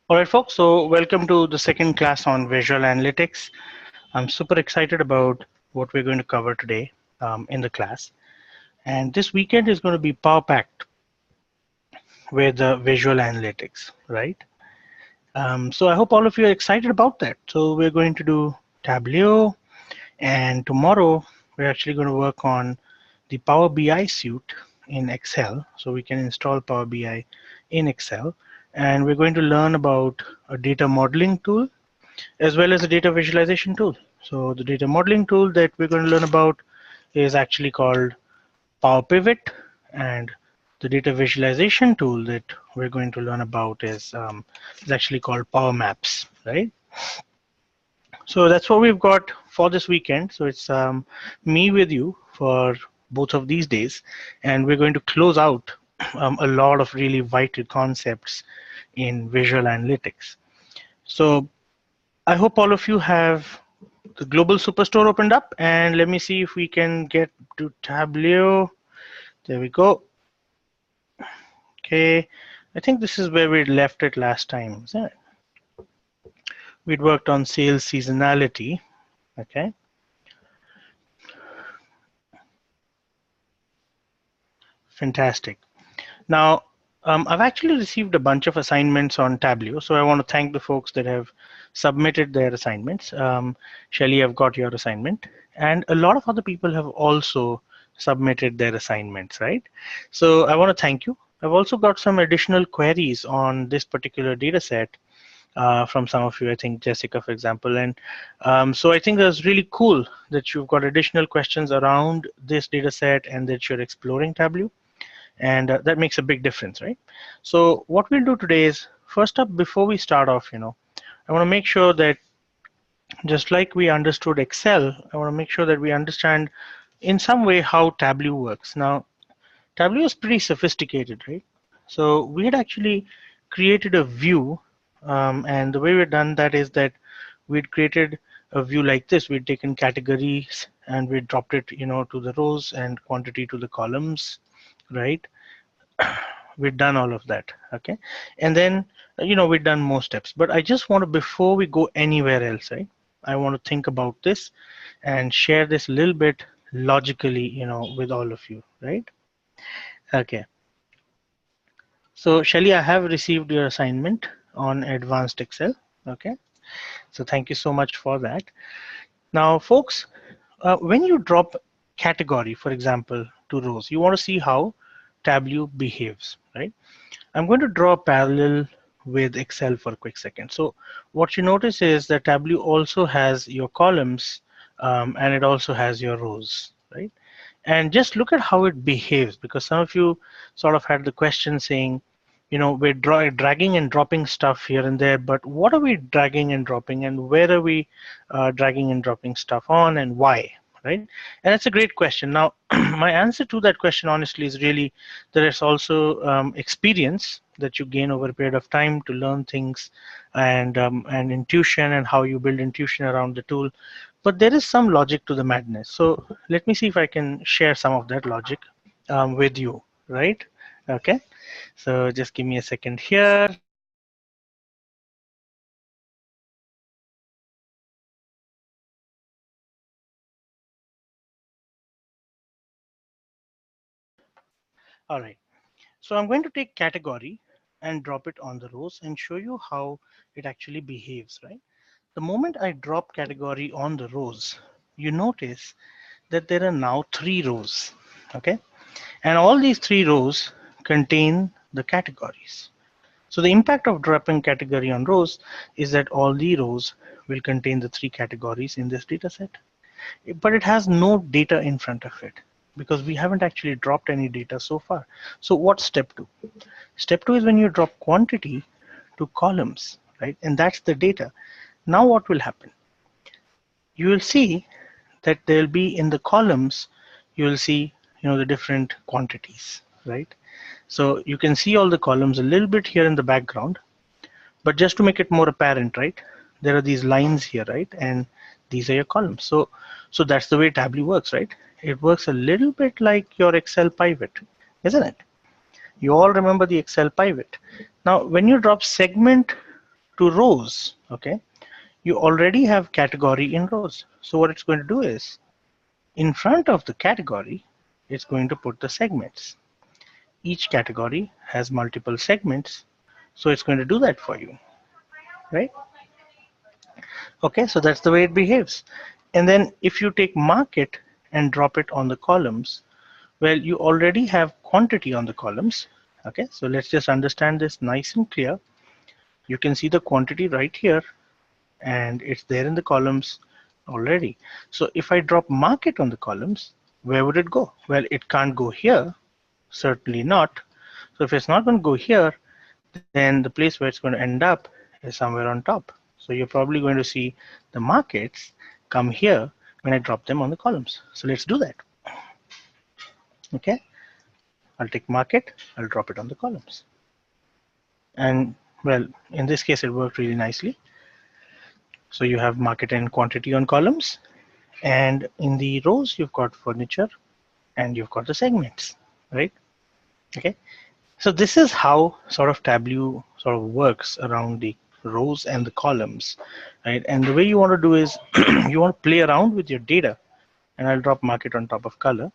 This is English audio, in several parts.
All right, folks, so welcome to the second class on visual analytics. I'm super excited about what we're going to cover today in the class. And this weekend is going to be power packed with visual analytics, right? So I hope all of you are excited about that. So we're going to do Tableau, and tomorrow we're actually going to work on the Power BI suite in Excel. So we can install Power BI in Excel. And we're going to learn about a data modeling tool as well as a data visualization tool. So the data modeling tool that we're going to learn about is actually called Power Pivot, and the data visualization tool that we're going to learn about is actually called Power Maps, right? So that's what we've got for this weekend. So it's me with you for both of these days, and we're going to close out a lot of really vital concepts in visual analytics. So I hope all of you have the global superstore opened up, and let me see if we can get to Tableau. There we go. Okay, I think this is where we left it last time, isn't it? We'd worked on sales seasonality. Okay, fantastic. Now, I've actually received a bunch of assignments on Tableau, so I want to thank the folks that have submitted their assignments. Shelly, I've got your assignment, and a lot of other people have also submitted their assignments, right? So I want to thank you. I've also got some additional queries on this particular data set from some of you, I think Jessica, for example. And so I think that's really cool that you've got additional questions around this data set and that you're exploring Tableau, and that makes a big difference, right? So what we'll do today is, first up, before we start off, I want to make sure that just like we understood Excel, I want to make sure that we understand in some way how Tableau works. Now, Tableau is pretty sophisticated, right? So we had actually created a view, and the way we've done that is that we'd created a view like this. We'd taken categories and we dropped it, to the rows and quantity to the columns, right? We've done all of that, okay? And then, we've done more steps. But I just want to, before we go anywhere else, right? I want to think about this and share this a little bit logically, with all of you, right? Okay. So Shelly, I have received your assignment on advanced Excel. Okay. So thank you so much for that. Now, folks, when you drop category, for example, to rows, you want to see how Tableau behaves, right? I'm going to draw a parallel with Excel for a quick second. So what you notice is that Tableau also has your columns and it also has your rows, right? And just look at how it behaves, because some of you sort of had the question saying, we're dragging and dropping stuff here and there, but what are we dragging and dropping, and where are we dragging and dropping stuff on, and why, right? And it's a great question. Now, my answer to that question, honestly, is really there is also experience that you gain over a period of time to learn things, and intuition, and how you build intuition around the tool. But there is some logic to the madness. So let me see if I can share some of that logic with you, right? Okay. So just give me a second here. All right. So I'm going to take category and drop it on the rows and show you how it actually behaves, right? The moment I drop category on the rows, you notice that there are now 3 rows, okay? And all these 3 rows contain the categories. So the impact of dropping category on rows is that all the rows will contain the 3 categories in this data set, but it has no data in front of it because we haven't actually dropped any data so far. So what's step 2? Step 2 is when you drop quantity to columns, right? And that's the data. Now what will happen? You will see that there'll be in the columns, you will see, the different quantities, right? So you can see all the columns a little bit here in the background, but just to make it more apparent, right? There are these lines here, right? And these are your columns. So that's the way Tableau works, right? It works a little bit like your Excel pivot, isn't it? You all remember the Excel pivot. Now, when you drop segment to rows, okay, you already have category in rows. So what it's going to do is, in front of the category, it's going to put the segments. Each category has multiple segments, so it's going to do that for you, right? Okay, so that's the way it behaves. And then if you take market and drop it on the columns, well, you already have quantity on the columns. Okay, so let's just understand this nice and clear. You can see the quantity right here, and it's there in the columns already. So if I drop market on the columns, where would it go? Well, it can't go here, certainly not. So if it's not going to go here, then the place where it's going to end up is somewhere on top. So you're probably going to see the markets come here when I drop them on the columns. So let's do that. Okay, I'll take market, I'll drop it on the columns. And well, in this case, it worked really nicely. So you have market and quantity on columns, and in the rows, you've got furniture and you've got the segments, right? Okay. So this is how sort of Tableau sort of works around the rows and the columns, right? And the way you want to do is you want to play around with your data, and I'll drop market on top of color.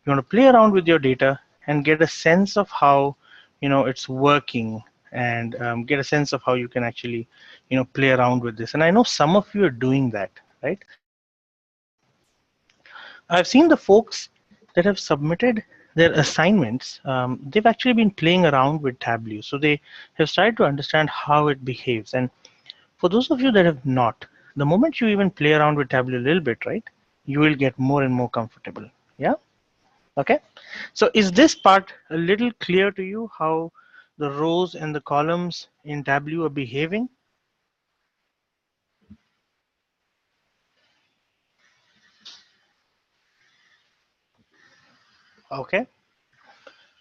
You want to play around with your data and get a sense of how it's working, and get a sense of how you can actually play around with this. And I know some of you are doing that, right? I've seen the folks that have submitted their assignments. They've actually been playing around with Tableau, so they have started to understand how it behaves. And for those of you that have not, the moment you even play around with Tableau a little bit, right, you will get more and more comfortable. Yeah. Okay, so is this part a little clear to you, how the rows and the columns in Tableau are behaving? Okay,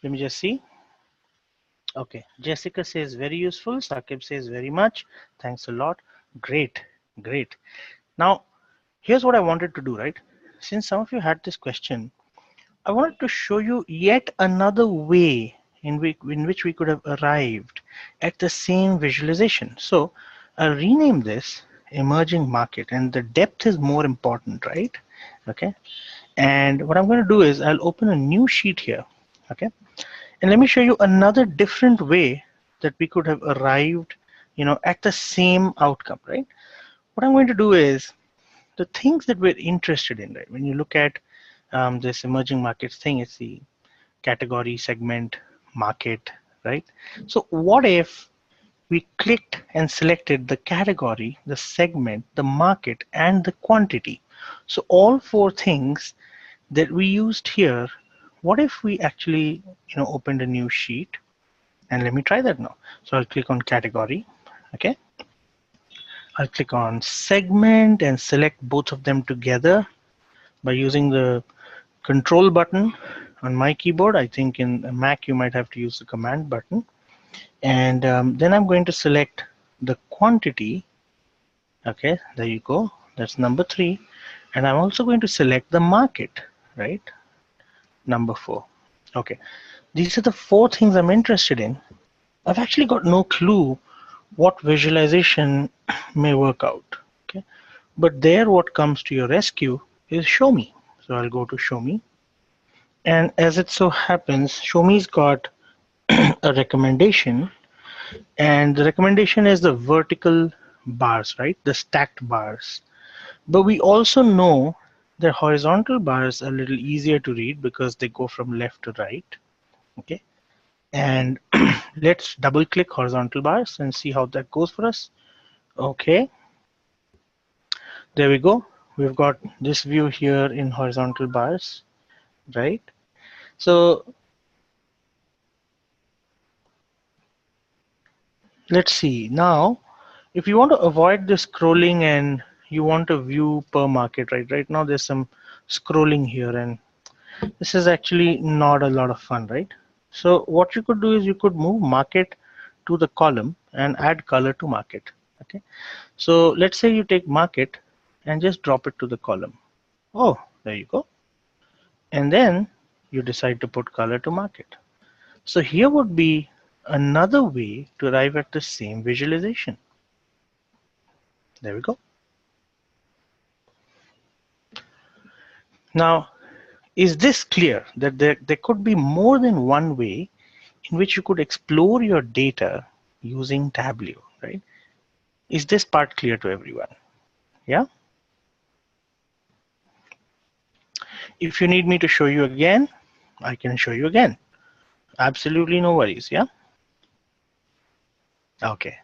let me just see. Okay, Jessica says very useful. Sakib says very much. Thanks a lot. Great, great. Now, here's what I wanted to do, right? Since some of you had this question, I wanted to show you yet another way in which we could have arrived at the same visualization. So I'll rename this emerging market, and the depth is more important, right? Okay. And what I'm going to do is I'll open a new sheet here. Okay. And let me show you another different way that we could have arrived, at the same outcome, right? What I'm going to do is the things that we're interested in, right? When you look at this emerging markets thing, it's the category, segment, market, right? So what if we clicked and selected the category, the segment, the market, and the quantity? So all four things that we used here, what if we actually opened a new sheet? And let me try that now. So I'll click on category. Okay, I'll click on segment and select both of them together by using the control button on my keyboard. I think in a Mac you might have to use the command button. And then I'm going to select the quantity. Okay, there you go. That's number 3. And I'm also going to select the market, right? Number 4. Okay, these are the 4 things I'm interested in. I've actually got no clue what visualization may work out. Okay, but there what comes to your rescue is show me. So I'll go to show me. And as it so happens, show me's got a recommendation, and the recommendation is the vertical bars, right? The stacked bars. But we also know that horizontal bars are a little easier to read because they go from left to right. Okay. And let's double click horizontal bars and see how that goes for us. Okay. There we go. We've got this view here in horizontal bars, right? So let's see now, if you want to avoid the scrolling and you want a view per market, right now there's some scrolling here, and this is actually not a lot of fun, right? So what you could do is you could move market to the column and add color to market. Okay, so let's say you take market and just drop it to the column. Oh, there you go. And then you decide to put color to market. So here would be another way to arrive at the same visualization. There we go. Now, is this clear that there could be more than one way in which you could explore your data using Tableau, right? Is this part clear to everyone? Yeah? If you need me to show you again, I can show you again. Absolutely no worries, yeah? Okay,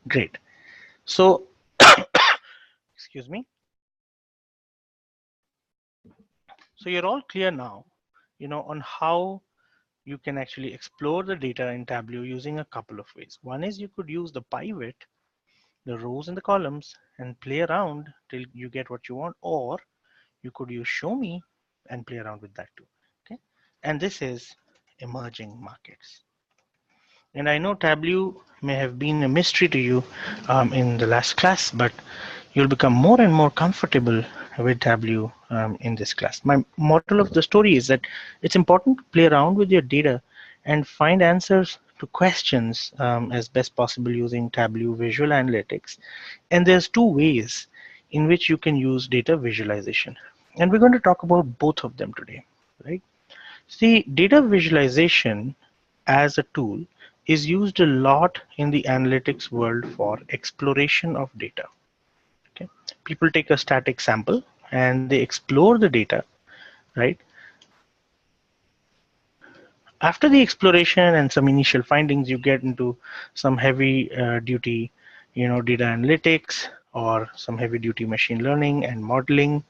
great. So, excuse me. So you're all clear now, on how you can actually explore the data in Tableau using a couple of ways. One is you could use the pivot, the rows and the columns, and play around till you get what you want, or you could use show me and play around with that too. Okay, and this is emerging markets. And I know Tableau may have been a mystery to you in the last class, but you'll become more and more comfortable with Tableau in this class. My moral of the story is that it's important to play around with your data and find answers to questions as best possible using Tableau Visual Analytics. And there's two ways in which you can use data visualization. And we're going to talk about both of them today, right? See, data visualization as a tool is used a lot in the analytics world for exploration of data. Okay, people take a static sample and they explore the data, right? After the exploration and some initial findings, you get into some heavy duty, data analytics or some heavy duty machine learning and modeling,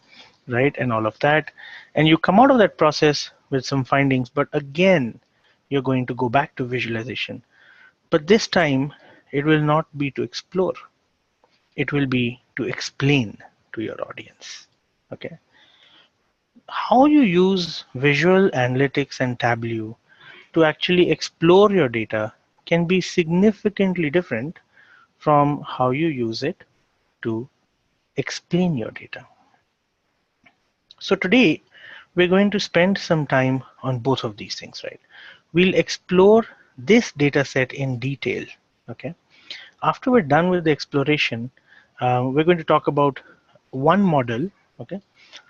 right? And all of that. And you come out of that process with some findings, but again, you're going to go back to visualization. But this time, it will not be to explore. It will be to explain to your audience. Okay. How you use visual analytics and Tableau to actually explore your data can be significantly different from how you use it to explain your data. So today, we're going to spend some time on both of these things, right? We'll explore this data set in detail, okay? After we're done with the exploration, we're going to talk about one model, okay?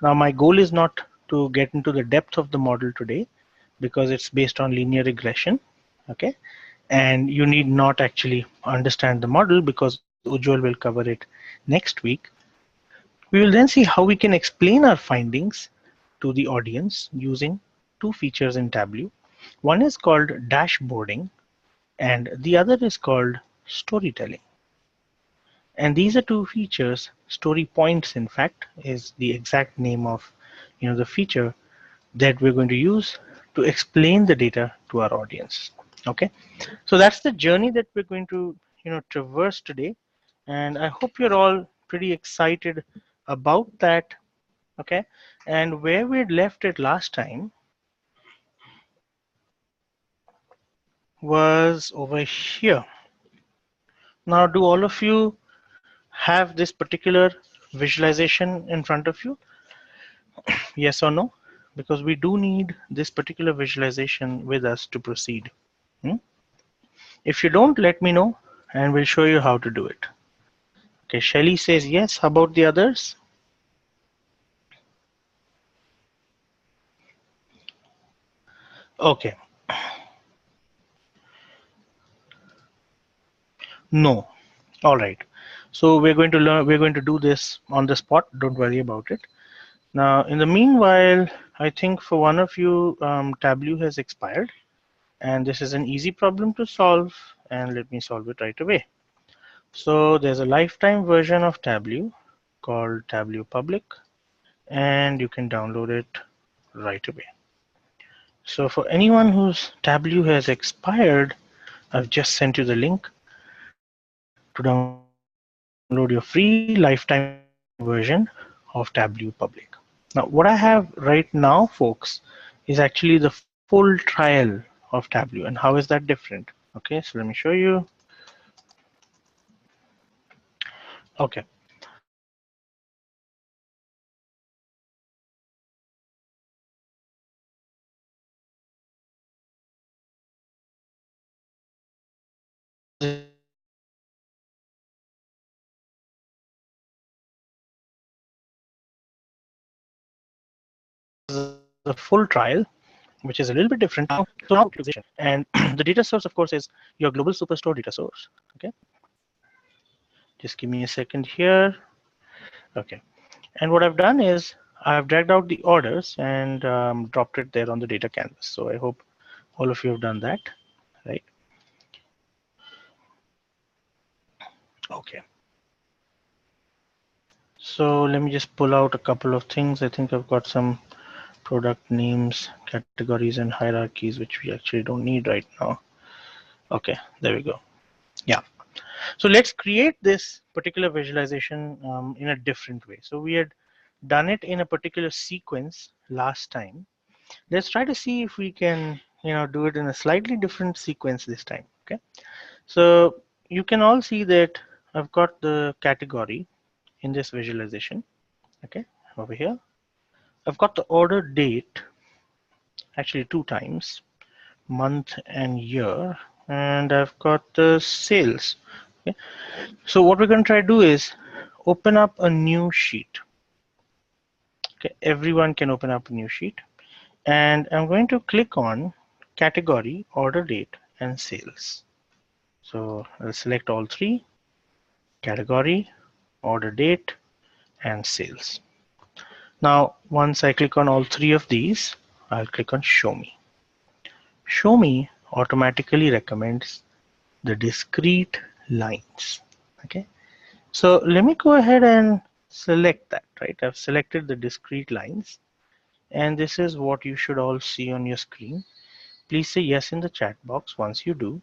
Now, my goal is not to get into the depth of the model today because it's based on linear regression, okay? And you need not actually understand the model because Ujjwal will cover it next week. We will then see how we can explain our findings to the audience using two features in Tableau. One is called dashboarding and the other is called storytelling. And these are two features. Story points, in fact, is the exact name of the feature that we're going to use to explain the data to our audience. Okay, so that's the journey that we're going to traverse today, and I hope you're all pretty excited about that. Okay, and where we had left it last time was over here. Now, do all of you have this particular visualization in front of you? Yes or no? Because we do need this particular visualization with us to proceed. Hmm? If you don't, let me know and we'll show you how to do it. Okay, Shelly says yes. How about the others? Okay, no. All right. So we're going to learn, we're going to do this on the spot. Don't worry about it. Now, in the meanwhile, I think for one of you, Tableau has expired, and this is an easy problem to solve, and let me solve it right away. So there's a lifetime version of Tableau called Tableau Public, and you can download it right away. So for anyone whose Tableau has expired, I've just sent you the link to download your free lifetime version of Tableau Public. Now, what I have right now, folks, is actually the full trial of Tableau. And how is that different? Okay, so let me show you. Okay, so this is a full trial, which is a little bit different. So now and the data source, of course, is your global superstore data source. Okay, just give me a second here. Okay, and what I've done is I've dragged out the orders and dropped it there on the data canvas. So I hope all of you have done that, right? Okay. So let me just pull out a couple of things. I think I've got some product names, categories, and hierarchies, which we actually don't need right now. Okay, there we go. Yeah. So let's create this particular visualization in a different way. So we had done it in a particular sequence last time. Let's try to see if we can, do it in a slightly different sequence this time. Okay. So you can all see that I've got the category in this visualization. Okay, over here. I've got the order date actually 2 times, month and year, and I've got the sales. Okay. So what we're going to try to do is open up a new sheet. Okay, everyone can open up a new sheet, and I'm going to click on category, order date, and sales. So I'll select all 3: category, order date, and sales. Now, once I click on all 3 of these, I'll click on show me. Show me automatically recommends the discrete lines. Okay, so let me go ahead and select that, right? I've selected the discrete lines, and this is what you should all see on your screen. Please say yes in the chat box once you do.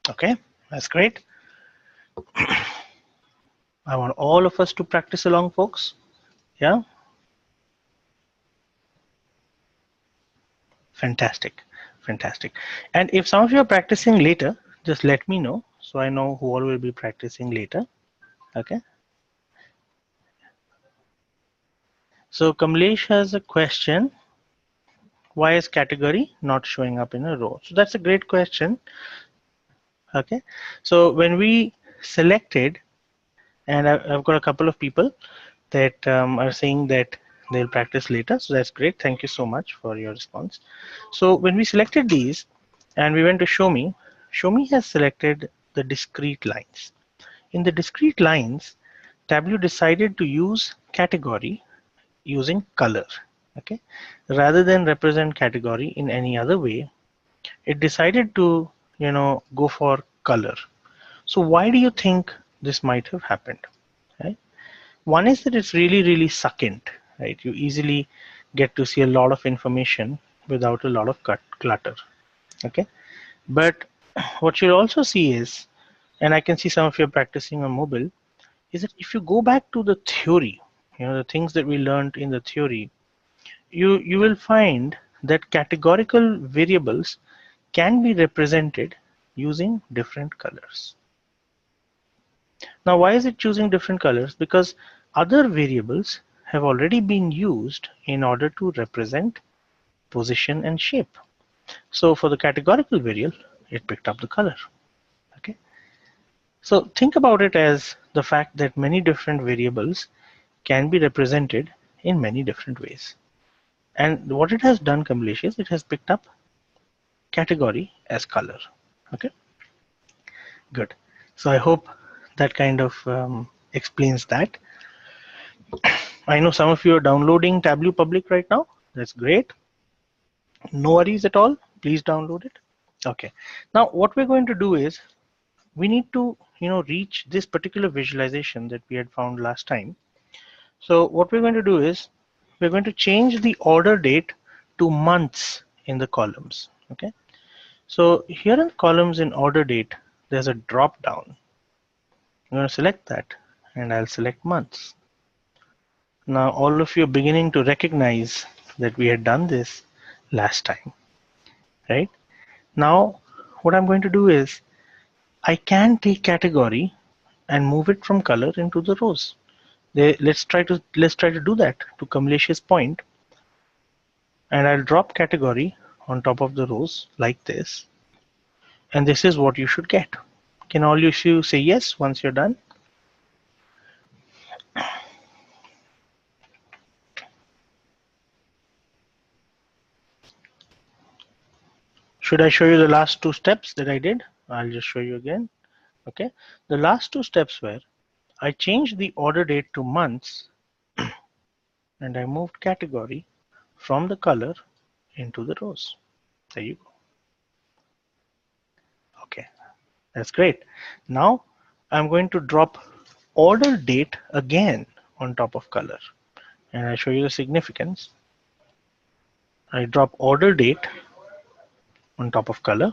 Okay, that's great. I want all of us to practice along, folks. Yeah, fantastic, fantastic. And if some of you are practicing later, just let me know so I know who all will be practicing later. Okay. So Kamlesh has a question. Why is category not showing up in a row? So that's a great question. Okay. So when we selected, and I've got a couple of people that are saying that they'll practice later. So that's great. Thank you so much for your response. So when we selected these and we went to show me has selected the discrete lines. In the discrete lines, Tableau decided to use category using color. Okay, rather than represent category in any other way, it decided to go for color. So why do you think this might have happened? Right? One is that it's really succinct, right? You easily get to see a lot of information without a lot of clutter. Okay, but what you'll also see is, and I can see some of you are practicing on mobile, is that if you go back to the theory, the things that we learned in the theory, you will find that categorical variables can be represented using different colors. Now, why is it choosing different colors? Because other variables have already been used in order to represent position and shape. So for the categorical variable, it picked up the color. Okay. So think about it as the fact that many different variables can be represented in many different ways. And what it has done, Kamlesh, is it has picked up category as color. Okay, good. So I hope that kind of explains that. I know some of you are downloading Tableau Public right now. That's great. No worries at all. Please download it. Okay. Now what we're going to do is we need to reach this particular visualization that we had found last time. So what we're going to do is we're going to change the order date to months in the columns. Okay. So here in columns in order date, there's a drop down. I'm going to select that and I'll select months. Now all of you are beginning to recognize that we had done this last time, right? Now what I'm going to do is I can take category and move it from color into the rows. Let's try to do that to Kamlesh's point, and I'll drop category on top of the rows like this, And this is what you should get. Can all of you say yes once you're done? Should I show you the last two steps that I did? I'll just show you again. Okay. The last two steps were I changed the order date to months and I moved category from the color into the rows. There you go. Okay. That's great. Now I'm going to drop order date again on top of color. And I show you the significance. I drop order date on top of color.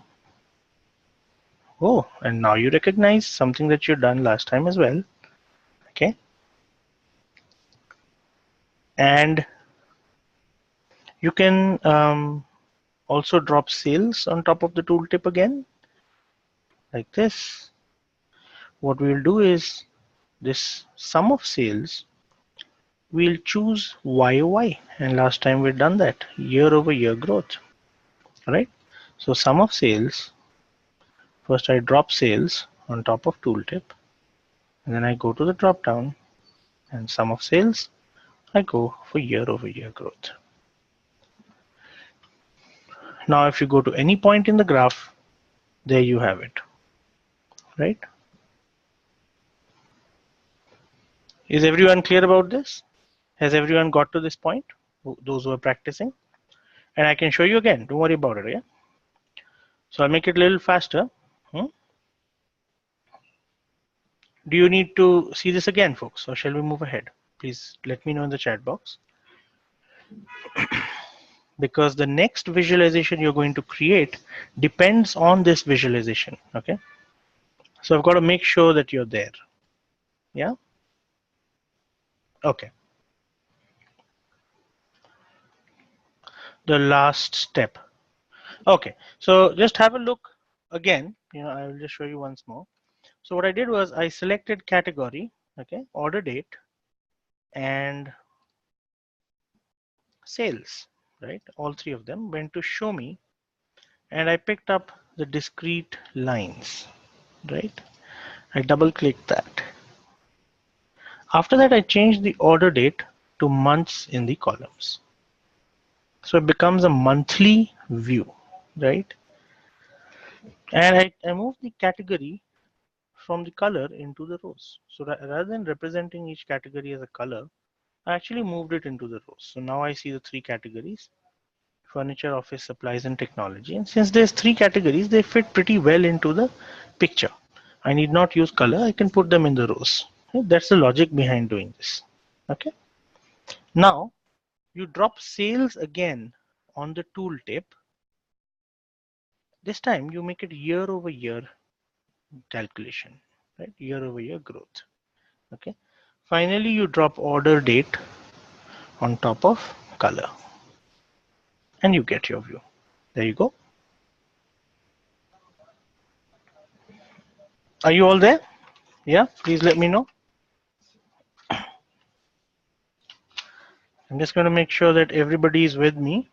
Oh, and now you recognize something that you done last time as well. Okay. And you can also drop sales on top of the tooltip again, like this. What we'll do is this sum of sales, we'll choose YOY. And last time we've done that, year over year growth, right? So sum of sales, first I drop sales on top of tooltip, and then I go to the drop down and sum of sales, I go for year over year growth. Now if you go to any point in the graph, there you have it, right? Is everyone clear about this? Has everyone got to this point? Those who are practicing? And I can show you again, don't worry about it, yeah? So I'll make it a little faster. Do you need to see this again, folks, or shall we move ahead? Please let me know in the chat box. Because the next visualization you're going to create depends on this visualization, okay? So I've got to make sure that you're there, yeah? Okay. The last step. Okay, so just have a look again. I will just show you once more. So what I did was I selected category, okay, order date, and sales, right? All three of them went to show me, and I picked up the discrete lines, right? I double clicked that. After that, I changed the order date to months in the columns. So it becomes a monthly view, right? And I moved the category from the color into the rows. So rather than representing each category as a color, I actually moved it into the rows. So now I see the three categories: furniture, office supplies, and technology. And since there's three categories, they fit pretty well into the picture. I need not use color. I can put them in the rows. Okay, that's the logic behind doing this. Okay. Now you drop sales again on the tooltip. This time you make it year over year calculation, right? Year over year growth. Okay. Finally, you drop order date on top of color, and you get your view. There you go. Are you all there? Yeah, please let me know. I'm just going to make sure that everybody is with me.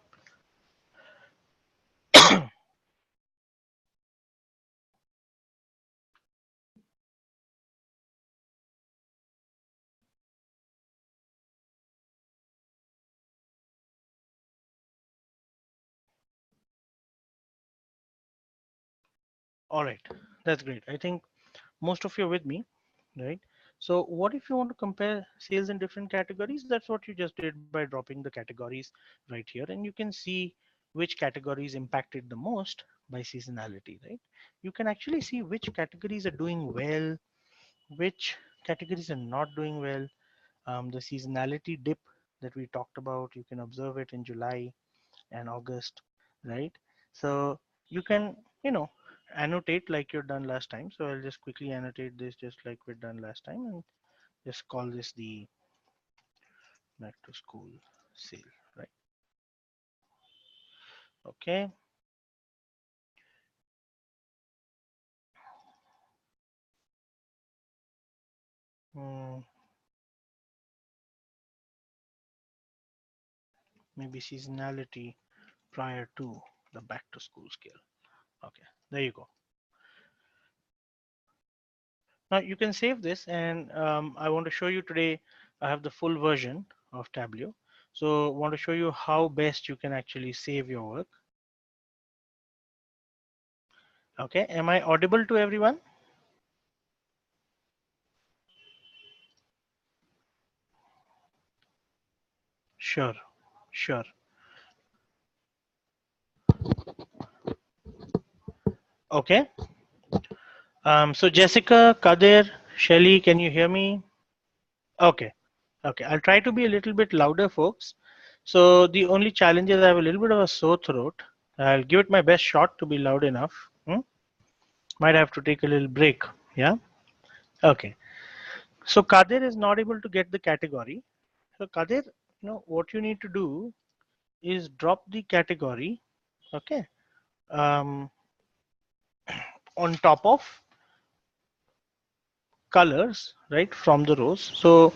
All right, that's great. I think most of you are with me, right? So what if you want to compare sales in different categories? That's what you just did by dropping the categories right here. And you can see which categories impacted the most by seasonality, right? You can actually see which categories are doing well, which categories are not doing well. The seasonality dip that we talked about, you can observe it in July and August, right? So you can, annotate like you've done last time. So I'll just quickly annotate this just like we've done last time and just call this the back to school sale, right? Okay. Hmm, maybe seasonality prior to the back to school scale. Okay, there you go. Now you can save this, and I want to show you today. I have the full version of Tableau. So I want to show you how best you can actually save your work. Okay, am I audible to everyone? Sure, sure. Okay. So Jessica, Kadir, Shelly, can you hear me? Okay. Okay. I'll try to be a little bit louder, folks. So the only challenge is I have a little bit of a sore throat. I'll give it my best shot to be loud enough. Might have to take a little break. Yeah. Okay. So Kadir is not able to get the category. So Kadir, what you need to do is drop the category. Okay. Um, on top of colors, right, from the rows. So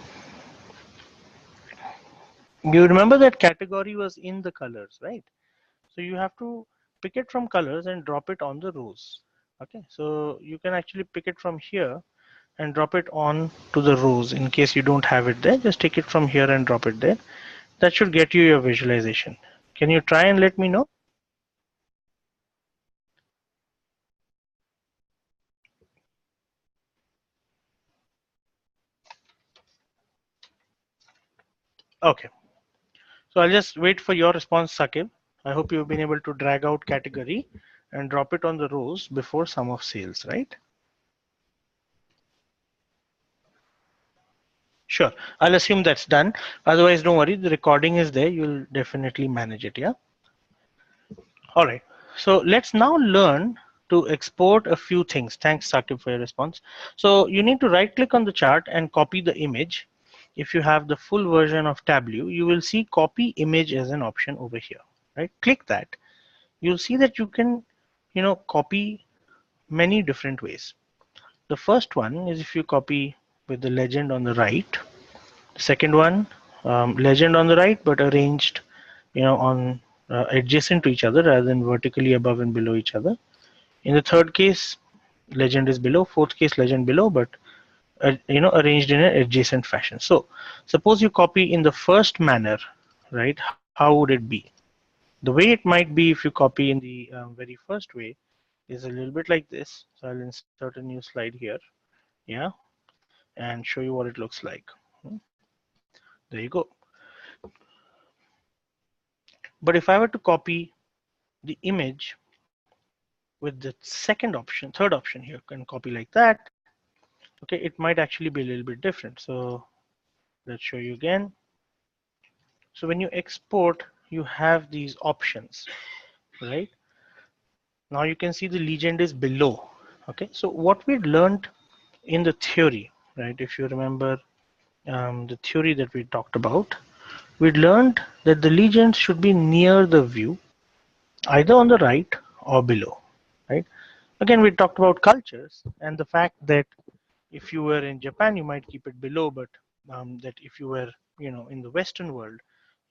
you remember that category was in the colors, right? So you have to pick it from colors and drop it on the rows. Okay, so you can actually pick it from here and drop it on to the rows. In case you don't have it there, just take it from here and drop it there. That should get you your visualization. Can you try and let me know? Okay, so I'll just wait for your response, Sakib. I hope you've been able to drag out category and drop it on the rows before sum of sales, right? Sure. I'll assume that's done. Otherwise, don't worry. The recording is there. You'll definitely manage it. Yeah. All right. So let's now learn to export a few things. Thanks, Sakib, for your response. So you need to right click on the chart and copy the image. If you have the full version of Tableau, you will see copy image as an option over here. Right? Click that. You'll see that you can, copy many different ways. The first one is if you copy with the legend on the right. Second one, legend on the right, but arranged, on adjacent to each other rather than vertically above and below each other. In the third case, legend is below. Fourth case, legend below, but arranged in an adjacent fashion. So, suppose you copy in the first manner, right? How would it be? The way it might be if you copy in the very first way is a little bit like this. So I'll insert a new slide here, yeah, and show you what it looks like. Hmm, there you go. But if I were to copy the image with the second option, third option here, can copy like that. Okay, it might actually be a little bit different. So let's show you again. So when you export, you have these options, right? Now you can see the legend is below. Okay, so what we learned in the theory, right? If you remember the theory that we talked about, we learned that the legend should be near the view, either on the right or below, right? Again, we talked about cultures and the fact that if you were in Japan, you might keep it below, but that if you were, in the Western world,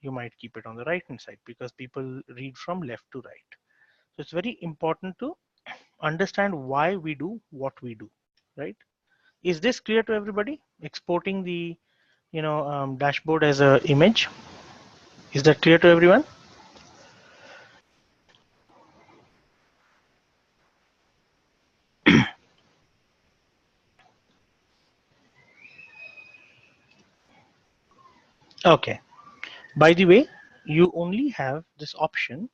you might keep it on the right hand side because people read from left to right. So it's very important to understand why we do what we do, right? Is this clear to everybody? Exporting the, dashboard as a image. Is that clear to everyone? Okay. By the way, you only have this option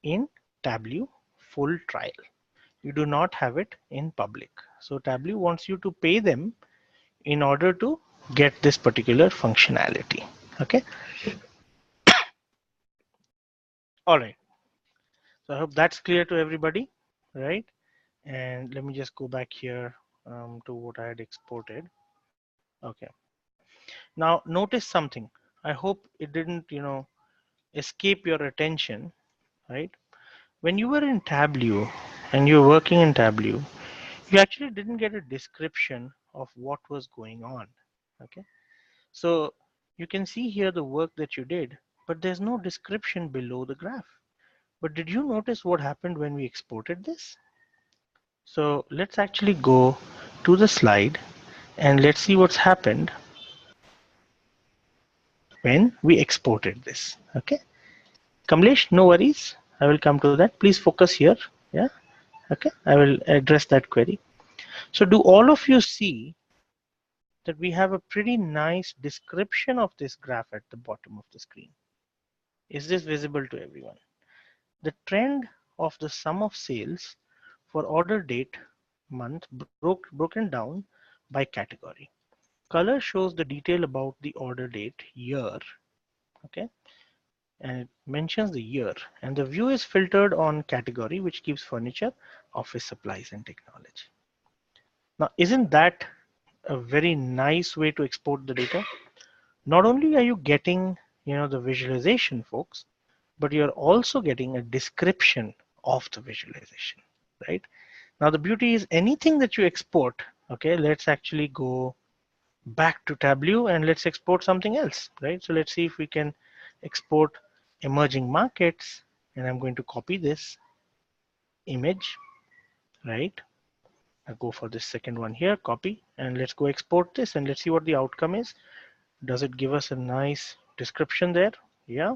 in Tableau full trial. You do not have it in public. So Tableau wants you to pay them in order to get this particular functionality. Okay. All right. So I hope that's clear to everybody, right? And let me just go back here to what I had exported. Okay. Now notice something. I hope it didn't, escape your attention, right? When you were in Tableau and you were working in Tableau, you actually didn't get a description of what was going on. Okay. So you can see here the work that you did, but there's no description below the graph. But did you notice what happened when we exported this? So let's actually go to the slide and let's see what's happened when we exported this. Okay, Kamlesh, no worries. I will come to that. Please focus here. Yeah. Okay, I will address that query. So do all of you see that we have a pretty nice description of this graph at the bottom of the screen? Is this visible to everyone? The trend of the sum of sales for order date month broken down by category. Color shows the detail about the order date year. Okay, and it mentions the year, and the view is filtered on category, which gives furniture, office supplies, and technology. Now, isn't that a very nice way to export the data? Not only are you getting, the visualization, folks, but you're also getting a description of the visualization, right? Now, the beauty is anything that you export, okay, let's actually go back to Tableau and let's export something else, right? So let's see if we can export emerging markets, and I'm going to copy this image, right? I'll go for this second one here, copy, and let's go export this and let's see what the outcome is. Does it give us a nice description there? Yeah,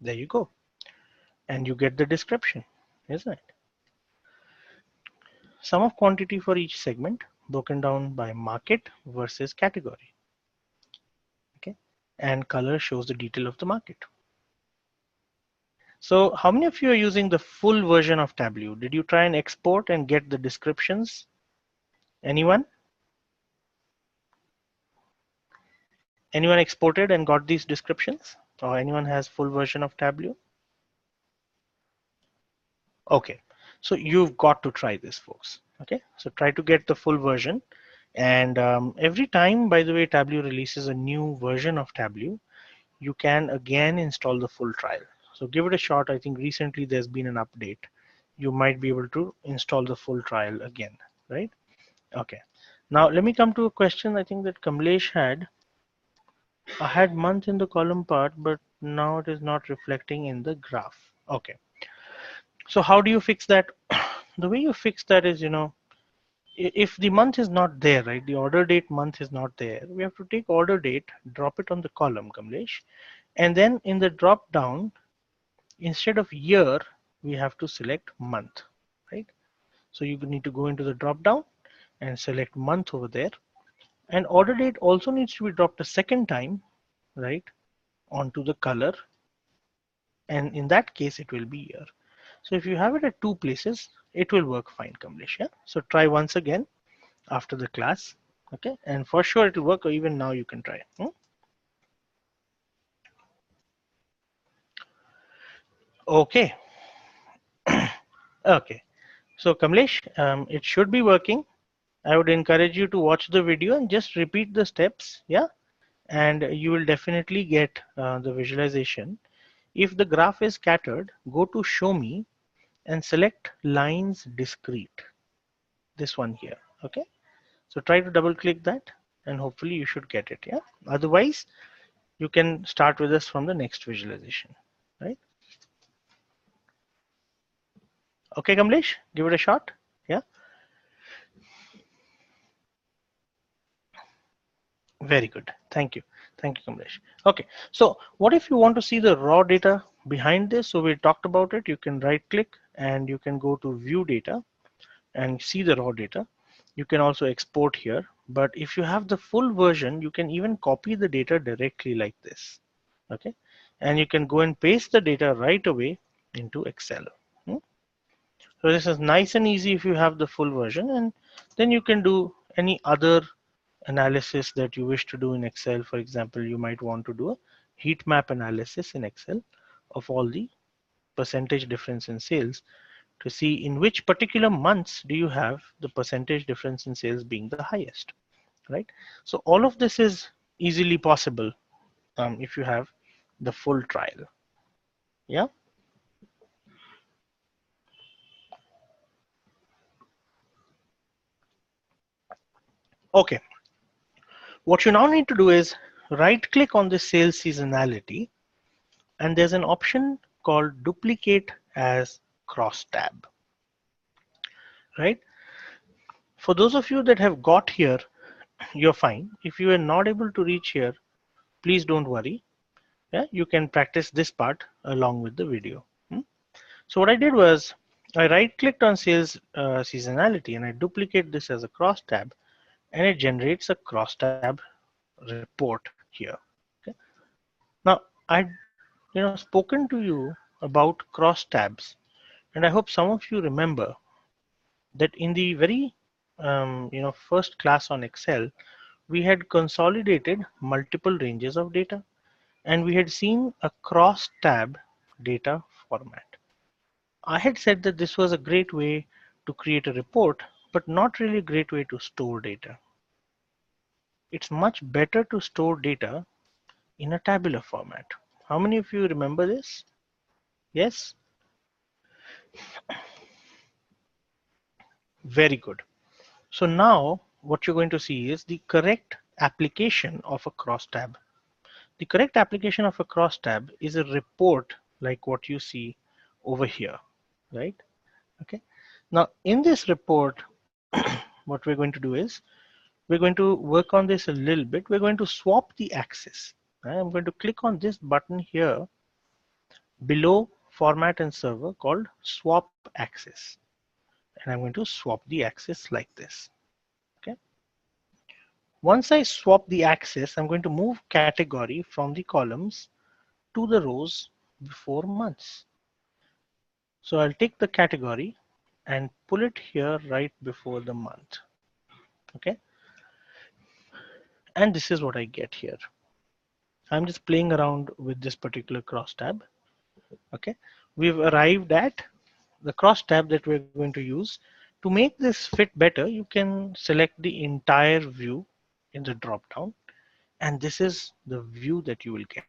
there you go. And you get the description, isn't it? Sum of quantity for each segment broken down by market versus category. Okay, and color shows the detail of the market. So how many of you are using the full version of Tableau? Did you try and export and get the descriptions? Anyone? Anyone exported and got these descriptions? Or anyone has full version of Tableau? Okay, so you've got to try this, folks. Okay, so try to get the full version. And every time, by the way, Tableau releases a new version of Tableau, you can again install the full trial. So give it a shot. I think recently there's been an update. You might be able to install the full trial again, right? Okay. Now let me come to a question I think that Kamlesh had. I had month in the column part, but now it is not reflecting in the graph. Okay. So how do you fix that? The way you fix that is, if the month is not there, right? The order date month is not there. We have to take order date, drop it on the column, Kamlesh, and then in the drop down, instead of year, we have to select month, right? So you need to go into the drop down and select month over there. And order date also needs to be dropped a second time, right, onto the color. And in that case, it will be year. So if you have it at two places, it will work fine, Kamlesh. Yeah? So try once again after the class. Okay, and for sure it will work, or even now you can try. Okay. Okay. So Kamlesh, it should be working. I would encourage you to watch the video and just repeat the steps. Yeah, and you will definitely get the visualization. If the graph is scattered, go to show me and select lines discrete. This one here. Okay. So try to double click that and hopefully you should get it. Yeah. Otherwise, you can start with us from the next visualization. Right. Okay, Kamlesh, give it a shot. Yeah. Very good. Thank you. Thank you, Kamlesh. Okay. So what if you want to see the raw data behind this? So we talked about it. You can right click and you can go to view data and see the raw data. You can also export here. But if you have the full version, you can even copy the data directly like this. Okay. And you can go and paste the data right away into Excel. So this is nice and easy if you have the full version, and then you can do any other analysis that you wish to do in Excel. For example, you might want to do a heat map analysis in Excel of all the percentage difference in sales to see in which particular months do you have the percentage difference in sales being the highest, right? So all of this is easily possible if you have the full trial. Yeah. Okay. What you now need to do is right click on the sales seasonality, and there's an option called duplicate as cross tab. right? For those of you that have got here, you're fine. If you are not able to reach here, please don't worry. Yeah, you can practice this part along with the video. So what I did was I right clicked on sales seasonality and I duplicate this as a cross tab, and it generates a cross tab report here. Okay. Now I spoken to you about cross tabs, and I hope some of you remember that in the very first class on Excel, we had consolidated multiple ranges of data, and we had seen a cross tab data format. I had said that this was a great way to create a report, but not really a great way to store data. It's much better to store data in a tabular format. How many of you remember this? Yes? Very good. So now what you're going to see is the correct application of a cross tab. The correct application of a cross tab is a report like what you see over here, right? Okay. Now in this report, what we're going to do is we're going to work on this a little bit. We're going to swap the axis. I'm going to click on this button here below format and server called swap axis. And I'm going to swap the axis like this. Okay. Once I swap the axis, I'm going to move category from the columns to the rows before months. So I'll take the category and pull it here right before the month. Okay. And this is what I get here. I'm just playing around with this particular cross tab. Okay. We've arrived at the cross tab that we're going to use. To make this fit better, you can select the entire view in the drop down, and this is the view that you will get.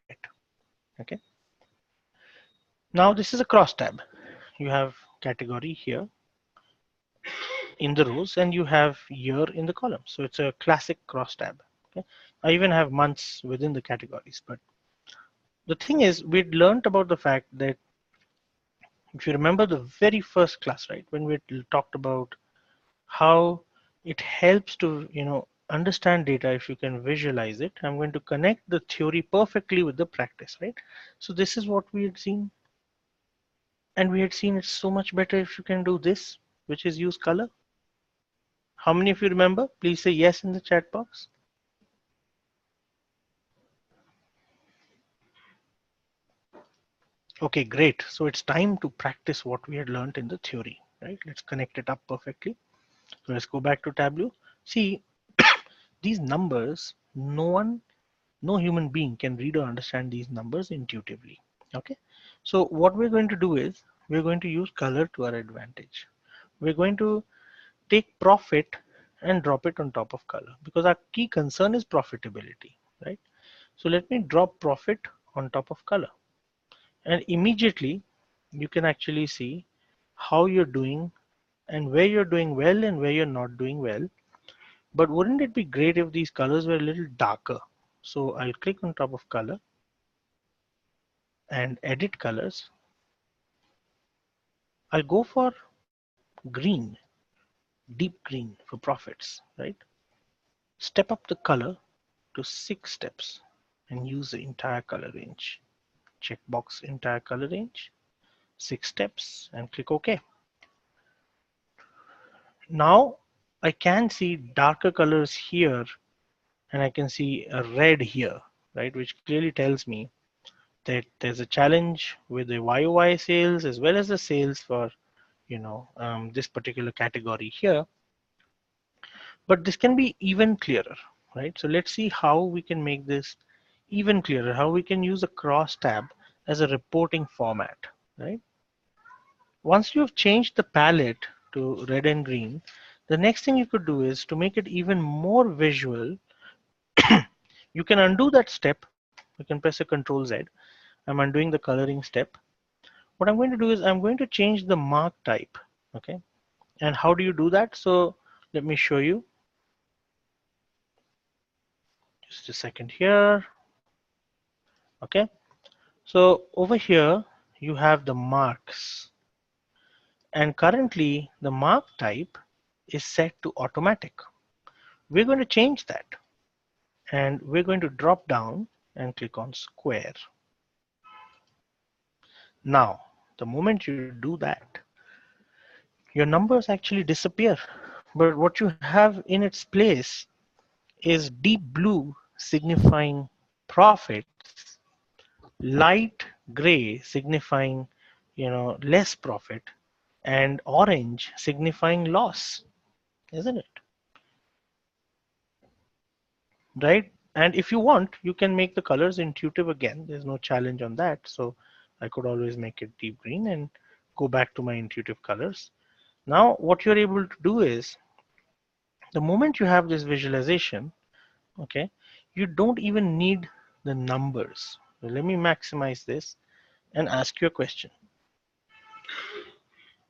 Okay. Now this is a cross tab. You have category here in the rows and you have year in the columns. So it's a classic cross tab. Okay. I even have months within the categories. But the thing is, we'd learned about the fact that if you remember the very first class, right, when we talked about how it helps to, understand data if you can visualize it. I'm going to connect the theory perfectly with the practice, right? So this is what we had seen. And we had seen it's so much better if you can do this, which is use color. How many of you remember? Please say yes in the chat box. Okay, great. So it's time to practice what we had learned in the theory, right? Let's connect it up perfectly. So let's go back to Tableau. See, these numbers, no human being can read or understand these numbers intuitively. Okay. So what we're going to do is we're going to use color to our advantage. We're going to take profit and drop it on top of color because our key concern is profitability, right? So let me drop profit on top of color, and immediately you can actually see how you're doing and where you're doing well and where you're not doing well. But wouldn't it be great if these colors were a little darker? So I'll click on top of color and edit colors. I'll go for green, deep green for profits, right? Step up the color to 6 steps and use the entire color range. Checkbox entire color range, 6 steps, and click OK. Now I can see darker colors here and I can see a red here, right? Which clearly tells me that there's a challenge with the YOY sales as well as the sales for this particular category here. But this can be even clearer, right? So let's see how we can make this even clearer, how we can use a cross tab as a reporting format, right? Once you've changed the palette to red and green, the next thing you could do is to make it even more visual. You can undo that step. You can press a Control Z. I'm undoing the coloring step. What I'm going to do is I'm going to change the mark type. Okay. And how do you do that? So let me show you. Just a second here. Okay. So over here, you have the marks. And currently the mark type is set to automatic. We're going to change that, and we're going to drop down and click on square. Now, the moment you do that, your numbers actually disappear. But what you have in its place is deep blue signifying profits, light gray signifying, less profit, and orange signifying loss, isn't it? Right? And if you want, you can make the colors intuitive again. There's no challenge on that. So I could always make it deep green and go back to my intuitive colors. Now, what you're able to do is the moment you have this visualization, okay, you don't even need the numbers. So let me maximize this and ask you a question.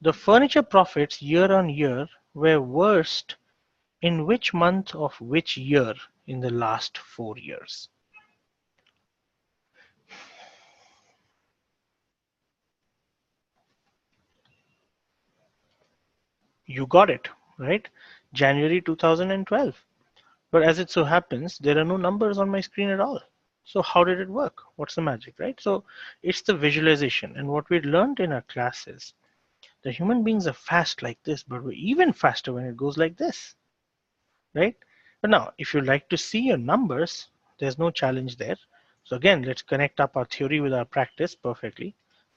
The furniture profits year on year were worst in which month of which year in the last 4 years? You got it, right? January 2012. But as it so happens, there are no numbers on my screen at all. So how did it work? What's the magic, right? So it's the visualization. And what we learned in our classes, the human beings are fast like this, but we're even faster when it goes like this, right? But now, if you like to see your numbers, there's no challenge there. So again, let's connect up our theory with our practice perfectly.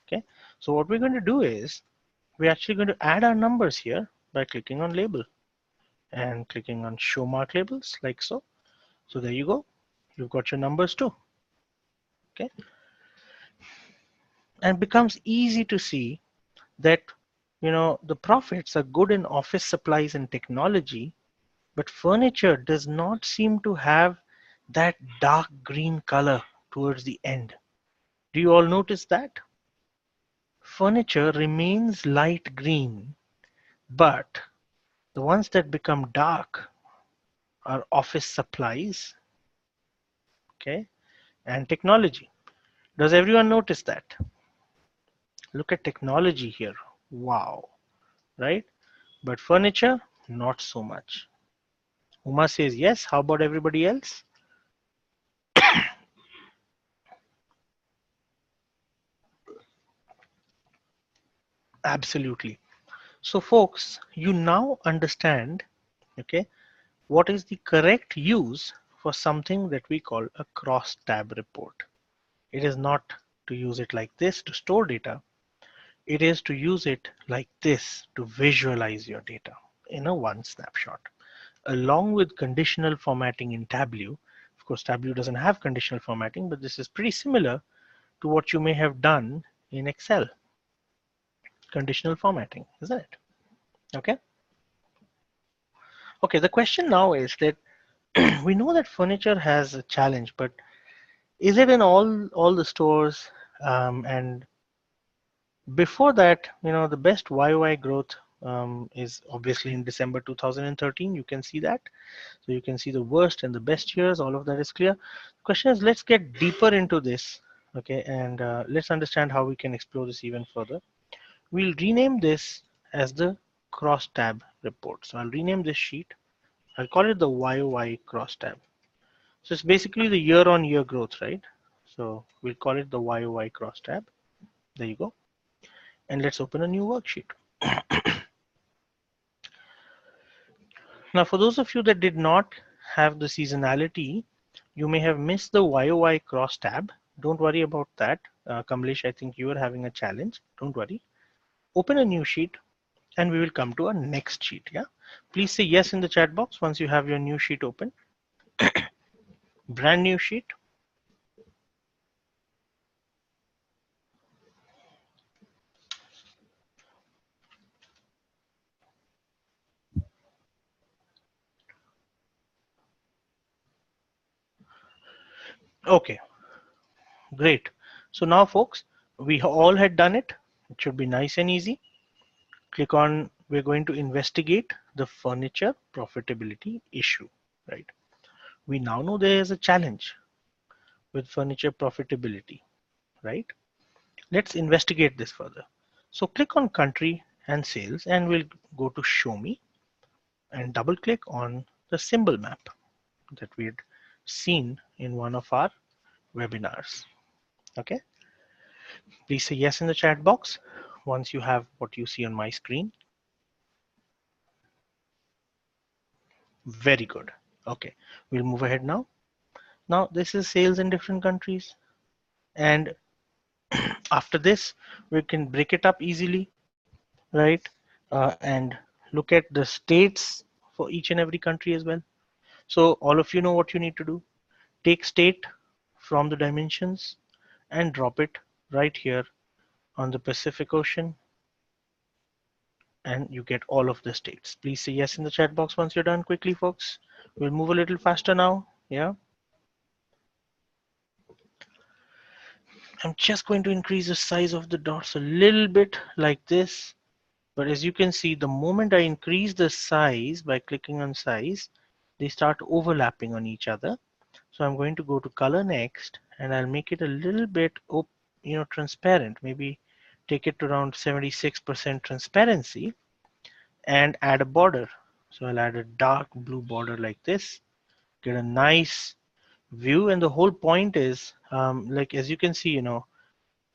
Okay. So what we're going to do is we're actually going to add our numbers here by clicking on label and clicking on show mark labels like so. So there you go. You've got your numbers too. Okay. And it becomes easy to see that, the profits are good in office supplies and technology, but furniture does not seem to have that dark green color towards the end. Do you all notice that? Furniture remains light green, but the ones that become dark are office supplies, okay, and technology. Does everyone notice that? Look at technology here. Wow, right? But furniture, not so much. Uma says yes. How about everybody else? Absolutely. So, folks, you now understand, okay, what is the correct use for something that we call a cross-tab report. It is not to use it like this to store data. It is to use it like this to visualize your data in a one snapshot, along with conditional formatting in Tableau. Of course, Tableau doesn't have conditional formatting, but this is pretty similar to what you may have done in Excel. Conditional formatting, isn't it? Okay. Okay, the question now is that we know that furniture has a challenge, but is it in all the stores? And before that, the best YOY growth is obviously in December 2013. You can see that. So you can see the worst and the best years. All of that is clear. The question is, let's get deeper into this, okay, and let's understand how we can explore this even further. We'll rename this as the cross-tab report. So I'll rename this sheet. I'll call it the YOY cross-tab. So it's basically the year-on-year growth, right? So we'll call it the YOY cross-tab. There you go. And let's open a new worksheet. Now, for those of you that did not have the seasonality, you may have missed the YOY cross-tab. Don't worry about that. Kamlesh, I think you are having a challenge. Don't worry. Open a new sheet and we will come to our next sheet. Yeah. Please say yes in the chat box once you have your new sheet open. Brand new sheet. Okay, great. So now folks, we all had done it. It should be nice and easy. Click on, we're going to investigate the furniture profitability issue, right? We now know there is a challenge with furniture profitability, right? Let's investigate this further. So click on country and sales, and we'll go to show me and double click on the symbol map that we had seen in one of our webinars. Okay, please say yes in the chat box once you have what you see on my screen. Very good. Okay, we'll move ahead now. Now this is sales in different countries, and after this we can break it up easily, right? And look at the states for each and every country as well. So all of you know what you need to do. Take state from the dimensions and drop it right here on the Pacific Ocean, and you get all of the states. Please say yes in the chat box once you're done quickly, folks. We'll move a little faster now. Yeah. I'm just going to increase the size of the dots a little bit like this. But as you can see, the moment I increase the size by clicking on size, they start overlapping on each other. So I'm going to go to color next, and I'll make it a little bit, transparent. Maybe take it to around 76% transparency and add a border. So I'll add a dark blue border like this, get a nice view. And the whole point is, like as you can see,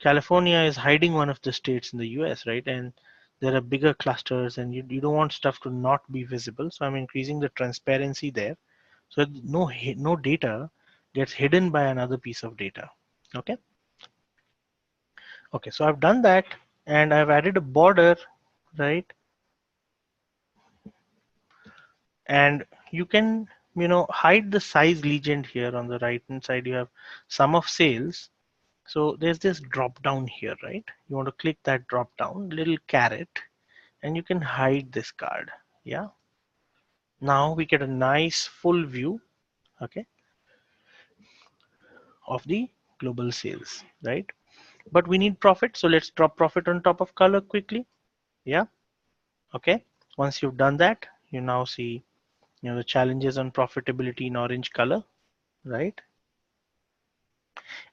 California is hiding one of the states in the US, right? And there are bigger clusters, and you don't want stuff to not be visible. So I'm increasing the transparency there, so no data gets hidden by another piece of data. Okay. Okay. So I've done that, and I've added a border, right? And you can, hide the size legend here on the right hand side. You have sum of sales. So there's this drop down here, right? You want to click that drop down, little caret, and you can hide this card. Yeah. Now we get a nice full view, okay, of the global sales, right? But we need profit, so let's drop profit on top of color quickly. Yeah. Okay. Once you've done that, you now see, the challenges on profitability in orange color, right?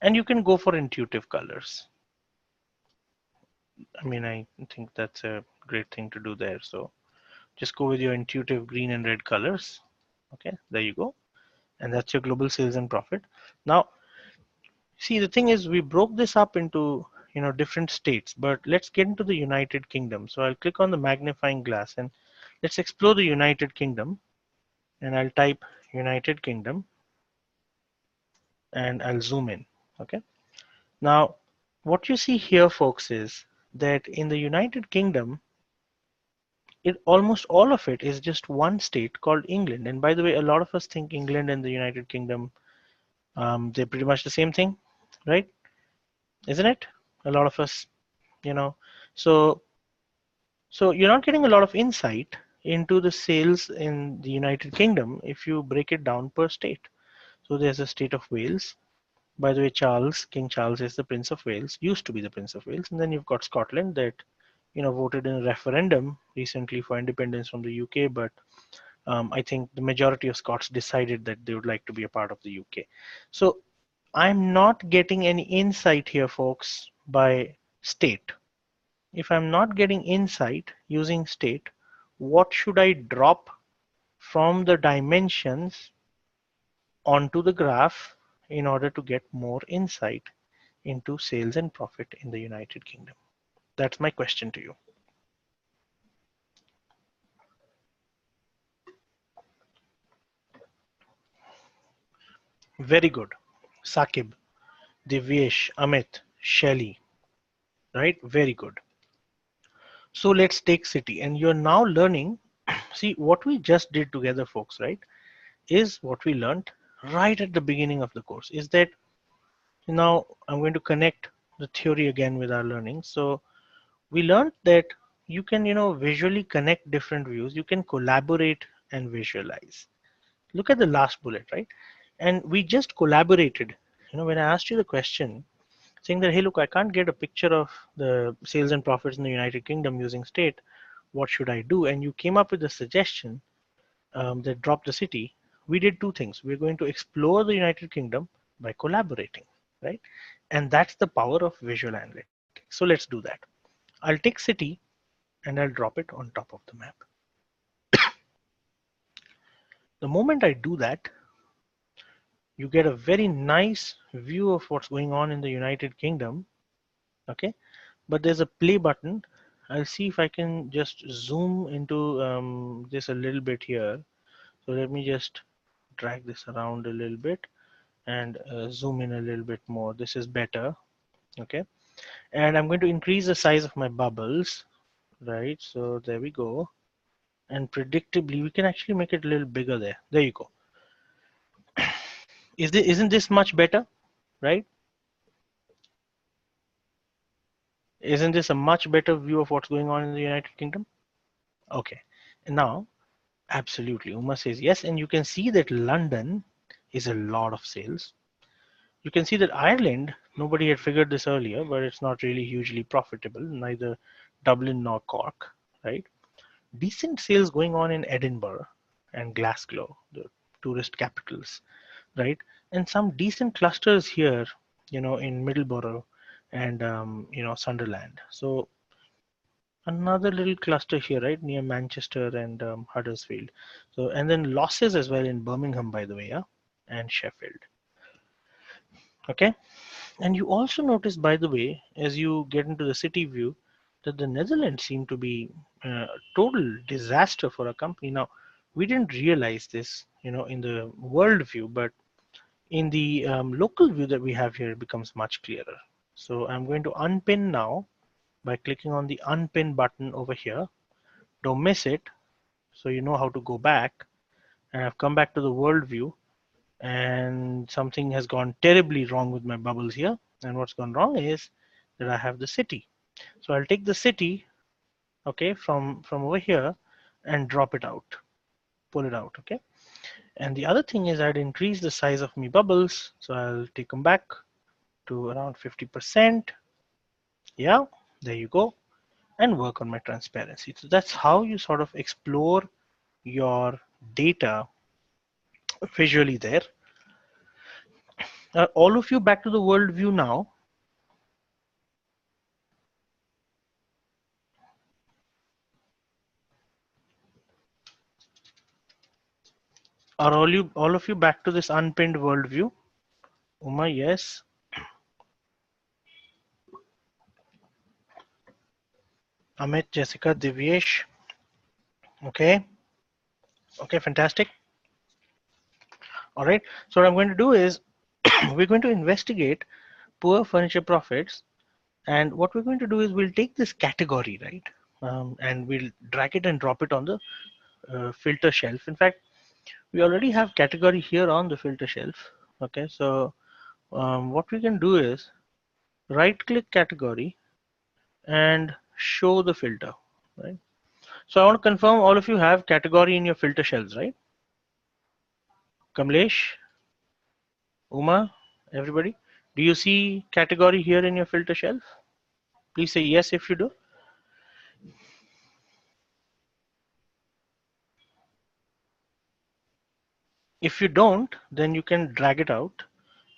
And you can go for intuitive colors. I mean, I think that's a great thing to do there. So just go with your intuitive green and red colors. Okay, there you go. And that's your global sales and profit. Now, see, the thing is, we broke this up into, different states, but let's get into the United Kingdom. So I'll click on the magnifying glass and let's explore the United Kingdom. And I'll type United Kingdom and I'll zoom in. Okay. Now, what you see here, folks, is that in the United Kingdom, almost all of it is just one state called England. And by the way, a lot of us think England and the United Kingdom, they're pretty much the same thing, right? Isn't it? A lot of us, you know. So, so you're not getting a lot of insight into the sales in the United Kingdom if you break it down per state. So there's a state of Wales. By the way, King Charles is the Prince of Wales, used to be the Prince of Wales. And then you've got Scotland that, voted in a referendum recently for independence from the UK, but I think the majority of Scots decided that they would like to be a part of the UK. So I'm not getting any insight here, folks, by state. If I'm not getting insight using state, what should I drop from the dimensions onto the graph in order to get more insight into sales and profit in the United Kingdom? That's my question to you. Very good. Sakib, Divyesh, Amit, Shelly, right? Very good. So let's take city, and you're now learning. See, what we just did together, folks, right, is what we learned right at the beginning of the course, is that now I'm going to connect the theory again with our learning. So we learned that you can, visually connect different views. You can collaborate and visualize. Look at the last bullet, right? And we just collaborated. When I asked you the question, saying that, hey, look, I can't get a picture of the sales and profits in the United Kingdom using state. What should I do? And you came up with a suggestion that drop the city. We did two things. We're going to explore the United Kingdom by collaborating, right? And that's the power of visual analytics. So let's do that. I'll take city and I'll drop it on top of the map. The moment I do that, you get a very nice view of what's going on in the United Kingdom. Okay, but there's a play button. I'll see if I can just zoom into this a little bit here. So let me just drag this around a little bit and zoom in a little bit more. This is better. Okay, and I'm going to increase the size of my bubbles, right? So there we go. And predictably, we can actually make it a little bigger there. There you go. Isn't this much better, right? Isn't this a much better view of what's going on in the United Kingdom? Okay. And now, absolutely, Uma says yes. And you can see that London is a lot of sales. You can see that Ireland, nobody had figured this earlier, but it's not really hugely profitable, neither Dublin nor Cork, right? Decent sales going on in Edinburgh and Glasgow, the tourist capitals, right? And some decent clusters here, in Middleborough and Sunderland. So another little cluster here, right, near Manchester and Huddersfield. So and then losses as well in Birmingham, by the way, yeah, and Sheffield. Okay, and you also notice, by the way, as you get into the city view, that the Netherlands seem to be a total disaster for a company. Now, we didn't realize this, in the world view, but in the local view that we have here, it becomes much clearer. So I'm going to unpin now by clicking on the unpin button over here. Don't miss it, so you know how to go back. And I've come back to the world view, and something has gone terribly wrong with my bubbles here. And what's gone wrong is that I have the city. So I'll take the city, okay, from over here and drop it out, pull it out, okay. And the other thing is I'd increase the size of my bubbles. So I'll take them back to around 50%. Yeah, there you go. And work on my transparency. So that's how you sort of explore your data visually there. All of you back to the world view now. Are all of you back to this unpinned world view? Uma, yes. Amit, Jessica, Divyesh. Okay. Okay, fantastic. All right. So what I'm going to do is we're going to investigate poor furniture profits. And what we're going to do is we'll take this category, right? And we'll drag it and drop it on the filter shelf. In fact, we already have category here on the filter shelf. Okay. So what we can do is right click category and show the filter, right? So I want to confirm all of you have category in your filter shelves, right? Kamlesh, Uma, everybody. Do you see category here in your filter shelf? Please say yes if you do. If you don't, then you can drag it out.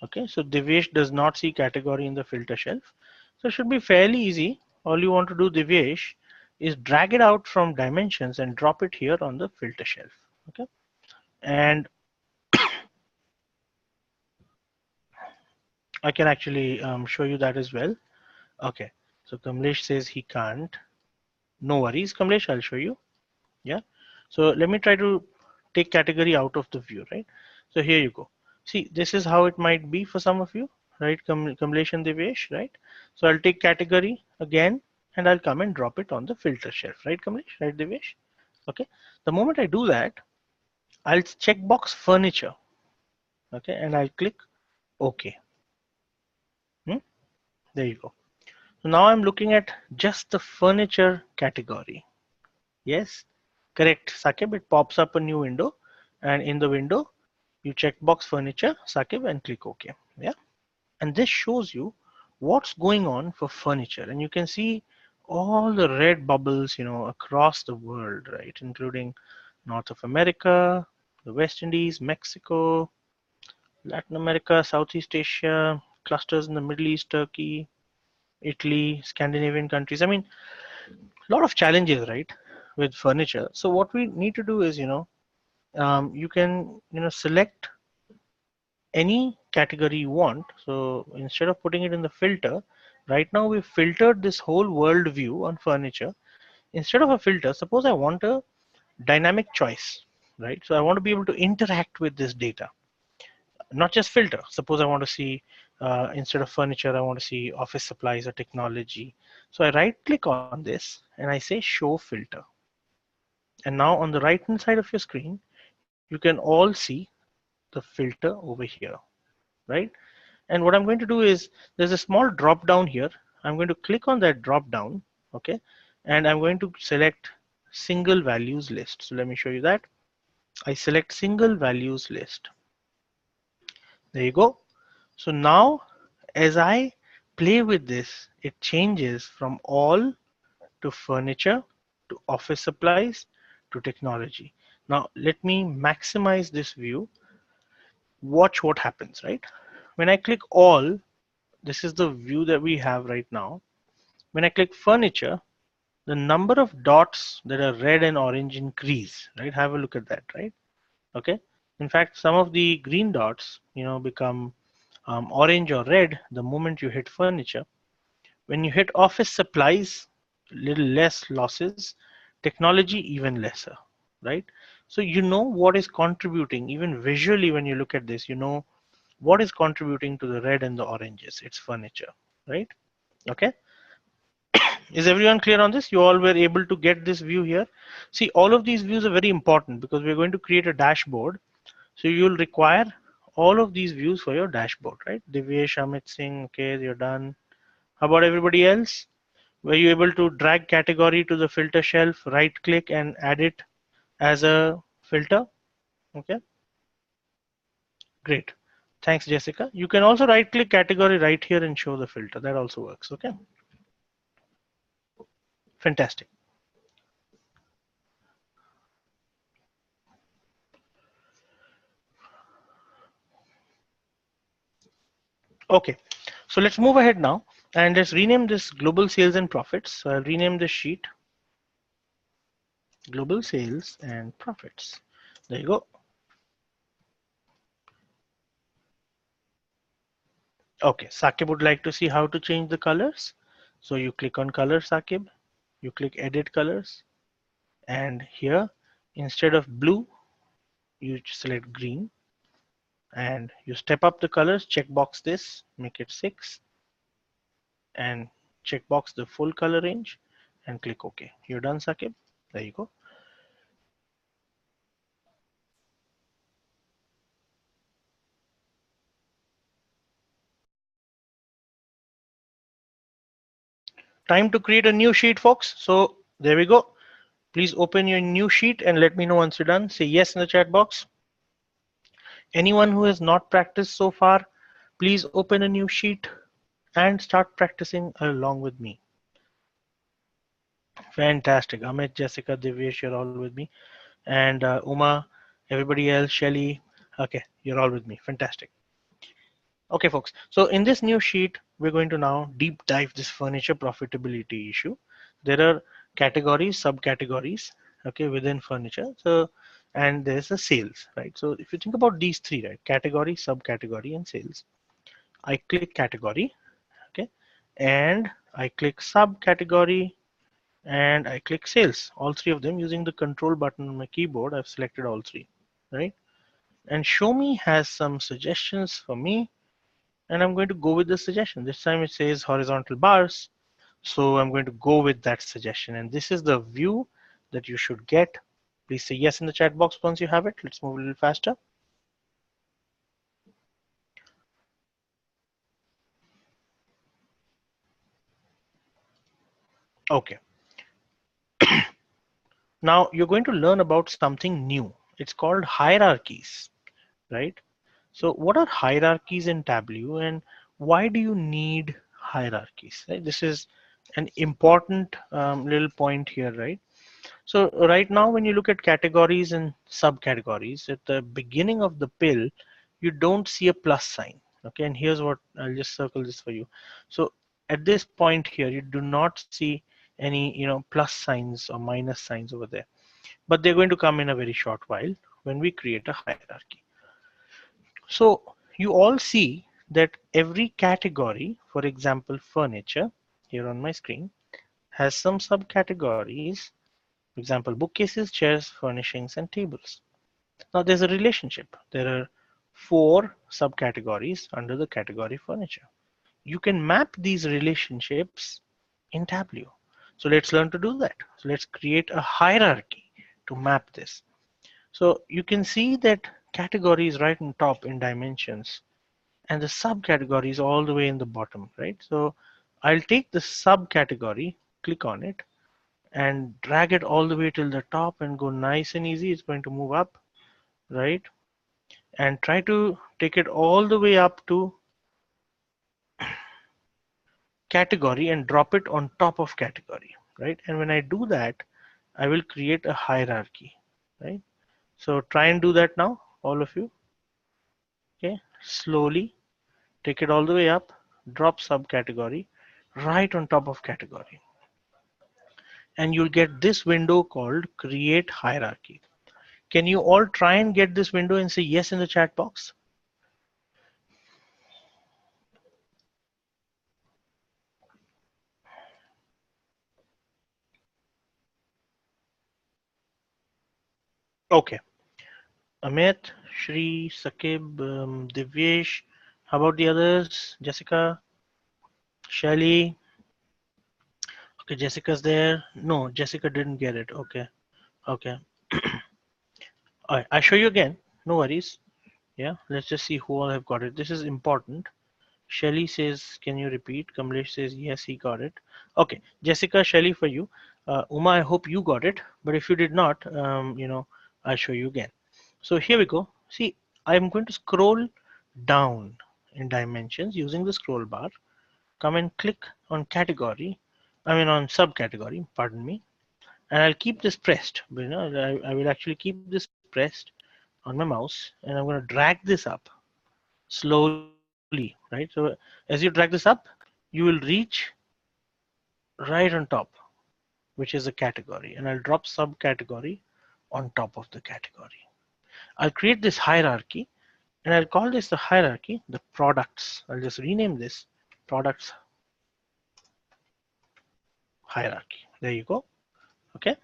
Okay, so Divyesh does not see category in the filter shelf. So it should be fairly easy. All you want to do, Divyesh, is drag it out from dimensions and drop it here on the filter shelf. Okay, and I can actually show you that as well. Okay, so Kamlesh says he can't. No worries, Kamlesh, I'll show you. Yeah, so let me try to take category out of the view, right? So here you go. See, this is how it might be for some of you, right? Kamlesh and Devesh, right? So I'll take category again and I'll come and drop it on the filter shelf, right, Kamlesh, right, Devesh? Okay, the moment I do that, I'll check box furniture, okay, and I'll click OK. There you go. So now I'm looking at just the furniture category. Yes, correct, Sakib. It pops up a new window, and in the window, you check box furniture, Sakib, and click OK. Yeah, and this shows you what's going on for furniture, and you can see all the red bubbles, across the world, right, including North of America, the West Indies, Mexico, Latin America, Southeast Asia, clusters in the Middle East, Turkey, Italy, Scandinavian countries. I mean, A lot of challenges, right, with furniture. So what we need to do is, you can, select any category you want. So instead of putting it in the filter, right now we've filtered this whole world view on furniture. Instead of a filter, suppose I want a dynamic choice, right? So I want to be able to interact with this data, not just filter. Suppose I want to see, instead of furniture, I want to see office supplies or technology. So I right click on this and I say show filter. And now on the right hand side of your screen, you can all see the filter over here, right? And what I'm going to do is there's a small drop down here. I'm going to click on that drop down, okay? And I'm going to select single values list. So let me show you that. I select single values list. There you go. So now as I play with this, it changes from all to furniture to office supplies to technology. Now let me maximize this view. Watch what happens, right? When I click all, this is the view that we have right now. When I click furniture, the number of dots that are red and orange increase, right? Have a look at that, right? Okay. In fact, some of the green dots, become orange or red the moment you hit furniture. When you hit office supplies, little less losses, technology even lesser, right? So you know what is contributing, even visually when you look at this, you know what is contributing to the red and the oranges. It's furniture, right? Okay. Is everyone clear on this? You all were able to get this view here. See, all of these views are very important because we're going to create a dashboard. So you'll require all of these views for your dashboard, right? Divyesh, Amit Singh, okay, you're done. How about everybody else? Were you able to drag category to the filter shelf, right click and add it as a filter? Okay, great. Thanks, Jessica. You can also right click category right here and show the filter. That also works. Okay, fantastic. Okay, so let's move ahead now and let's rename this global sales and profits. So I'll rename this sheet global sales and profits. There you go. Okay, Sakib would like to see how to change the colors. So you click on color, Sakib, you click edit colors, and here instead of blue, you select green and you step up the colors, checkbox this, make it 6, and checkbox the full color range and click OK. You're done, Sakib. There you go. Time to create a new sheet, folks. So there we go. Please open your new sheet and let me know once you're done. Say yes in the chat box. Anyone who has not practiced so far, please open a new sheet and start practicing along with me. Fantastic. Amit, Jessica, Divyesh, you're all with me. And Uma, everybody else, Shelly. Okay, you're all with me. Fantastic. Okay, folks. So in this new sheet, we're going to now deep dive this furniture profitability issue. There are categories, subcategories, okay, within furniture. So, and there's a sales, right? So if you think about these three, right, category, subcategory, and sales, I click category, okay, and I click subcategory, and I click sales. All three of them using the control button on my keyboard. I've selected all three, right? And show me has some suggestions for me and I'm going to go with the suggestion. This time it says horizontal bars. So I'm going to go with that suggestion. And this is the view that you should get. Please say yes in the chat box once you have it. Let's move a little faster. Okay. Now you're going to learn about something new. It's called hierarchies, right? So what are hierarchies in Tableau and why do you need hierarchies? Right? This is an important little point here, right? So right now, when you look at categories and subcategories, at the beginning of the pill, you don't see a plus sign. Okay, and here's what I'll just circle this for you. So at this point here, you do not see any plus signs or minus signs over there. But they're going to come in a very short while when we create a hierarchy. So you all see that every category, for example, furniture, here on my screen, has some subcategories. For example, bookcases, chairs, furnishings, and tables. Now there's a relationship. There are 4 subcategories under the category furniture. You can map these relationships in Tableau. So let's learn to do that. So let's create a hierarchy to map this. So you can see that category is right on top in dimensions and the subcategory is all the way in the bottom, right? So I'll take the subcategory, click on it, and drag it all the way till the top and go nice and easy. It's going to move up, right? And try to take it all the way up to category and drop it on top of category, right? And when I do that, I will create a hierarchy, right? So try and do that now, all of you. Okay, slowly take it all the way up, drop subcategory right on top of category. And you'll get this window called create hierarchy. Can you all try and get this window and say yes in the chat box? Okay. Amit, Shri, Sakib, Divyesh. How about the others? Jessica, Shelly. Okay, Jessica's there. No, Jessica didn't get it. Okay. Okay. All right, I'll show you again. No worries. Yeah, let's just see who all have got it. This is important. Shelly says, can you repeat? Kamlesh says, yes, he got it. Okay, Jessica, Shelly for you. Uma, I hope you got it. But if you did not, I'll show you again. So here we go. See, I'm going to scroll down in dimensions using the scroll bar. Come and click on category. I mean on subcategory, pardon me. And I'll keep this pressed. I will actually keep this pressed on my mouse and I'm going to drag this up slowly, right? So as you drag this up, you will reach right on top, which is a category, and I'll drop subcategory on top of the category. I'll create this hierarchy and I'll call this the hierarchy, the products. I'll just rename this products hierarchy. There you go. Okay.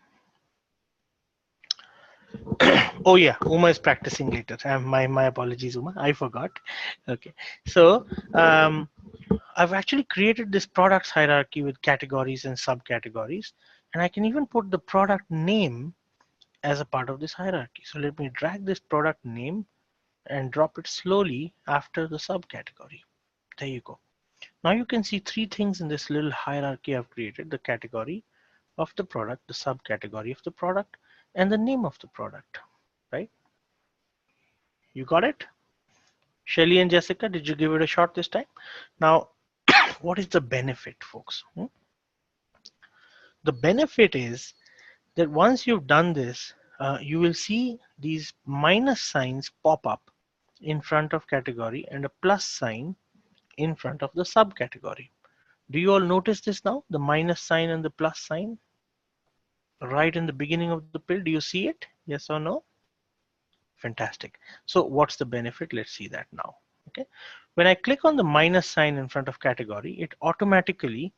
Oh yeah, Uma is practicing later. My apologies, Uma. I forgot. Okay. So I've actually created this products hierarchy with categories and subcategories, and I can even put the product name as a part of this hierarchy. So let me drag this product name and drop it slowly after the subcategory. There you go. Now you can see 3 things in this little hierarchy I've created: the category of the product, the subcategory of the product, and the name of the product, right? You got it? Shelly and Jessica, did you give it a shot this time? Now, what is the benefit, folks? The benefit is that once you've done this, you will see these minus signs pop up in front of category and a plus sign in front of the subcategory. Do you all notice this now? The minus sign and the plus sign right in the beginning of the pill. Do you see it? Yes or no? Fantastic. So what's the benefit? Let's see that now. Okay. When I click on the minus sign in front of category, it automatically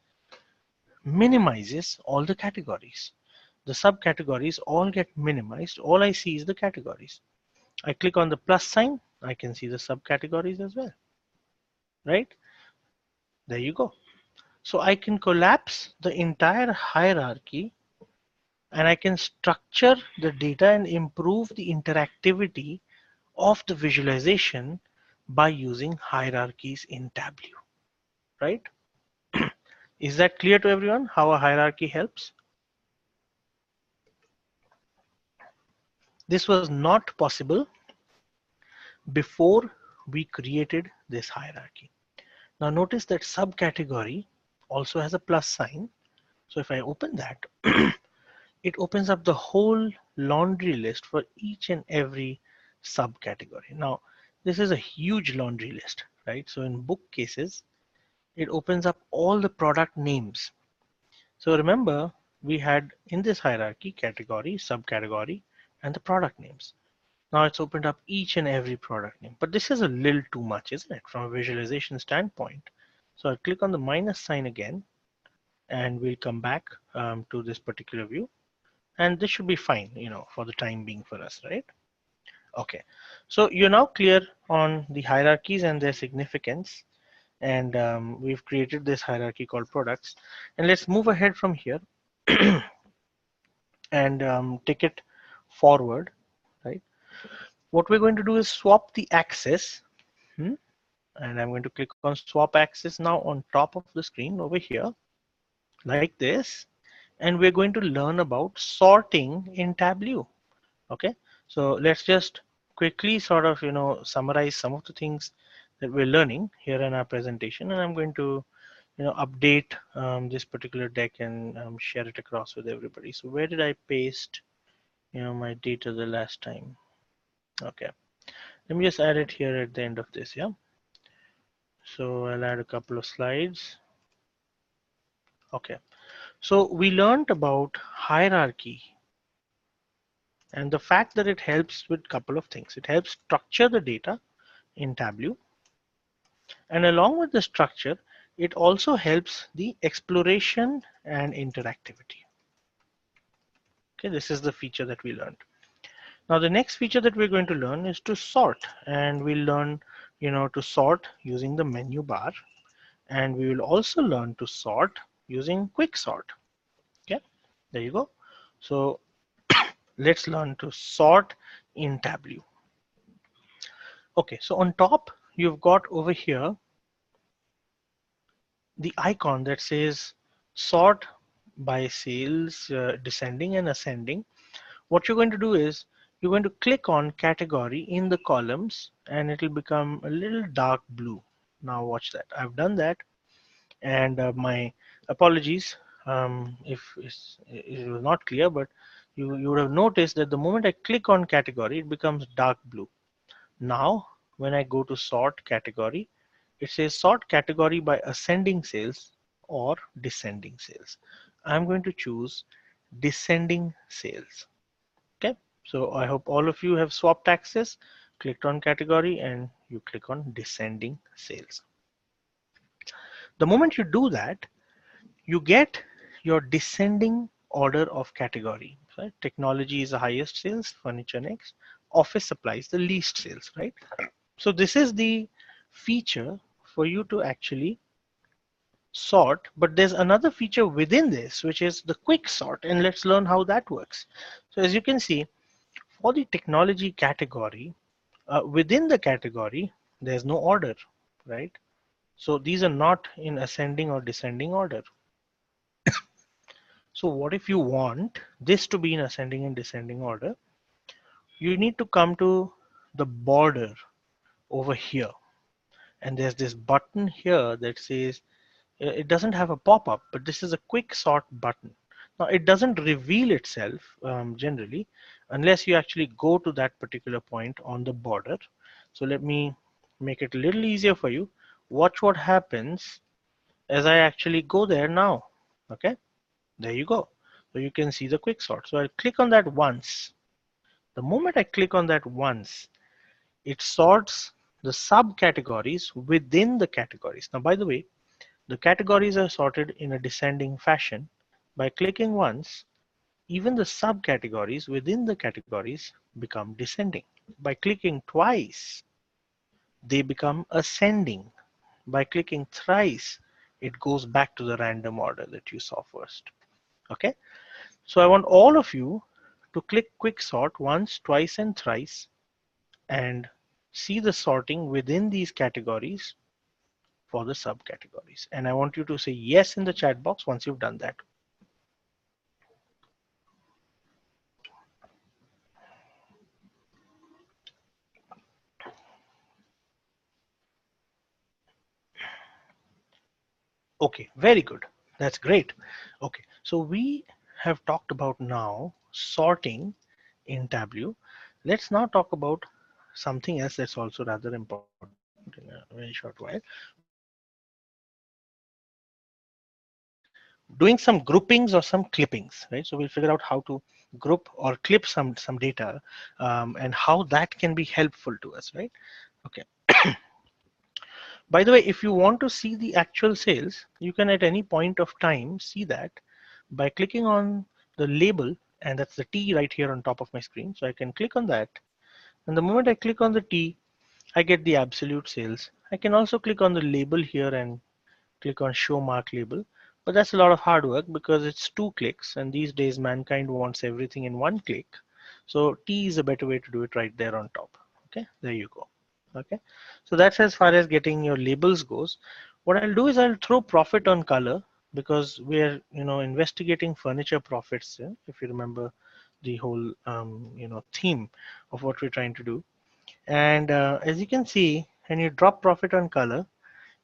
minimizes all the categories. The subcategories all get minimized. All I see is the categories. I click on the plus sign, I can see the subcategories as well, right? There you go. So I can collapse the entire hierarchy and I can structure the data and improve the interactivity of the visualization by using hierarchies in Tableau, right? Is that clear to everyone how a hierarchy helps? This was not possible before we created this hierarchy. Now notice that subcategory also has a plus sign. So if I open that, it opens up the whole laundry list for each and every subcategory. Now, this is a huge laundry list, right? So in bookcases, it opens up all the product names. So remember, we had in this hierarchy category, subcategory, and the product names. Now it's opened up each and every product name, but this is a little too much, isn't it, from a visualization standpoint? So I'll click on the minus sign again, and we'll come back to this particular view, and this should be fine, for the time being for us, right? Okay, so you're now clear on the hierarchies and their significance, and we've created this hierarchy called products, and let's move ahead from here and take it forward, right? What we're going to do is swap the axis, and I'm going to click on swap axis now on top of the screen over here, like this, and we're going to learn about sorting in Tableau. Okay, so let's just quickly sort of summarize some of the things that we're learning here in our presentation, and I'm going to update this particular deck and share it across with everybody. So where did I paste my data the last time? Okay, let me just add it here at the end of this. Yeah, so I'll add a couple of slides. Okay, so we learned about hierarchy and the fact that it helps with a couple of things. It helps structure the data in Tableau, and along with the structure, it also helps the exploration and interactivity. Okay, this is the feature that we learned. Now the next feature that we're going to learn is to sort, and we'll learn to sort using the menu bar, and we will also learn to sort using quick sort. Okay, there you go. So let's learn to sort in Tableau. Okay, so on top you've got over here the icon that says sort by sales, descending and ascending. What you're going to do is you're going to click on category in the columns, and it'll become a little dark blue. Now watch that. I've done that, and my apologies if it was not clear, but you would have noticed that the moment I click on category, it becomes dark blue. Now when I go to sort category, it says sort category by ascending sales or descending sales. I'm going to choose descending sales. Okay, so I hope all of you have swapped access, clicked on category, and you click on descending sales. The moment you do that, you get your descending order of category. Right? Technology is the highest sales, furniture next, office supplies the least sales, right? So this is the feature for you to actually sort, but there's another feature within this, which is the quick sort, and let's learn how that works. So as you can see, for the technology category, within the category, there's no order, right? So these are not in ascending or descending order. So what if you want this to be in ascending and descending order? You need to come to the border over here. And there's this button here that says, it doesn't have a pop-up, but this is a quick sort button. Now it doesn't reveal itself generally unless you actually go to that particular point on the border. So let me make it a little easier for you. Watch what happens as I actually go there now. Okay, there you go. So you can see the quick sort. So I'll click on that once. The moment I click on that once, it sorts the subcategories within the categories. Now, by the way, the categories are sorted in a descending fashion. By clicking once, even the subcategories within the categories become descending. By clicking twice, they become ascending. By clicking thrice, it goes back to the random order that you saw first. Okay, so I want all of you to click quick sort once, twice, and thrice and see the sorting within these categories for the subcategories. And I want you to say yes in the chat box once you've done that. Okay, very good. That's great. Okay, so we have talked about now sorting in Tableau. Let's now talk about something else that's also rather important in a very short while, which is the sorting in Excel. doing some groupings or some clippings, right? So we'll figure out how to group or clip some data, and how that can be helpful to us, right? Okay. By the way, if you want to see the actual sales, you can at any point of time see that by clicking on the label, and that's the T right here on top of my screen. So I can click on that, and the moment I click on the T, I get the absolute sales. I can also click on the label here and click on show mark label, but that's a lot of hard work because it's 2 clicks, and these days mankind wants everything in 1 click. So T is a better way to do it right there on top. Okay, there you go. Okay, so that's as far as getting your labels goes. What I'll do is I'll throw profit on color because we're investigating furniture profits. Yeah? If you remember the whole theme of what we're trying to do, and as you can see, when you drop profit on color,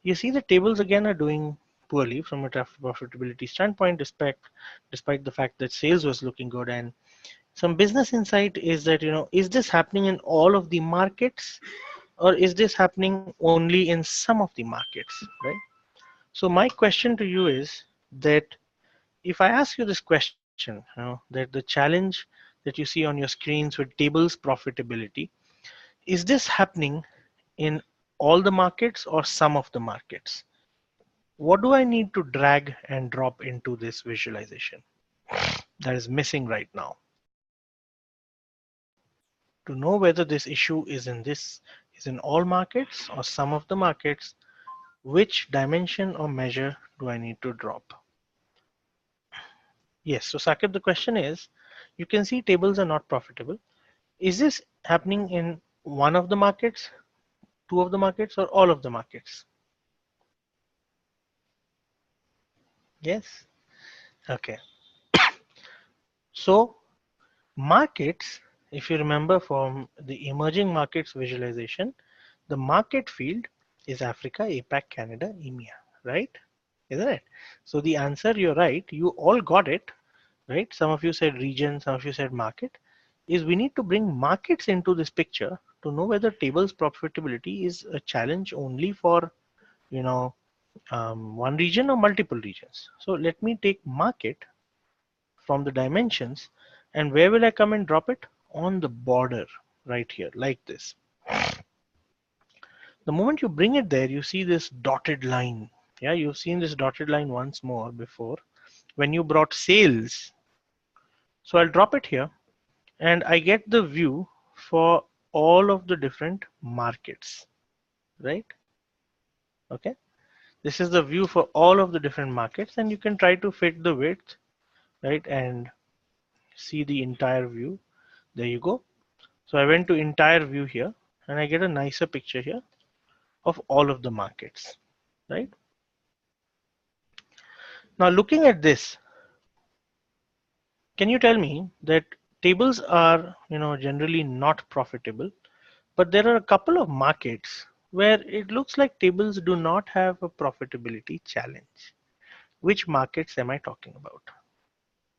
you see the tables again are doing poorly from a profitability standpoint, despite the fact that sales was looking good. And some business insight is that, is this happening in all of the markets, or is this happening only in some of the markets, right? So my question to you is that if I ask you this question, that the challenge that you see on your screens with tables profitability, is this happening in all the markets or some of the markets? What do I need to drag and drop into this visualization that is missing right now to know whether this issue is in all markets or some of the markets? Which dimension or measure do I need to drop? Yes, so Sakib, the question is, you can see tables are not profitable. Is this happening in one of the markets, two of the markets, or all of the markets? Yes. Okay. So markets, if you remember from the emerging markets visualization, the market field is Africa, APAC, Canada, EMEA, right? Isn't it? So the answer, you're right, you all got it, right? Some of you said region, some of you said market, is we need to bring markets into this picture to know whether tables profitability is a challenge only for, you know, one region or multiple regions. So let me take market from the dimensions, and where will I come and drop it? On the border right here, like this. The moment you bring it there, you see this dotted line. Yeah, you've seen this dotted line once more before when you brought sales. So I'll drop it here, and I get the view for all of the different markets, right? Okay, this is the view for all of the different markets, and you can try to fit the width, right, and see the entire view. There you go. So I went to entire view here, and I get a nicer picture here of all of the markets, right? Now looking at this, can you tell me that tables are, generally not profitable, but there are a couple of markets where it looks like tables do not have a profitability challenge. Which markets am I talking about?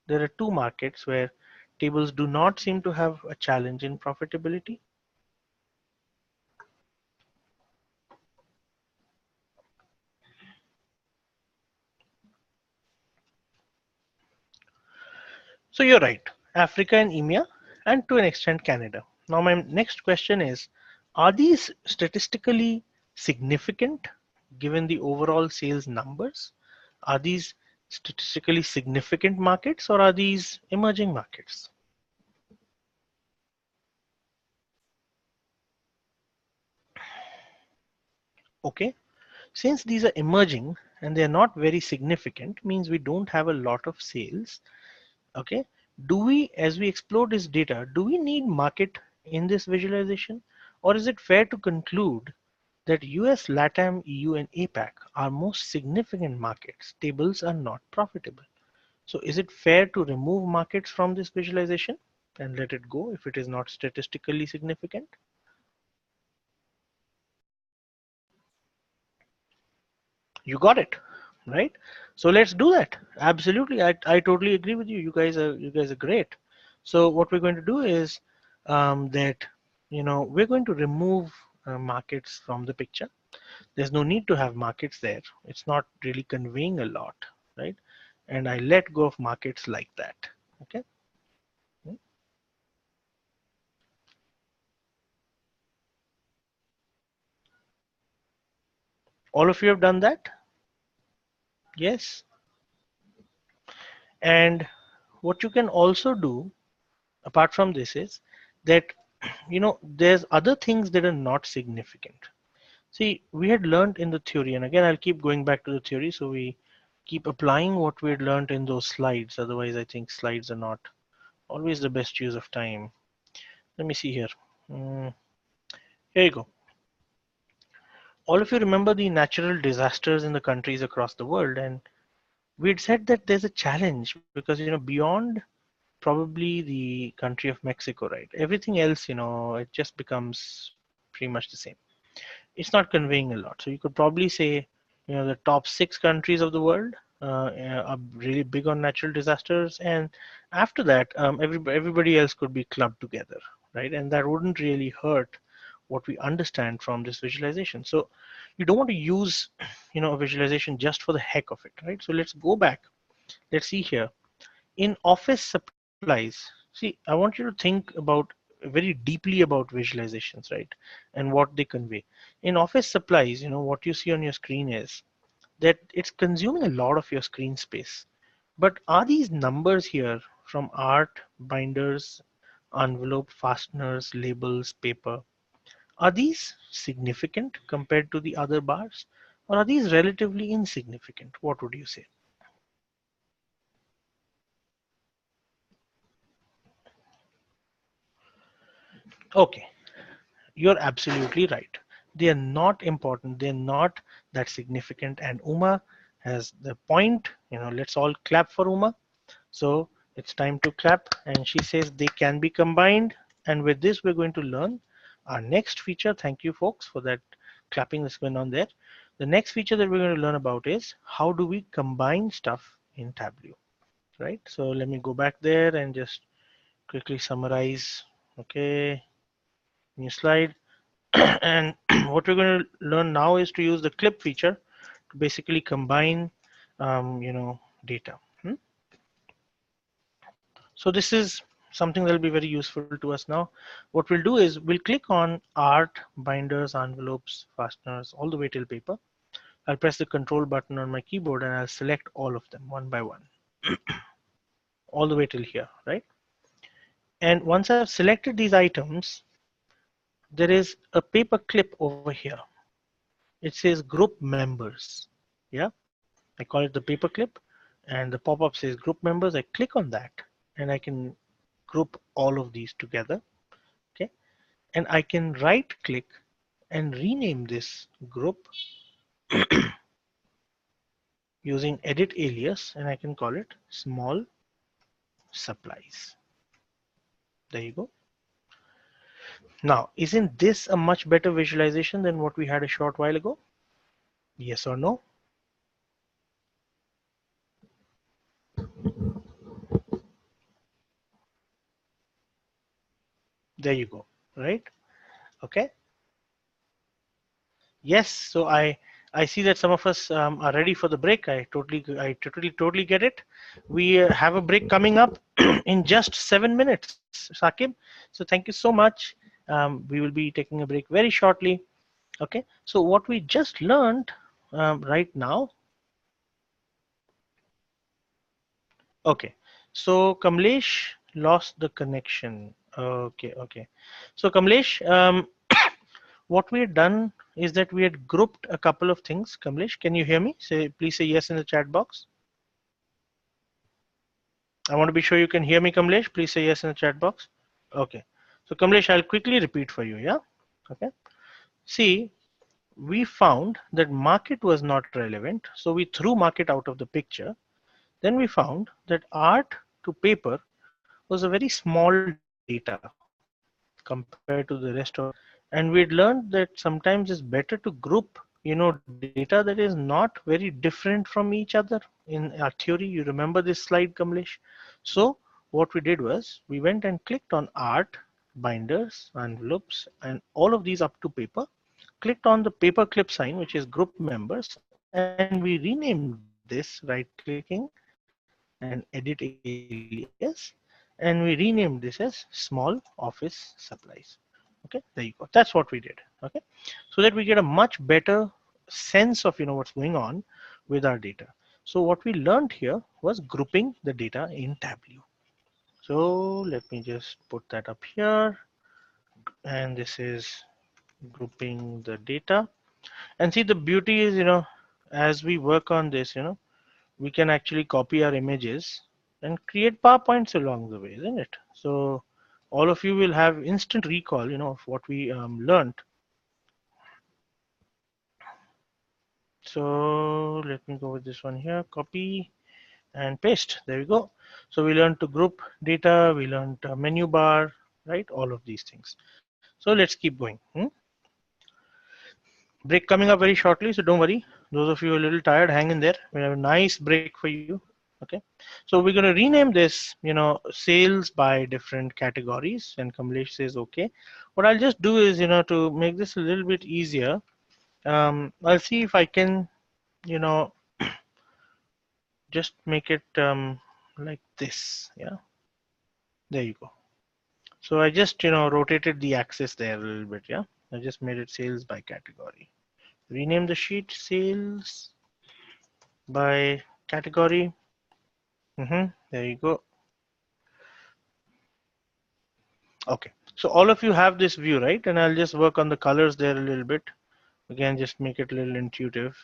There are 2 markets where tables do not seem to have a challenge in profitability. So you're right, Africa and EMEA, and to an extent Canada. Now my next question is, are these statistically significant given the overall sales numbers? Are these statistically significant markets, or are these emerging markets? Okay, since these are emerging and they're not very significant, means we don't have a lot of sales. Okay, do we, as we explore this data, do we need market in this visualization, or is it fair to conclude that US, LATAM, EU, and APAC are most significant markets? Tables are not profitable. So is it fair to remove markets from this visualization and let it go if it is not statistically significant? You got it, right? So let's do that. Absolutely, I totally agree with you. You guys are great. So what we're going to do is that we're going to remove markets from the picture. There's no need to have markets there. It's not really conveying a lot, right? and I let go of markets like that. Okay. All of you have done that? Yes. And what you can also do apart from this is that there's other things that are not significant. See, we had learned in the theory, and again I'll keep going back to the theory so we keep applying what we had learned in those slides. Otherwise I think slides are not always the best use of time. Let me see here. Mm, Here you go. All of you remember the natural disasters in the countries across the world, and we had said that there's a challenge because beyond probably the country of Mexico, right? Everything else, it just becomes pretty much the same. It's not conveying a lot. So you could probably say, the top 6 countries of the world are really big on natural disasters, and after that, everybody else could be clubbed together, right? And that wouldn't really hurt what we understand from this visualization. So you don't want to use, a visualization just for the heck of it, right? So let's go back. Let's see here in office supplies. See, I want you to think about very deeply about visualizations, right? And what they convey. In office supplies, what you see on your screen is that it's consuming a lot of your screen space. But are these numbers here from art, binders, envelope, fasteners, labels, paper, are these significant compared to the other bars? Or are these relatively insignificant? What would you say? Okay, you're absolutely right. They are not important. They're not that significant. And Uma has the point. Let's all clap for Uma. So it's time to clap. And she says they can be combined. And with this, we're going to learn our next feature. Thank you, folks, for that clapping that's going on there. The next feature that we're going to learn about is how do we combine stuff in Tableau, right? So let me go back there and just quickly summarize. Okay, new slide. And what we're going to learn now is to use the clip feature to basically combine data. So this is something that will be very useful to us now. What we'll do is we'll click on art, binders, envelopes, fasteners, all the way till paper. I'll press the control button on my keyboard and I'll select all of them one by one, all the way till here, right? And once I've selected these items, there is a paper clip over here. It says group members. Yeah, I call it the paper clip, and the pop-up says group members. I click on that and I can group all of these together. Okay, and I can right click and rename this group using edit alias, and I can call it small supplies. There you go. Now, isn't this a much better visualization than what we had a short while ago? Yes or no? There you go, right? Okay. Yes, so I see that some of us are ready for the break. I totally get it. We have a break coming up in just 7 minutes, Sakib. So thank you so much. We will be taking a break very shortly. Okay. So what we just learned right now. Okay. So Kamlesh lost the connection. Okay. Okay. So Kamlesh, what we had done is that we had grouped a couple of things. Kamlesh, can you hear me? Please say yes in the chat box. I want to be sure you can hear me, Kamlesh. Please say yes in the chat box. Okay. So Kamlesh, I'll quickly repeat for you. Yeah. Okay. See, we found that market was not relevant. So we threw market out of the picture. Then we found that art to paper was a very small data compared to the rest of it. And we had learned that sometimes it's better to group data that is not very different from each other in our theory. You remember this slide, Kamlesh? So what we did was we went and clicked on art, binders, envelopes, and all of these up to paper, clicked on the paper clip sign, which is group members, and we renamed this right clicking and edit alias, and we renamed this as small office supplies. Okay, there you go. That's what we did. Okay, so that we get a much better sense of what's going on with our data. So what we learned here was grouping the data in Tableau. So let me just put that up here, and this is grouping the data. And see, the beauty is, as we work on this, we can actually copy our images and create PowerPoints along the way, isn't it? So all of you will have instant recall, of what we learned. So let me go with this one here, copy and paste. There we go. So we learned to group data, we learned a menu bar, right? All of these things. So let's keep going. Break coming up very shortly, so don't worry. Those of you a little tired, hang in there. We have a nice break for you. Okay. So we're going to rename this, sales by different categories. And Kamlesh says, okay. What I'll just do is, to make this a little bit easier, I'll see if I can, you know, just make it like this. Yeah. There you go. So I just, rotated the axis there a little bit. Yeah. I just made it sales by category. Rename the sheet sales by category. There you go. Okay. So all of you have this view, right? And I'll just work on the colors there a little bit. Again, just make it a little intuitive.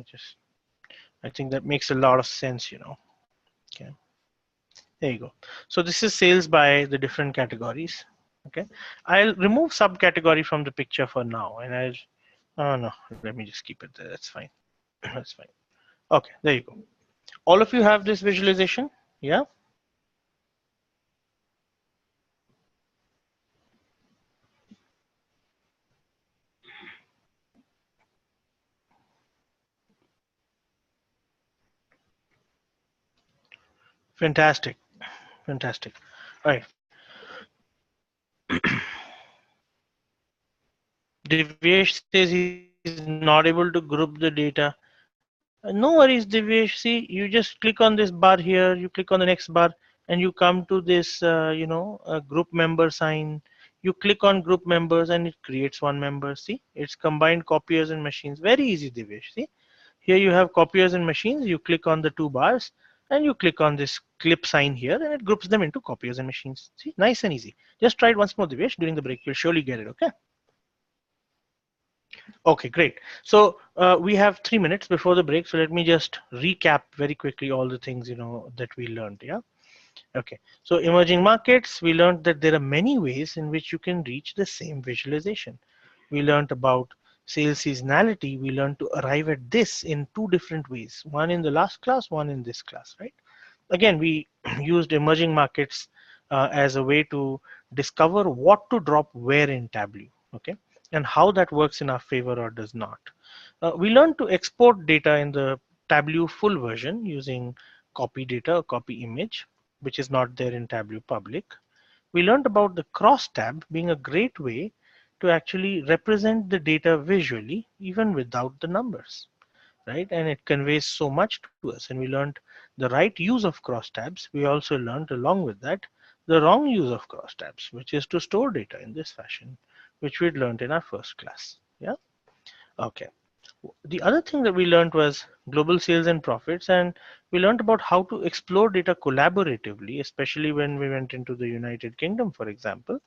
Just I think that makes a lot of sense. Okay. There you go. So this is sales by the different categories. Okay. I'll remove subcategory from the picture for now, and oh no, let me just keep it there. That's fine. That's fine. Okay. There you go. All of you have this visualization. Yeah. Fantastic. Fantastic. All right. Divyesh says he's not able to group the data. No worries, Divyesh. See, you just click on this bar here, you click on the next bar, and you come to this, group member sign. You click on group members and it creates one member. See, it's combined copiers and machines. Very easy, Divyesh. See, here you have copiers and machines. You click on the two bars and you click on this clip sign here and it groups them into copiers and machines. See, nice and easy. Just try it once more, Divyesh. During the break, you'll surely get it. Okay. Okay, great. So we have 3 minutes before the break. So let me just recap very quickly all the things that we learned. Yeah. Okay. So emerging markets, we learned that there are many ways in which you can reach the same visualization. We learned about sales seasonality. We learned to arrive at this in two different ways. One in the last class, one in this class. Right. Again, we used emerging markets as a way to discover what to drop where in Tableau, okay, and how that works in our favor or does not. We learned to export data in the Tableau full version using copy data or copy image, which is not there in Tableau public. We learned about the cross tab being a great way to actually represent the data visually, even without the numbers, right? And it conveys so much to us. And we learned the right use of cross tabs. We also learned along with that the wrong use of cross tabs, which is to store data in this fashion, which we'd learned in our first class. Yeah. Okay. The other thing that we learned was global sales and profits, and we learned about how to explore data collaboratively, especially when we went into the United Kingdom, for example,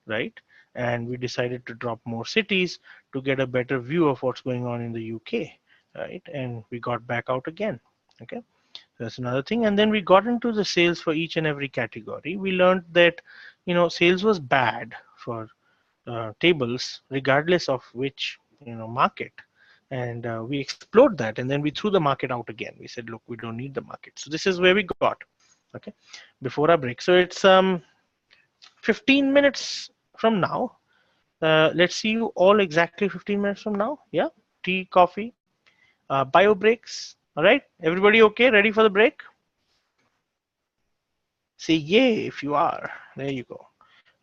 right? And we decided to drop more cities to get a better view of what's going on in the UK, right? And we got back out again. Okay, that's another thing. And then we got into the sales for each and every category. We learned that, sales was bad for tables, regardless of which market. And we explored that, and then we threw the market out again. We said, look, we don't need the market. So this is where we got. Okay, before our break. So it's 15 minutes from now. Let's see you all exactly 15 minutes from now. Yeah, tea, coffee, bio breaks. All right, everybody okay? Ready for the break? Say yay if you are. There you go.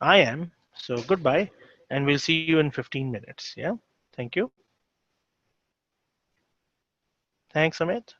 I am. So goodbye, and we'll see you in 15 minutes. Yeah. Thank you. Thanks, Amit.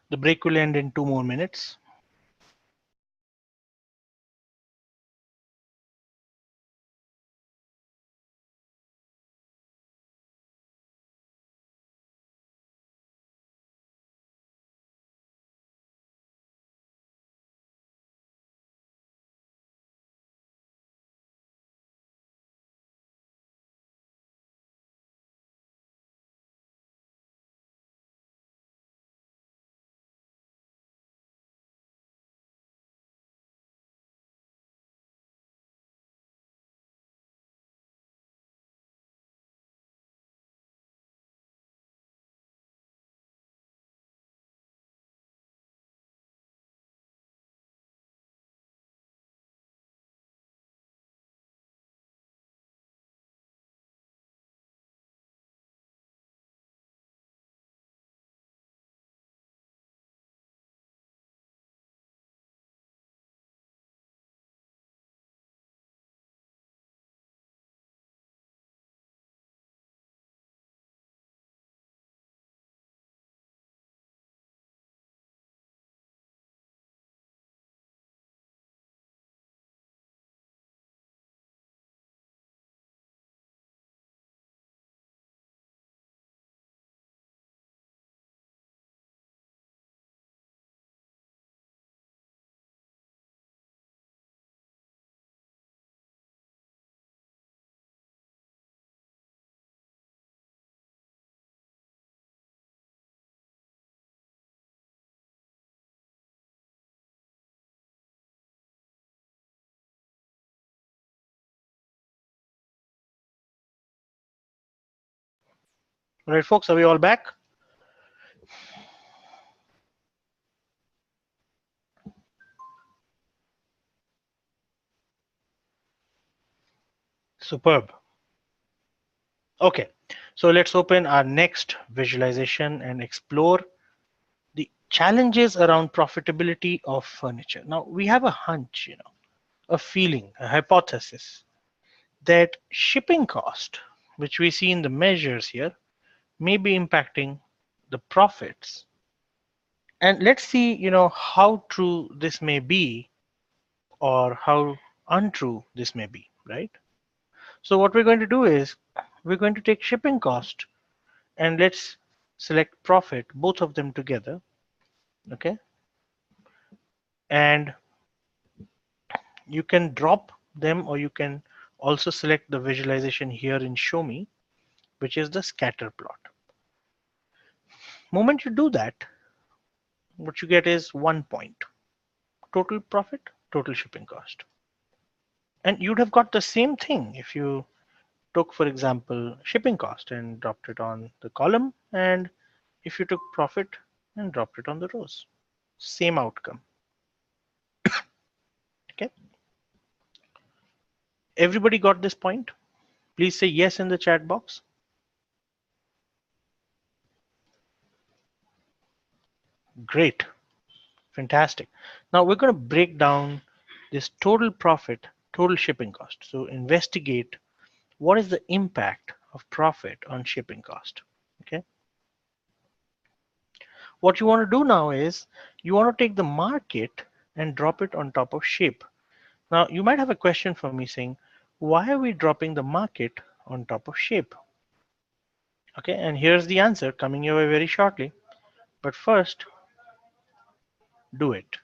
The break will end in 2 more minutes. All right, folks, are we all back? Superb. Okay, so let's open our next visualization and explore the challenges around profitability of furniture. Now, we have a hunch, a feeling, a hypothesis that shipping cost, which we see in the measures here, may be impacting the profits. And let's see, how true this may be or how untrue this may be, right? So what we're going to do is we're going to take shipping cost and let's select profit, both of them together, okay? And you can drop them or you can also select the visualization here in Show Me, which is the scatter plot. Moment you do that, what you get is 1 point. Total profit, total shipping cost. And you'd have got the same thing if you took, for example, shipping cost and dropped it on the column, and if you took profit and dropped it on the rows. Same outcome. Okay. Everybody got this point? Please say yes in the chat box. Great. Fantastic. Now we're going to break down this total profit, total shipping cost. So investigate what is the impact of profit on shipping cost. Okay. What you want to do now is you want to take the market and drop it on top of shape. Now you might have a question for me saying, why are we dropping the market on top of shape? Okay, and here's the answer coming your way very shortly. But first, do it.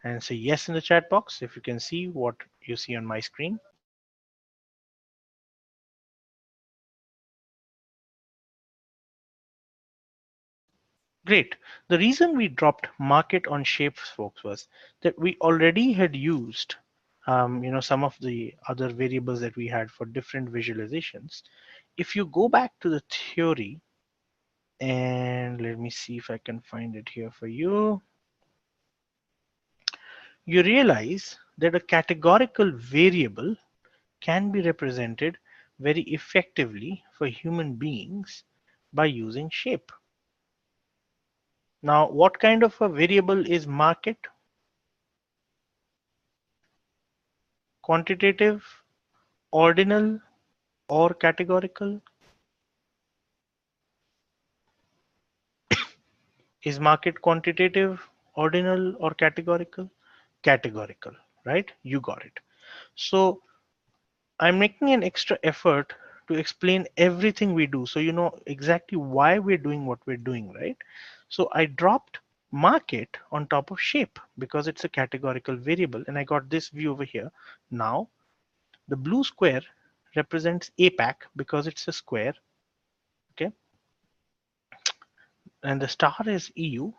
And say yes in the chat box if you can see what you see on my screen. Great. The reason we dropped market on shapes, folks, was that we already had used some of the other variables that we had for different visualizations. If you go back to the theory, and let me see if I can find it here for you, you realize that a categorical variable can be represented very effectively for human beings by using shape. Now, what kind of a variable is market? Quantitative, ordinal, or categorical? Is market quantitative, ordinal, or categorical? Categorical, right? You got it. So I'm making an extra effort to explain everything we do so you know exactly why we're doing what we're doing, right? So I dropped market on top of shape because it's a categorical variable and I got this view over here. Now the blue square represents APAC because it's a square, okay? And the star is EU,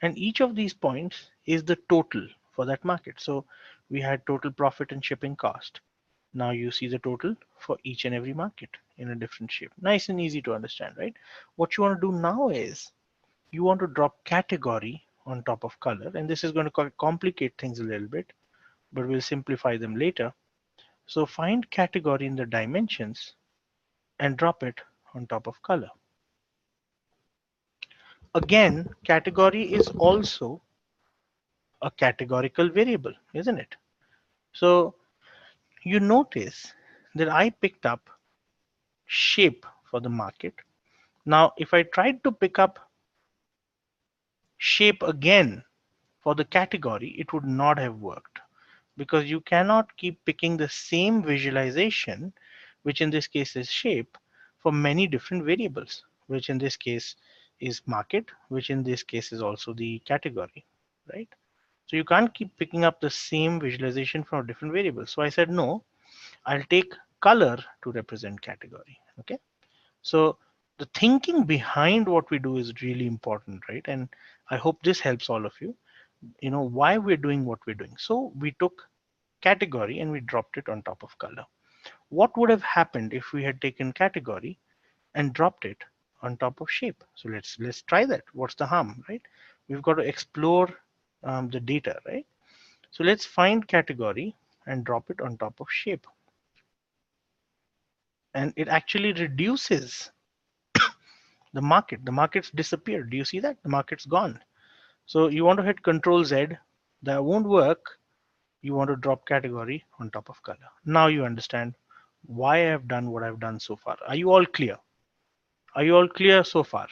and each of these points is the total for that market. So we had total profit and shipping cost. Now you see the total for each and every market in a different shape. Nice and easy to understand, right? What you want to do now is you want to drop category on top of color, and this is going to complicate things a little bit, but we'll simplify them later. So find category in the dimensions and drop it on top of color. Again, category is also a categorical variable, isn't it? So you notice that I picked up shape for the market. Now, if I tried to pick up shape again for the category, it would not have worked because you cannot keep picking the same visualization, which in this case is shape, for many different variables, which in this case is market, which in this case is also the category, right? So you can't keep picking up the same visualization from different variables. So I said, no, I'll take color to represent category. Okay. So the thinking behind what we do is really important, right? And I hope this helps all of you. You know why we're doing what we're doing. So we took category and we dropped it on top of color. What would have happened if we had taken category and dropped it on top of shape? So let's try that. What's the harm, right? We've got to explore the data, right? So let's find category and drop it on top of shape. And it actually reduces the market. The market's disappeared. Do you see that? The market's gone. So you want to hit Control Z. That won't work. You want to drop category on top of color. Now you understand why I've done what I've done so far. Are you all clear? Are you all clear so far?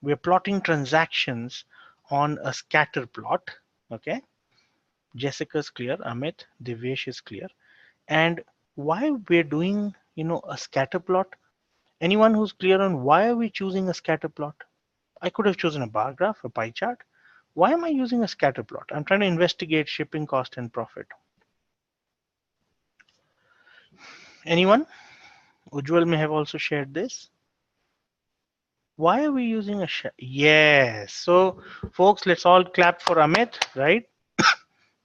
We're plotting transactions on a scatter plot. Okay. Jessica's clear. Amit, Divyesh is clear. And why we're doing, a scatter plot? Anyone who's clear on why are we choosing a scatter plot? I could have chosen a bar graph, a pie chart. Why am I using a scatter plot? I'm trying to investigate shipping cost and profit. Anyone? Ujjwal may have also shared this. Why are we using a yes? So, folks, let's all clap for Amit, right?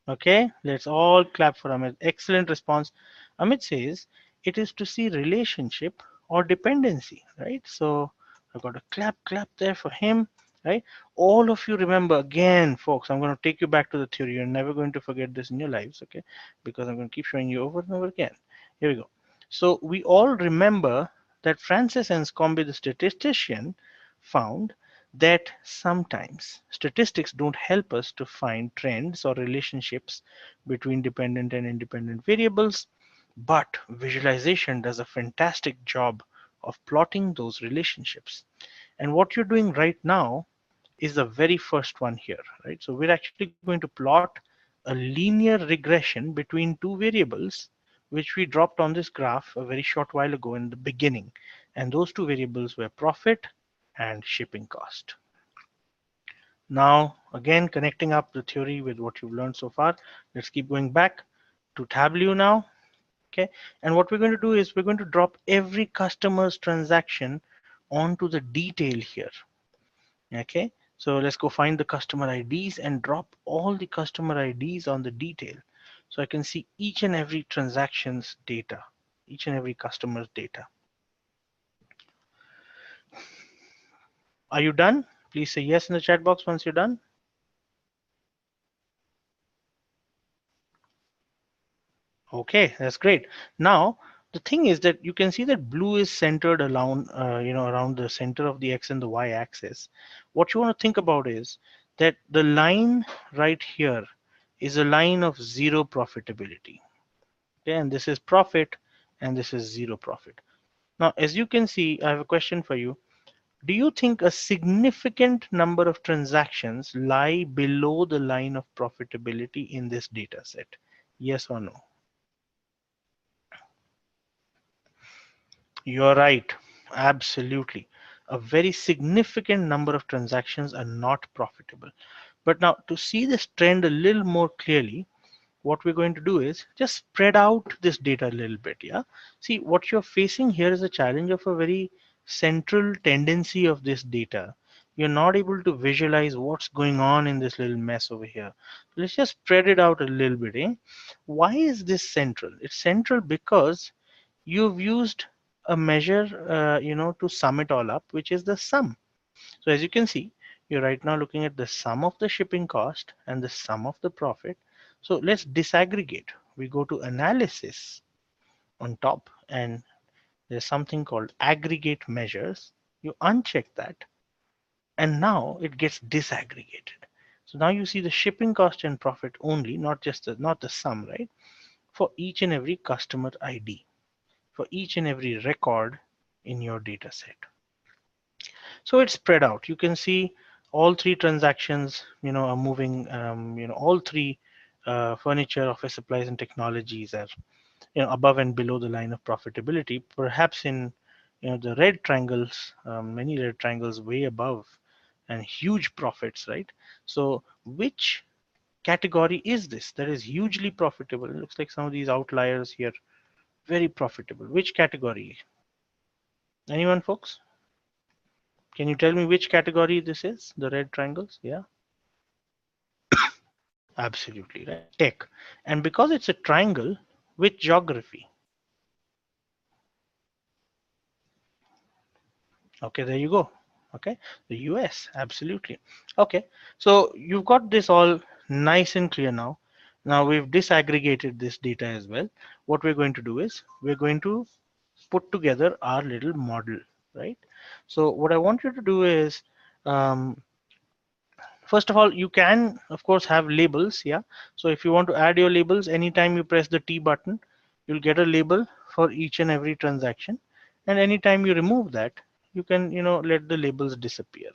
Okay, let's all clap for Amit. Excellent response. Amit says it is to see relationship or dependency, right? So I've got a clap there for him, right? All of you remember again, folks, I'm going to take you back to the theory. You're never going to forget this in your lives, okay? Because I'm going to keep showing you over and over again. Here we go. So we all remember that Francis Enscombe, the statistician, found that sometimes statistics don't help us to find trends or relationships between dependent and independent variables, but visualization does a fantastic job of plotting those relationships. And what you're doing right now is the very first one here, right? So we're actually going to plot a linear regression between two variables, which we dropped on this graph a very short while ago in the beginning. And those two variables were profit and shipping cost. Now, again, connecting up the theory with what you've learned so far, let's keep going back to Tableau now. Okay, and what we're going to do is we're going to drop every customer's transaction onto the detail here. Okay, so let's go find the customer IDs and drop all the customer IDs on the detail. So I can see each and every transaction's data, each and every customer's data. Are you done? Please say yes in the chat box once you're done. Okay, that's great. Now, the thing is that you can see that blue is centered around, around the center of the X and the Y axis. What you want to think about is that the line right here is a line of zero profitability. Okay, and this is profit and this is zero profit. Now, as you can see, I have a question for you. Do you think a significant number of transactions lie below the line of profitability in this data set? Yes or no? You're right. Absolutely. A very significant number of transactions are not profitable. But now to see this trend a little more clearly, what we're going to do is just spread out this data a little bit. Yeah. See, what you're facing here is a challenge of a very central tendency of this data. You're not able to visualize what's going on in this little mess over here. Let's just spread it out a little bit. Why is this central? It's central because you've used a measure, to sum it all up, which is the sum. So as you can see, you're right now looking at the sum of the shipping cost and the sum of the profit. So let's disaggregate. We go to analysis on top, and there's something called aggregate measures. You uncheck that, and now it gets disaggregated. So now you see the shipping cost and profit only, not the sum, right? For each and every customer ID, for each and every record in your data set. So it's spread out. You can see all three transactions, are moving. All three furniture, office supplies, and technologies are, above and below the line of profitability. Perhaps in, the red triangles, many red triangles way above, and huge profits, right? So which category is this that is hugely profitable? It looks like some of these outliers here, very profitable. Which category? Anyone, folks? Can you tell me which category this is? The red triangles? Yeah, absolutely right. Tech. And because it's a triangle, which geography? Okay, there you go. Okay, the US, absolutely. Okay, so you've got this all nice and clear now. Now we've disaggregated this data as well. What we're going to do is we're going to put together our little model, right? So what I want you to do is, um, first of all, you can, of course, have labels. Yeah. So if you want to add your labels, anytime you press the T button, you'll get a label for each and every transaction. And anytime you remove that, you can, let the labels disappear,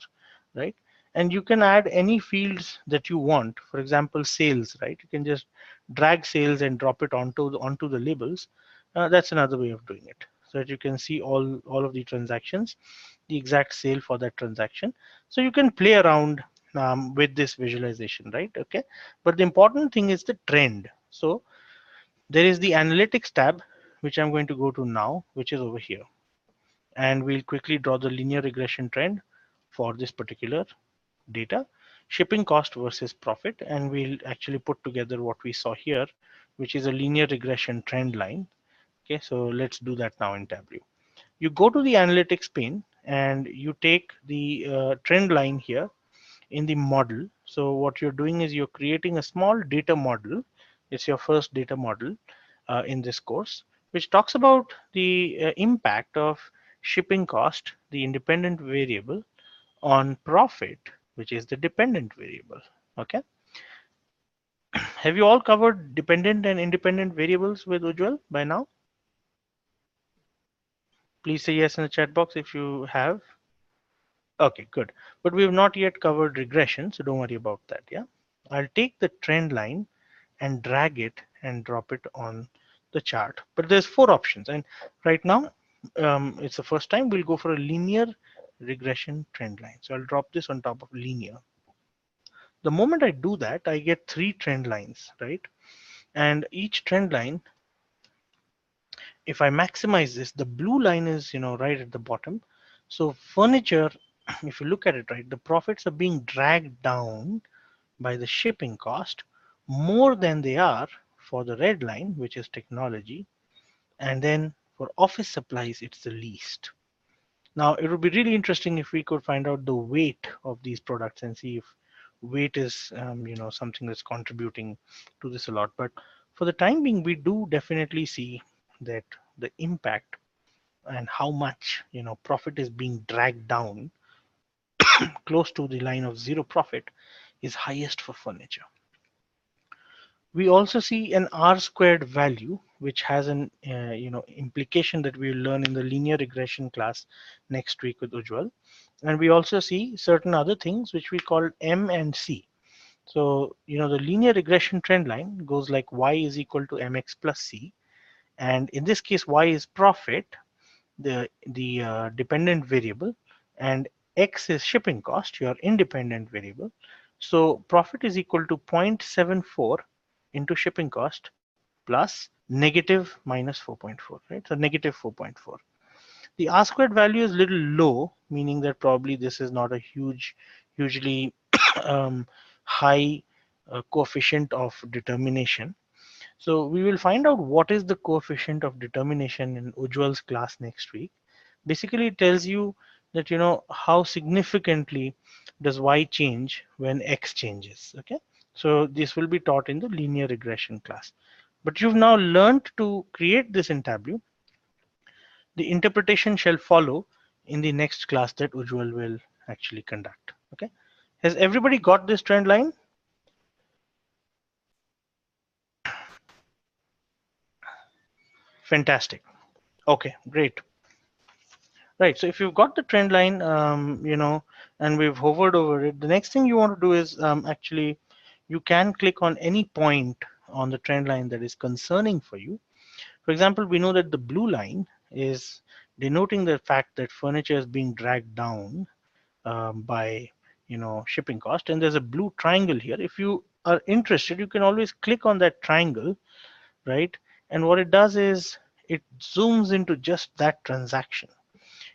right? And you can add any fields that you want. For example, sales, right? You can just drag sales and drop it onto the labels. That's another way of doing it, so that you can see all of the transactions, the exact sale for that transaction. So you can play around with this visualization, right? Okay, but the important thing is the trend. So there is the analytics tab, which I'm going to go to now, which is over here, and we'll quickly draw the linear regression trend for this particular data, shipping cost versus profit, and we'll actually put together what we saw here, which is a linear regression trend line. Okay, so let's do that now in Tableau. You go to the analytics pane and you take the trend line here in the model. So what you're doing is you're creating a small data model. It's your first data model in this course, which talks about the impact of shipping cost, the independent variable, on profit, which is the dependent variable. Okay. Have you all covered dependent and independent variables with Ujjwal by now? Please say yes in the chat box if you have. Okay, good. But we have not yet covered regression, so don't worry about that. Yeah. I'll take the trend line and drag it and drop it on the chart. But there's four options, and right now it's the first time we'll go for a linear regression trend line. So I'll drop this on top of linear. The moment I do that, I get three trend lines, right? And each trend line, if I maximize this, the blue line is, right at the bottom. So furniture, if you look at it, right, the profits are being dragged down by the shipping cost more than they are for the red line, which is technology. And then for office supplies, it's the least. Now, it would be really interesting if we could find out the weight of these products and see if weight is, something that's contributing to this a lot. But for the time being, we do definitely see that the impact and how much, profit is being dragged down close to the line of zero profit is highest for furniture. We also see an R squared value, which has an implication that we'll learn in the linear regression class next week with Ujjwal. And we also see certain other things which we call M and C. So, the linear regression trend line goes like y is equal to mx plus c. And in this case, y is profit, the dependent variable, and x is shipping cost, your independent variable. So profit is equal to 0.74 into shipping cost plus negative minus 4.4, right? So negative 4.4. The R squared value is little low, meaning that probably this is not a hugely um, high coefficient of determination. So we will find out what is the coefficient of determination in Ujjwal's class next week. Basically, it tells you that how significantly does y change when x changes. Okay, so this will be taught in the linear regression class. But you've now learned to create this in Tableau. The interpretation shall follow in the next class that Ujjwal will actually conduct. Okay, has everybody got this trend line? Fantastic. Okay, great. Right. So if you've got the trend line, and we've hovered over it, the next thing you want to do is actually you can click on any point on the trend line that is concerning for you. For example, we know that the blue line is denoting the fact that furniture is being dragged down by shipping cost, and there's a blue triangle here. If you are interested, you can always click on that triangle, right? And what it does is it zooms into just that transaction.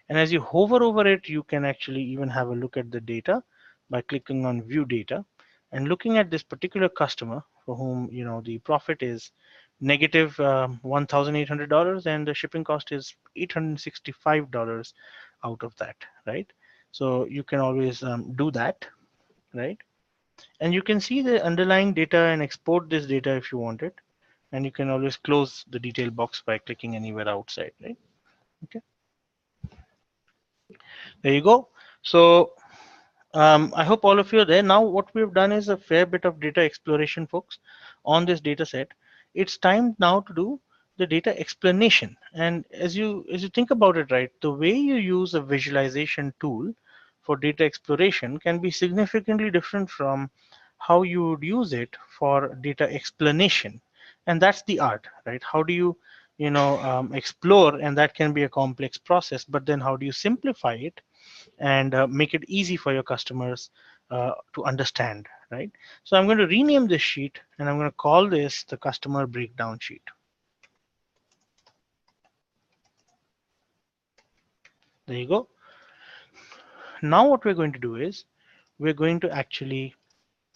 And as you hover over it, you can actually even have a look at the data by clicking on view data and looking at this particular customer for whom the profit is negative $1,800 and the shipping cost is $865 out of that, right? So you can always do that, right? And you can see the underlying data and export this data if you want it. And you can always close the detail box by clicking anywhere outside, right? Okay, there you go. So I hope all of you are there. Now, what we've done is a fair bit of data exploration, folks, on this data set. It's time now to do the data explanation. And as you think about it, right, the way you use a visualization tool for data exploration can be significantly different from how you would use it for data explanation. And that's the art, right? How do you, explore, and that can be a complex process, but then how do you simplify it and make it easy for your customers to understand, right? So I'm going to rename this sheet and I'm going to call this the customer breakdown sheet. There you go. Now what we're going to do is we're going to actually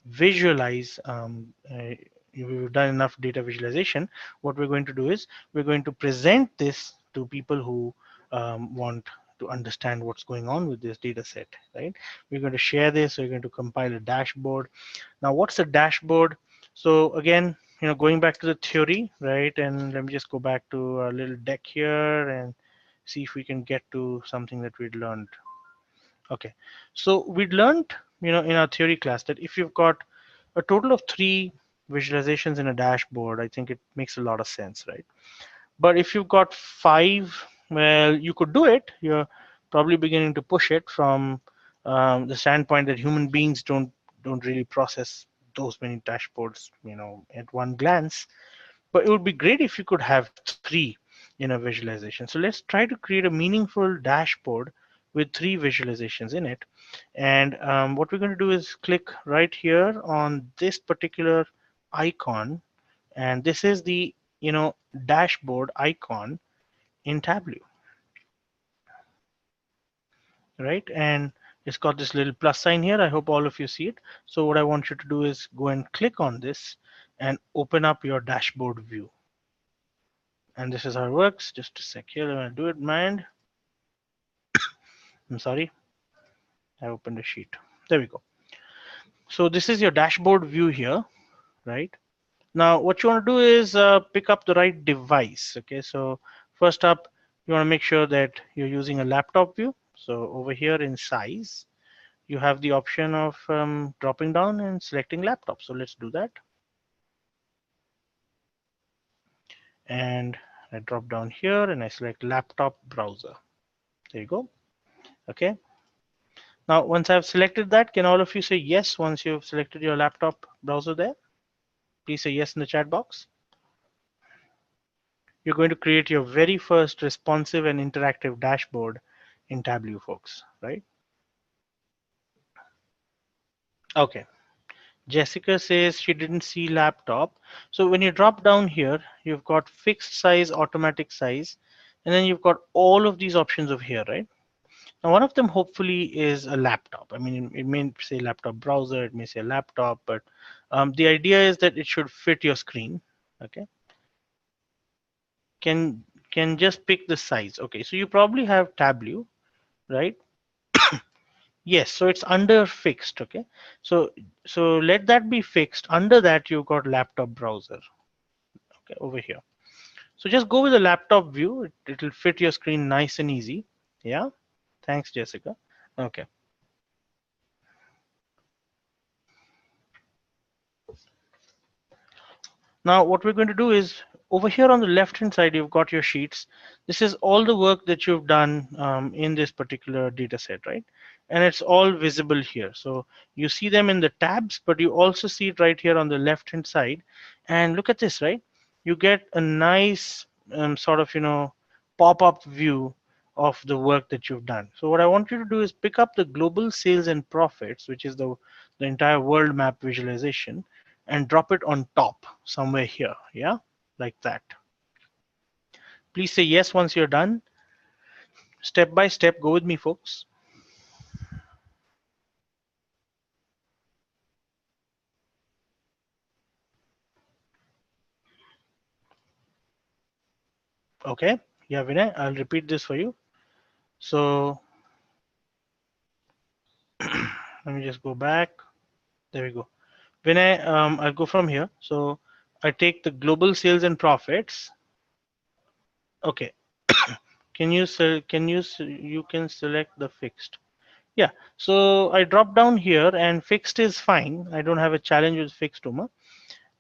visualize. We've done enough data visualization. What we're going to do is we're going to present this to people who want to understand what's going on with this data set, right? We're going to share this. We're going to compile a dashboard. Now, what's a dashboard? So again, going back to the theory, right? And let me just go back to a little deck here and see if we can get to something that we'd learned. Okay, so we'd learned, in our theory class that if you've got a total of 3 visualizations in a dashboard, I think it makes a lot of sense, right? But if you've got 5, well, you could do it. You're probably beginning to push it from the standpoint that human beings don't really process those many dashboards, at one glance. But it would be great if you could have 3 in a visualization. So let's try to create a meaningful dashboard with 3 visualizations in it. And what we're going to do is click right here on this particular icon, and this is the dashboard icon in Tableau, right? And it's got this little plus sign here. I hope all of you see it. So what I want you to do is go and click on this and open up your dashboard view. And this is how it works. Just a sec here. I'm going to do it, mind. I'm sorry. I opened a sheet. There we go. So this is your dashboard view here, right? Now, what you want to do is pick up the right device. Okay, so first up, you want to make sure that you're using a laptop view. So over here in size, you have the option of dropping down and selecting laptop. So let's do that. And I drop down here and I select laptop browser. There you go. Okay. Now, once I've selected that, can all of you say yes once you've selected your laptop browser there? Please say yes in the chat box. You're going to create your very first responsive and interactive dashboard in Tableau, folks, right? Okay. Jessica says she didn't see laptop. So when you drop down here, you've got fixed size, automatic size, and then you've got all of these options over here, right? Now, one of them hopefully is a laptop. I mean, it may say laptop browser, it may say laptop, but the idea is that it should fit your screen. Okay. Can just pick the size. Okay, so you probably have Tableau, right? Yes, so it's under fixed. Okay, so let that be fixed. Under that, you've got laptop browser. Okay, over here. So just go with the laptop view. It'll fit your screen nice and easy. Yeah. Thanks, Jessica. Okay. Now what we're going to do is over here on the left hand side, you've got your sheets. This is all the work that you've done in this particular data set, right? And it's all visible here. So you see them in the tabs, but you also see it right here on the left hand side. And look at this, right? You get a nice sort of, pop-up view of the work that you've done. So what I want you to do is pick up the global sales and profits, which is the entire world map visualization, and drop it on top somewhere here. Yeah, like that. Please say yes once you're done. Step by step, go with me, folks. Okay, yeah, Vinay, I'll repeat this for you. So let me just go back. There we go. Vinay, I'll go from here. So I take the global sales and profits. Okay, you can select the fixed. Yeah, so I drop down here and fixed is fine. I don't have a challenge with fixed, Uma.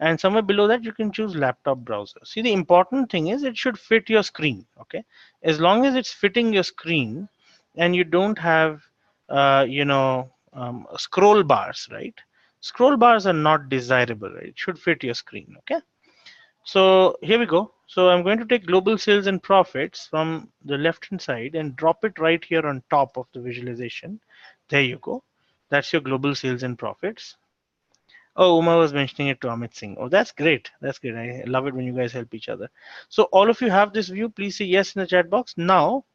And somewhere below that you can choose laptop browser. See, the important thing is it should fit your screen. Okay, as long as it's fitting your screen and you don't have scroll bars, right? Scroll bars are not desirable, right? It should fit your screen. Okay, so here we go. So I'm going to take global sales and profits from the left hand side and drop it right here on top of the visualization. There you go. That's your global sales and profits. Oh, Uma was mentioning it to Amit Singh. Oh, that's great. That's great. I love it when you guys help each other. So all of you have this view. Please say yes in the chat box. Now,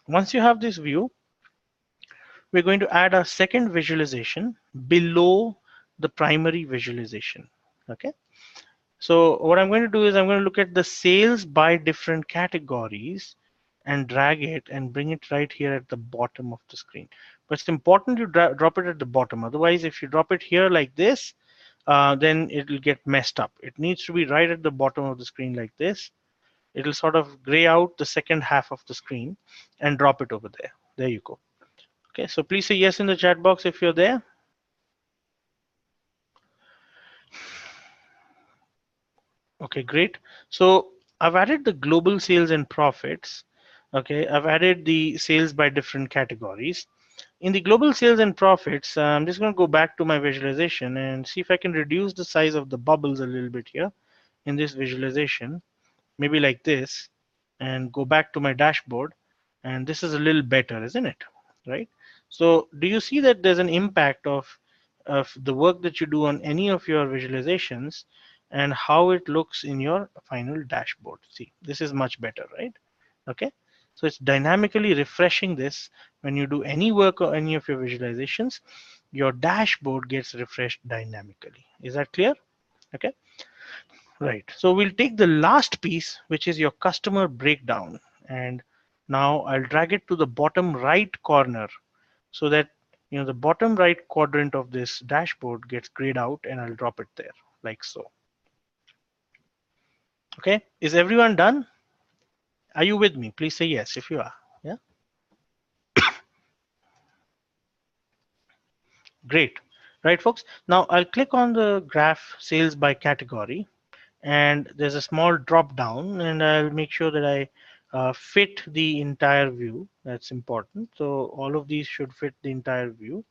once you have this view, we're going to add a second visualization below the primary visualization. Okay. So what I'm going to do is I'm going to look at the sales by different categories and drag it and bring it right here at the bottom of the screen. But it's important you drop it at the bottom. Otherwise, if you drop it here like this, then it'll get messed up. It needs to be right at the bottom of the screen like this. It'll sort of gray out the second half of the screen and drop it over there. There you go. Okay, so please say yes in the chat box if you're there. Okay, great. So I've added the global sales and profits. Okay, I've added the sales by different categories. In the global sales and profits, I'm just going to go back to my visualization and see if I can reduce the size of the bubbles a little bit here in this visualization, maybe like this, and go back to my dashboard. And this is a little better, isn't it? Right? So do you see that there's an impact of the work that you do on any of your visualizations and how it looks in your final dashboard? See, this is much better, right? Okay. So it's dynamically refreshing this. When you do any work or any of your visualizations, your dashboard gets refreshed dynamically. Is that clear? Okay. Right. So we'll take the last piece, which is your customer breakdown. And now I'll drag it to the bottom right corner so that the bottom right quadrant of this dashboard gets grayed out, and I'll drop it there like so. Okay. Is everyone done? Are you with me? Please say yes if you are. Yeah. Great. Right, folks. Now I'll click on the graph sales by category, and there's a small drop down, and I'll make sure that I fit the entire view. That's important. So all of these should fit the entire view,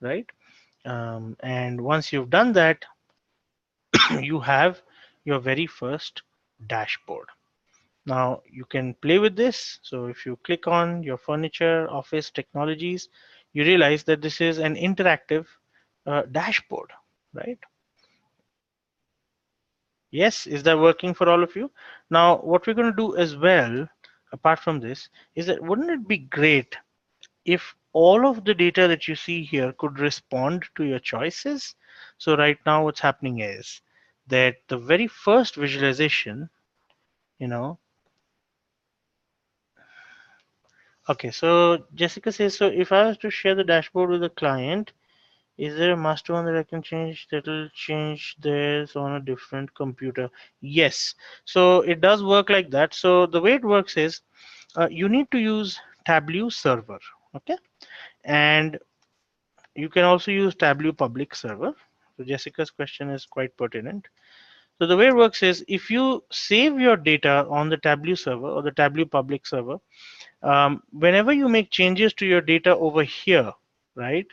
right? And once you've done that, you have your very first dashboard. Now you can play with this. So if you click on your furniture, office, technologies, you realize that this is an interactive dashboard, right? Yes, is that working for all of you? Now, what we're going to do as well, apart from this, is that wouldn't it be great if all of the data that you see here could respond to your choices? So right now what's happening is that the very first visualization, you know, okay, so Jessica says, so if I was to share the dashboard with a client, is there a master one that I can change that'll change theirs on a different computer? Yes. So it does work like that. So the way it works is you need to use Tableau server. Okay. And you can also use Tableau public server. So Jessica's question is quite pertinent. So the way it works is if you save your data on the Tableau server or the Tableau public server, whenever you make changes to your data over here, right,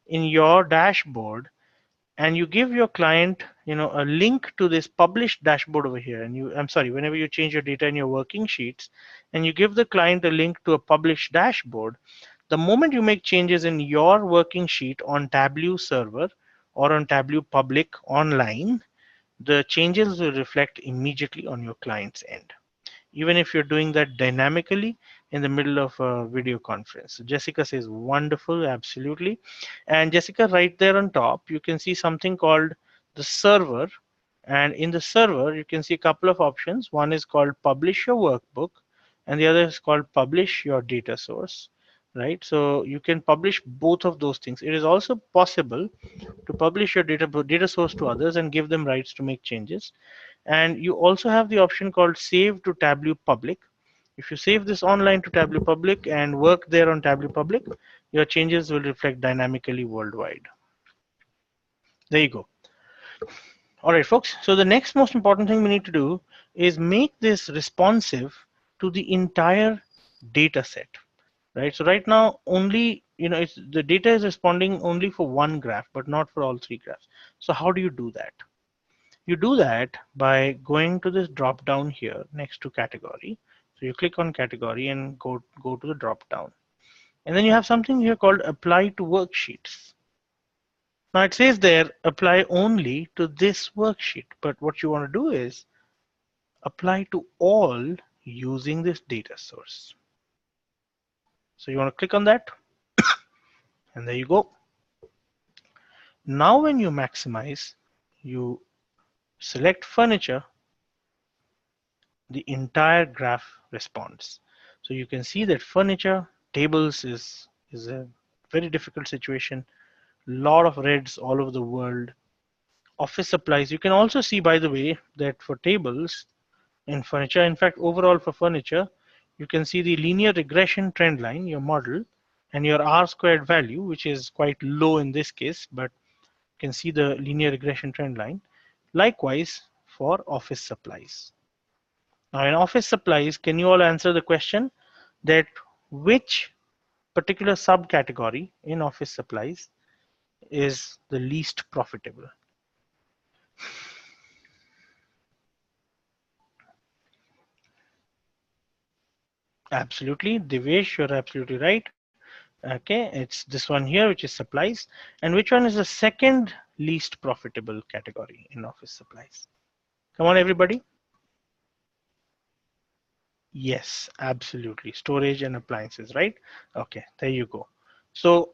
in your dashboard, and you give your client, a link to this published dashboard over here, and I'm sorry, whenever you change your data in your working sheets, and you give the client a link to a published dashboard, the moment you make changes in your working sheet on Tableau server or on Tableau public online, the changes will reflect immediately on your client's end, even if you're doing that dynamically in the middle of a video conference. So Jessica says, wonderful, absolutely. And Jessica, right there on top, you can see something called the server. And in the server, you can see a couple of options. One is called publish your workbook, and the other is called publish your data source, right? So you can publish both of those things. It is also possible to publish your data source to others and give them rights to make changes. And you also have the option called save to Tableau public. If you save this online to Tableau public and work there on Tableau public, your changes will reflect dynamically worldwide. There you go. All right, folks. So the next most important thing we need to do is make this responsive to the entire data set, right? So right now, only, the data is responding only for one graph, but not for all three graphs. So how do you do that? You do that by going to this drop down here next to category. So you click on category and go to the drop down. And then you have something here called apply to worksheets. Now it says there apply only to this worksheet, but what you want to do is apply to all using this data source. So you want to click on that, and there you go. Now when you maximize, you select furniture, the entire graph responds. So you can see that furniture, tables is a very difficult situation. A lot of reds all over the world. Office supplies. You can also see, by the way, that for tables and furniture, in fact, overall for furniture, you can see the linear regression trend line, your model, and your R squared value, which is quite low in this case, but you can see the linear regression trend line. Likewise for office supplies. Now in office supplies, can you all answer the question that which particular subcategory in office supplies is the least profitable? Absolutely, Devesh, you're absolutely right. Okay, it's this one here, which is supplies. And which one is the second least profitable category in office supplies? Come on, everybody. Yes, absolutely. Storage and appliances, right? Okay, there you go. So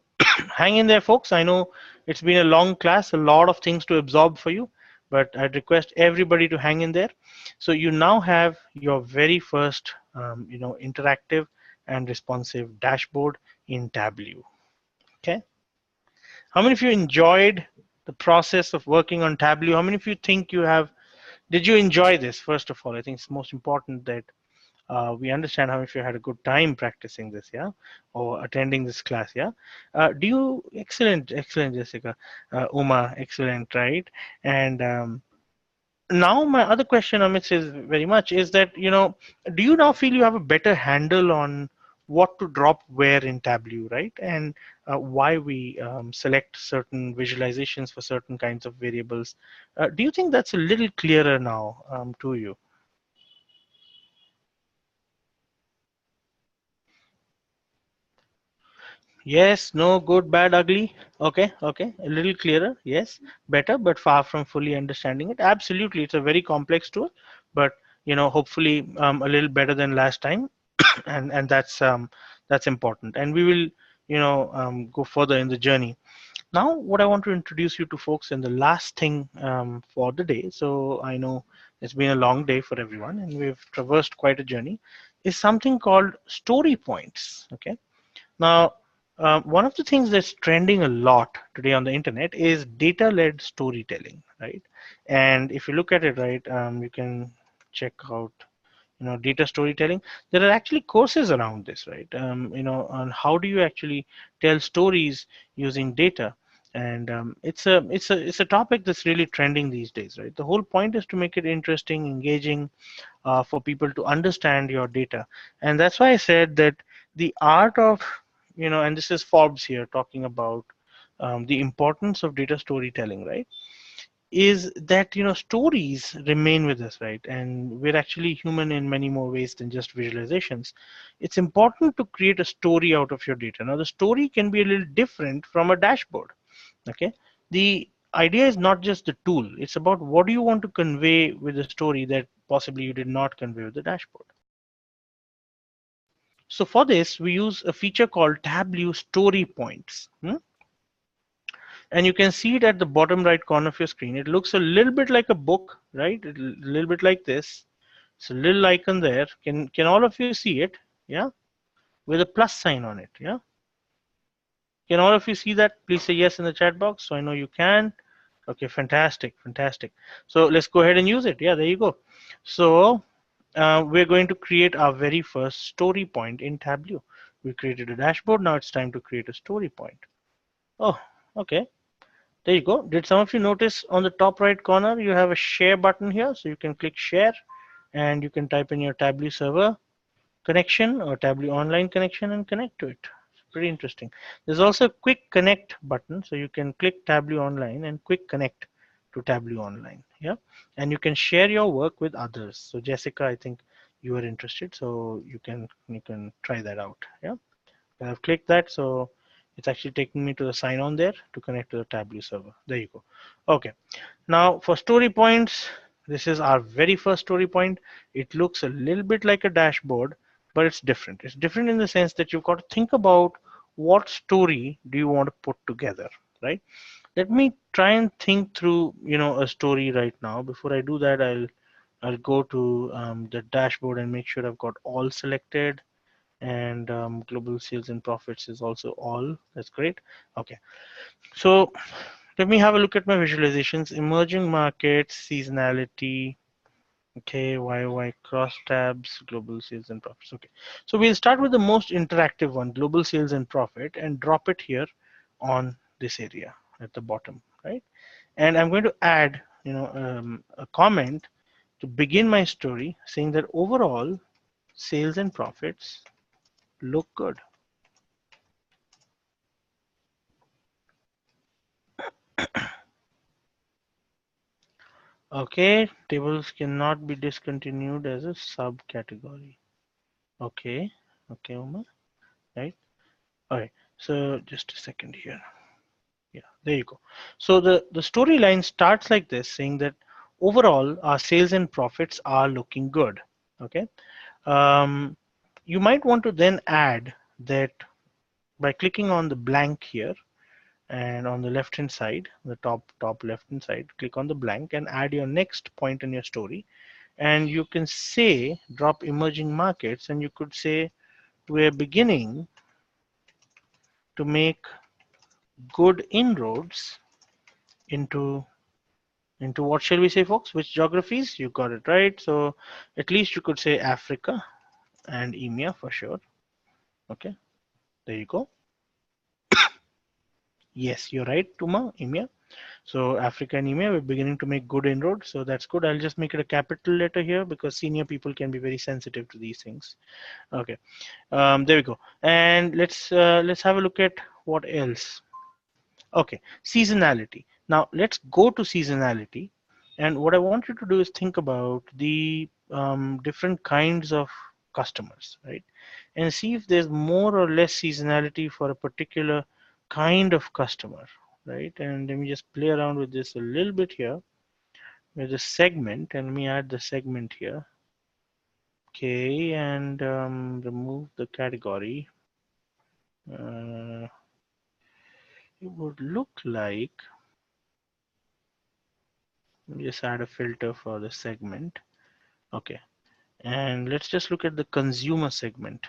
hang in there, folks. I know it's been a long class, a lot of things to absorb for you, but I'd request everybody to hang in there. So you now have your very first, interactive and responsive dashboard in Tableau. Okay. How many of you enjoyed the process of working on Tableau? How many of you think did you enjoy this? First of all, I think it's most important that we understand how many of you had a good time practicing this, yeah, or attending this class, yeah. Excellent, excellent, Jessica, Uma, excellent, right? And Now my other question, Amit, is very much is that, do you now feel you have a better handle on what to drop where in Tableau, right? And why we select certain visualizations for certain kinds of variables. Do you think that's a little clearer now to you? Yes, no, good, bad, ugly. Okay, okay, a little clearer. Yes, better, but far from fully understanding it. Absolutely, it's a very complex tool, but hopefully a little better than last time, and that's important. And we will, go further in the journey. Now, what I want to introduce you to folks, and the last thing for the day. So I know it's been a long day for everyone, and we've traversed quite a journey. Is something called story points. Okay, now, one of the things that's trending a lot today on the internet is data-led storytelling, right? And if you look at it, right, you can check out, data storytelling. There are actually courses around this, right? On how do you actually tell stories using data. And it's a topic that's really trending these days, right? The whole point is to make it interesting, engaging, for people to understand your data. And that's why I said that the art of, and this is Forbes here talking about the importance of data storytelling, right? Is that, stories remain with us, right? And we're actually human in many more ways than just visualizations. It's important to create a story out of your data. Now, the story can be a little different from a dashboard, okay? The idea is not just the tool, it's about what do you want to convey with the story that possibly you did not convey with the dashboard. So for this, we use a feature called Tableau Story Points. And you can see it at the bottom right corner of your screen. It looks a little bit like a book, right? A little bit like this. It's a little icon there. Can all of you see it? Yeah, with a plus sign on it. Yeah. Can all of you see that? Please say yes in the chat box so I know you can. Okay, fantastic, fantastic. So let's go ahead and use it. Yeah, there you go. So we're going to create our very first story point in Tableau. We created a dashboard. Now it's time to create a story point. Oh, okay. There you go. Did some of you notice on the top right corner you have a share button here? So you can click share and you can type in your Tableau server connection or Tableau online connection and connect to it. It's pretty interesting. There's also a quick connect button. So you can click Tableau online and quick connect to Tableau online. Yeah. And you can share your work with others. So Jessica, I think you are interested. So you can try that out. Yeah. I've clicked that, so it's actually taking me to the sign on there to connect to the Tableau server. There you go. Okay. Now for story points, this is our very first story point. It looks a little bit like a dashboard, but it's different. It's different in the sense that you've got to think about what story do you want to put together, right? Let me try and think through, a story right now. Before I do that, I'll go to the dashboard and make sure I've got all selected, and global sales and profits is also all. That's great. Okay, so let me have a look at my visualizations. Emerging markets, seasonality. Okay, YY cross tabs, global sales and profits. Okay, so we'll start with the most interactive one, global sales and profit, and drop it here on this area at the bottom, right? And I'm going to add, a comment to begin my story saying that overall sales and profits look good. Okay, tables cannot be discontinued as a subcategory. Okay, okay, Uma, right? All right. So just a second here. Yeah, there you go. So the storyline starts like this, saying that overall our sales and profits are looking good. Okay. Um, you might want to then add that by clicking on the blank here and on the left hand side, the top left hand side, click on the blank and add your next point in your story. And you can say drop emerging markets, and you could say we're beginning to make good inroads into what shall we say, folks? Which geographies? You got it right. So at least you could say Africa and EMEA for sure. Okay, there you go. Yes, you're right, Tuma, EMEA. So Africa and EMEA, we're beginning to make good inroads. So that's good. I'll just make it a capital letter here because senior people can be very sensitive to these things. Okay, there we go. And let's have a look at what else. Okay, seasonality. Now let's go to seasonality. And what I want you to do is think about the different kinds of customers, right? And see if there's more or less seasonality for a particular kind of customer, right? And let me just play around with this a little bit here with the segment, and let me add the segment here. Okay, and remove the category. Uh, it would look like, let me just add a filter for the segment. Okay, and let's just look at the consumer segment.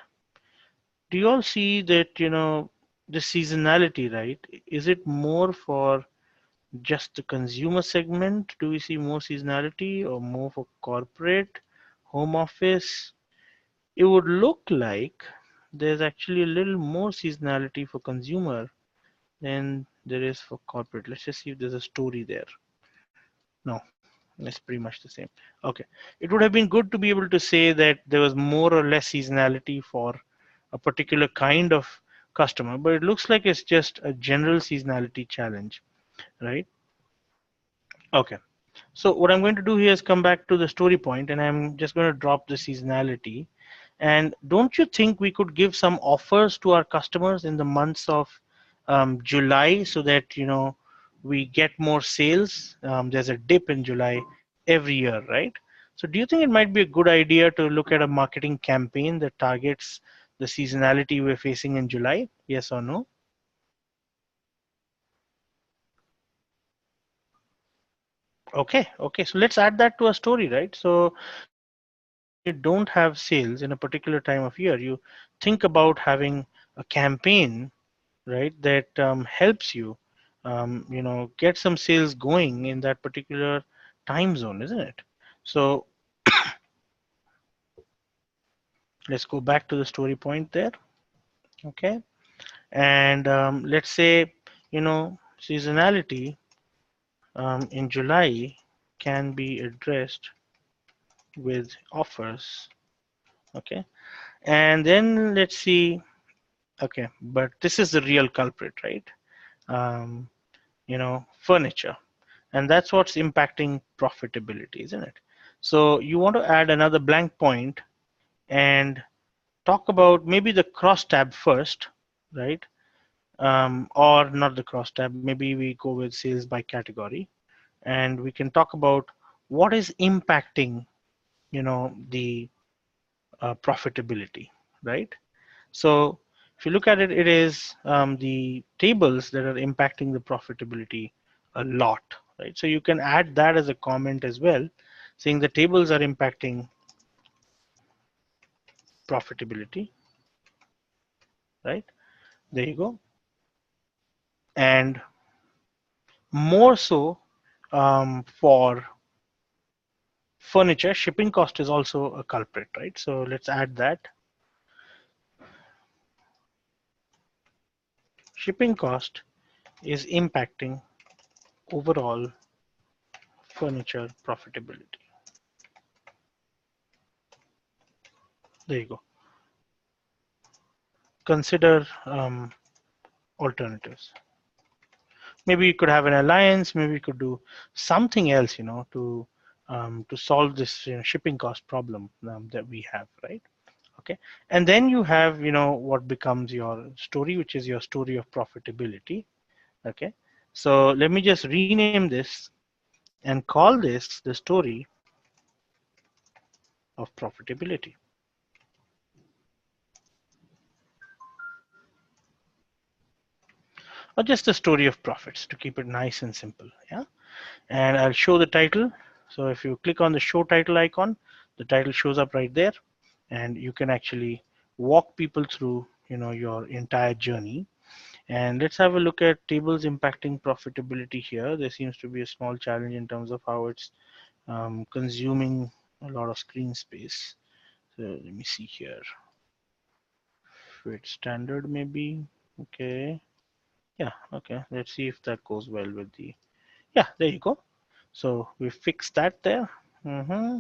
Do you all see that, the seasonality, right? Is it more for just the consumer segment? Do we see more seasonality or more for corporate, home office? It would look like there's actually a little more seasonality for consumer than there is for corporate. Let's just see if there's a story there. No, it's pretty much the same. Okay. It would have been good to be able to say that there was more or less seasonality for a particular kind of customer, but it looks like it's just a general seasonality challenge, right? Okay. So what I'm going to do here is come back to the story point, and I'm just going to drop the seasonality. And don't you think we could give some offers to our customers in the months of July so that we get more sales? There's a dip in July every year, right? So do you think it might be a good idea to look at a marketing campaign that targets the seasonality we're facing in July? Yes or no? Okay. So let's add that to a story, right? So when you don't have sales in a particular time of year, you think about having a campaign, right, that helps you, get some sales going in that particular time zone, isn't it? So let's go back to the story point there. Okay, and let's say seasonality in July can be addressed with offers. Okay, and then let's see. Okay, but this is the real culprit, right? Um, furniture, and that's what's impacting profitability, isn't it? So you want to add another blank point and talk about maybe the cross tab first, right? Or not the cross tab. Maybe we go with sales by category, and we can talk about what is impacting, the profitability, right? So if you look at it, it is the tables that are impacting the profitability a lot, right? So you can add that as a comment as well, saying the tables are impacting profitability, right? There you go. And more so for furniture, shipping cost is also a culprit, right? So let's add that. Shipping cost is impacting overall furniture profitability. There you go. Consider alternatives. Maybe you could have an alliance. Maybe you could do something else, to solve this shipping cost problem that we have, right? Okay, and then you have what becomes your story, which is your story of profitability. Okay, so let me just rename this and call this the story of profitability, or just the story of profits to keep it nice and simple. Yeah, and I'll show the title. So if you click on the show title icon, the title shows up right there, and you can actually walk people through your entire journey. And let's have a look at tables impacting profitability here. There seems to be a small challenge in terms of how it's consuming a lot of screen space. So let me see here. Fit standard maybe. Okay. Yeah, okay. Let's see if that goes well with the Yeah, there you go. So we fixed that there. Mm-hmm.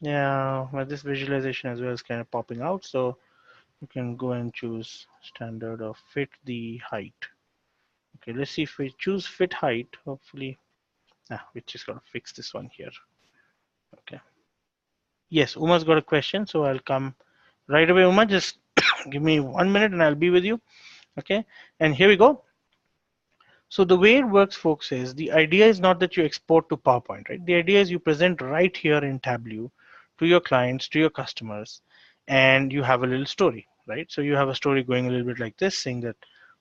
Yeah, well, this visualization as well is kind of popping out. So you can go and choose standard or fit the height. Okay, let's see if we choose fit height. Hopefully, we just gotta fix this one here. Okay. Yes, Uma's got a question, so I'll come right away. Uma, just give me 1 minute and I'll be with you. Okay, and here we go. So the way it works, folks, is the idea is not that you export to PowerPoint, right? The idea is you present right here in Tableau to your clients, to your customers, and you have a little story, right? So you have a story going a little bit like this, saying that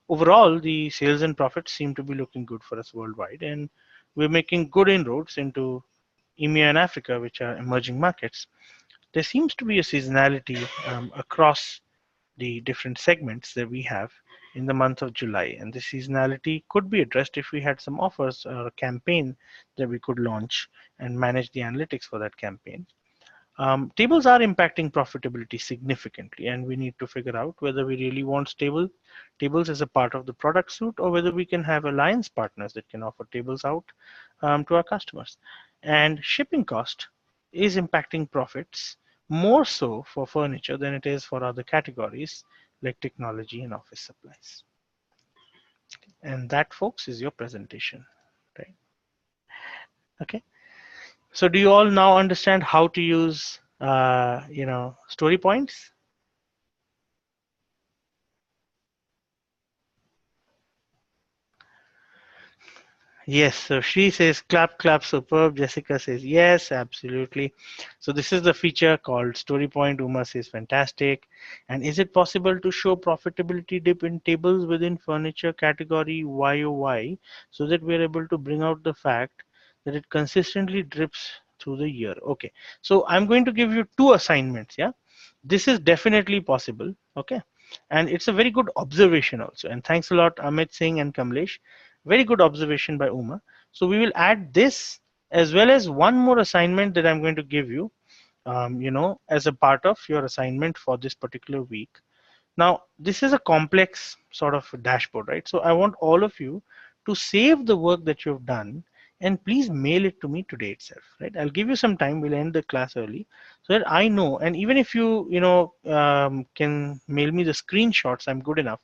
overall the sales and profits seem to be looking good for us worldwide, and we're making good inroads into EMEA and Africa, which are emerging markets. There seems to be a seasonality across the different segments that we have in the month of July. And the seasonality could be addressed if we had some offers or a campaign that we could launch and manage the analytics for that campaign. Tables are impacting profitability significantly, and we need to figure out whether we really want tables as a part of the product suite, or whether we can have alliance partners that can offer tables out to our customers. And shipping cost is impacting profits more so for furniture than it is for other categories like technology and office supplies. And that, folks, is your presentation, right? Okay. So do you all now understand how to use, story points? Yes, so she says clap, clap, superb. Jessica says yes, absolutely. So this is the feature called Story Point. Uma says fantastic. And is it possible to show profitability dip in tables within furniture category YOY so that we're able to bring out the fact that it consistently drips through the year? Okay, so I'm going to give you two assignments. Yeah, this is definitely possible. Okay, and it's a very good observation also. And thanks a lot, Amit Singh and Kamlesh. Very good observation by Uma. So we will add this as well as one more assignment that I'm going to give you, as a part of your assignment for this particular week. Now, this is a complex sort of dashboard, right? So I want all of you to save the work that you've done and please mail it to me today itself, right? I'll give you some time. We'll end the class early so that I know. And even if you, can mail me the screenshots, I'm good enough,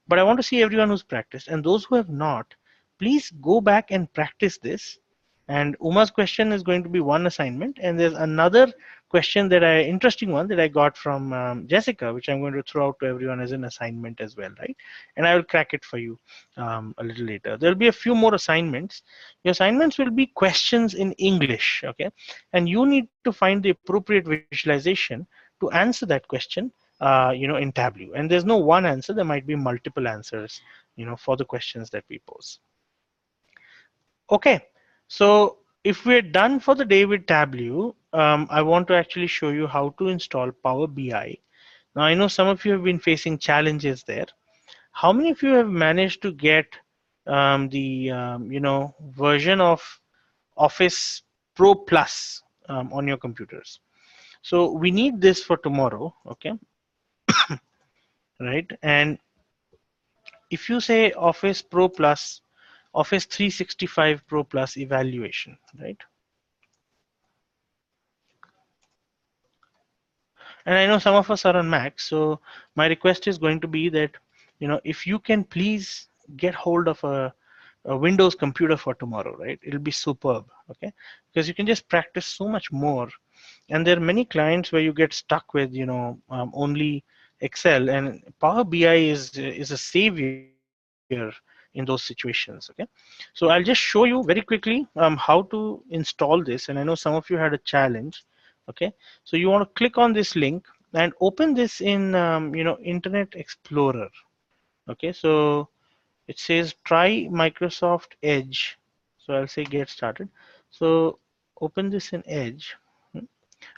but I want to see everyone who's practiced. And those who have not, please go back and practice this. And Uma's question is going to be one assignment. And there's another question interesting one that I got from Jessica, which I'm going to throw out to everyone as an assignment as well, right? And I will crack it for you a little later. There'll be a few more assignments. Your assignments will be questions in English, okay? And you need to find the appropriate visualization to answer that question in Tableau. And there's no one answer, there might be multiple answers, for the questions that we pose. Okay, so if we're done for the day with Tableau, I want to actually show you how to install Power BI. Now, I know some of you have been facing challenges there. How many of you have managed to get the version of Office Pro Plus on your computers? So we need this for tomorrow, okay? Right, and if you say Office Pro Plus, Office 365 Pro Plus evaluation, right? And I know some of us are on Mac, so my request is going to be that, if you can please get hold of a Windows computer for tomorrow, right? It'll be superb, okay? Because you can just practice so much more. And there are many clients where you get stuck with, only Excel, and Power BI is a savior in those situations, okay? So I'll just show you very quickly how to install this. And I know some of you had a challenge, okay? So you want to click on this link and open this in, Internet Explorer, okay? So it says try Microsoft Edge. So I'll say get started. So open this in Edge.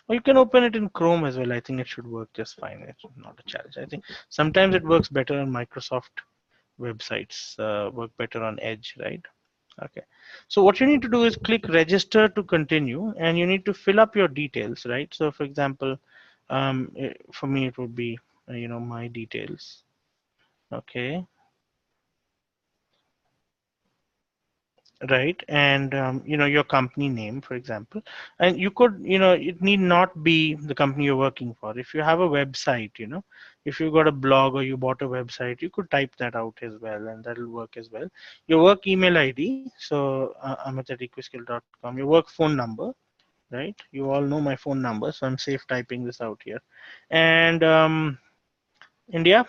Or you can open it in Chrome as well. I think it should work just fine. It's not a challenge. I think sometimes it works better on Microsoft websites, work better on Edge, right? Okay. So what you need to do is click register to continue, and you need to fill up your details, right? So for example, for me it would be, my details. Okay. right? And your company name, for example. And you could, it need not be the company you're working for. If you have a website, if you got a blog or you bought a website, you could type that out as well, and that'll work as well. Your work email ID, so amit@equiskill.com. Your work phone number, right? You all know my phone number, so I'm safe typing this out here. And India,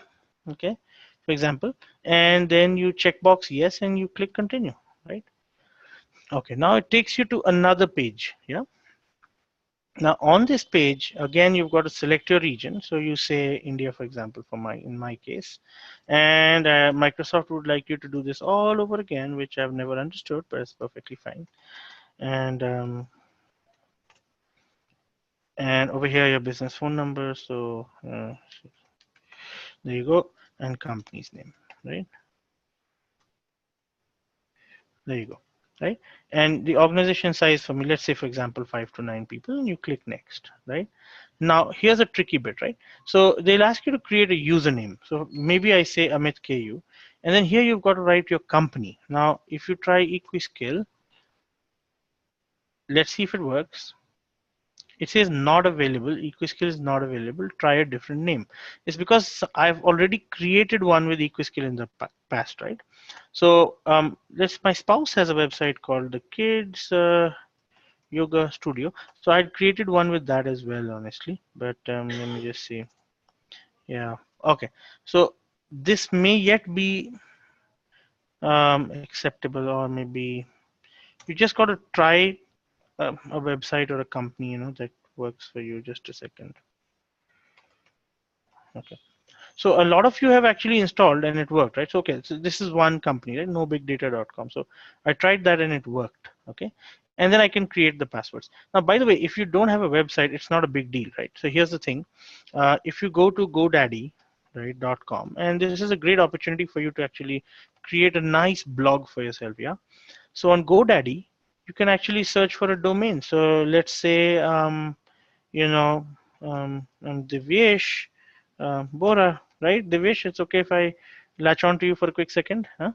okay, for example. And then you checkbox yes, and you click continue, right? Okay, now it takes you to another page. Yeah. Now on this page, again, you've got to select your region. So you say India, for example, in my case, and Microsoft would like you to do this all over again, which I've never understood, but it's perfectly fine. And over here, your business phone number. So there you go, and company's name, right? There you go, right? And the organization size for me, let's say, for example, 5 to 9 people, and you click next, right? Now, here's a tricky bit, right? So they'll ask you to create a username. So maybe I say Amit KU, and then here you've got to write your company. Now, if you try EquiSkill, let's see if it works. It says not available, EquiSkill is not available, try a different name. It's because I've already created one with EquiSkill in the past, right? So my spouse has a website called the Kids Yoga Studio. So I created one with that as well, honestly. But let me just see. Yeah. Okay. So this may yet be acceptable, or maybe you just got to try a website or a company, that works for you. Just a second. Okay. So a lot of you have actually installed and it worked, right? So okay, so this is one company, right? Nobigdata.com. So I tried that and it worked. Okay. And then I can create the passwords. Now, by the way, if you don't have a website, it's not a big deal, right? So here's the thing. If you go to GoDaddy, right, .com, and this is a great opportunity for you to actually create a nice blog for yourself. Yeah. So on GoDaddy, you can actually search for a domain. So let's say, you know, Divyesh Bora, right? Divyesh, it's okay if I latch on to you for a quick second, huh?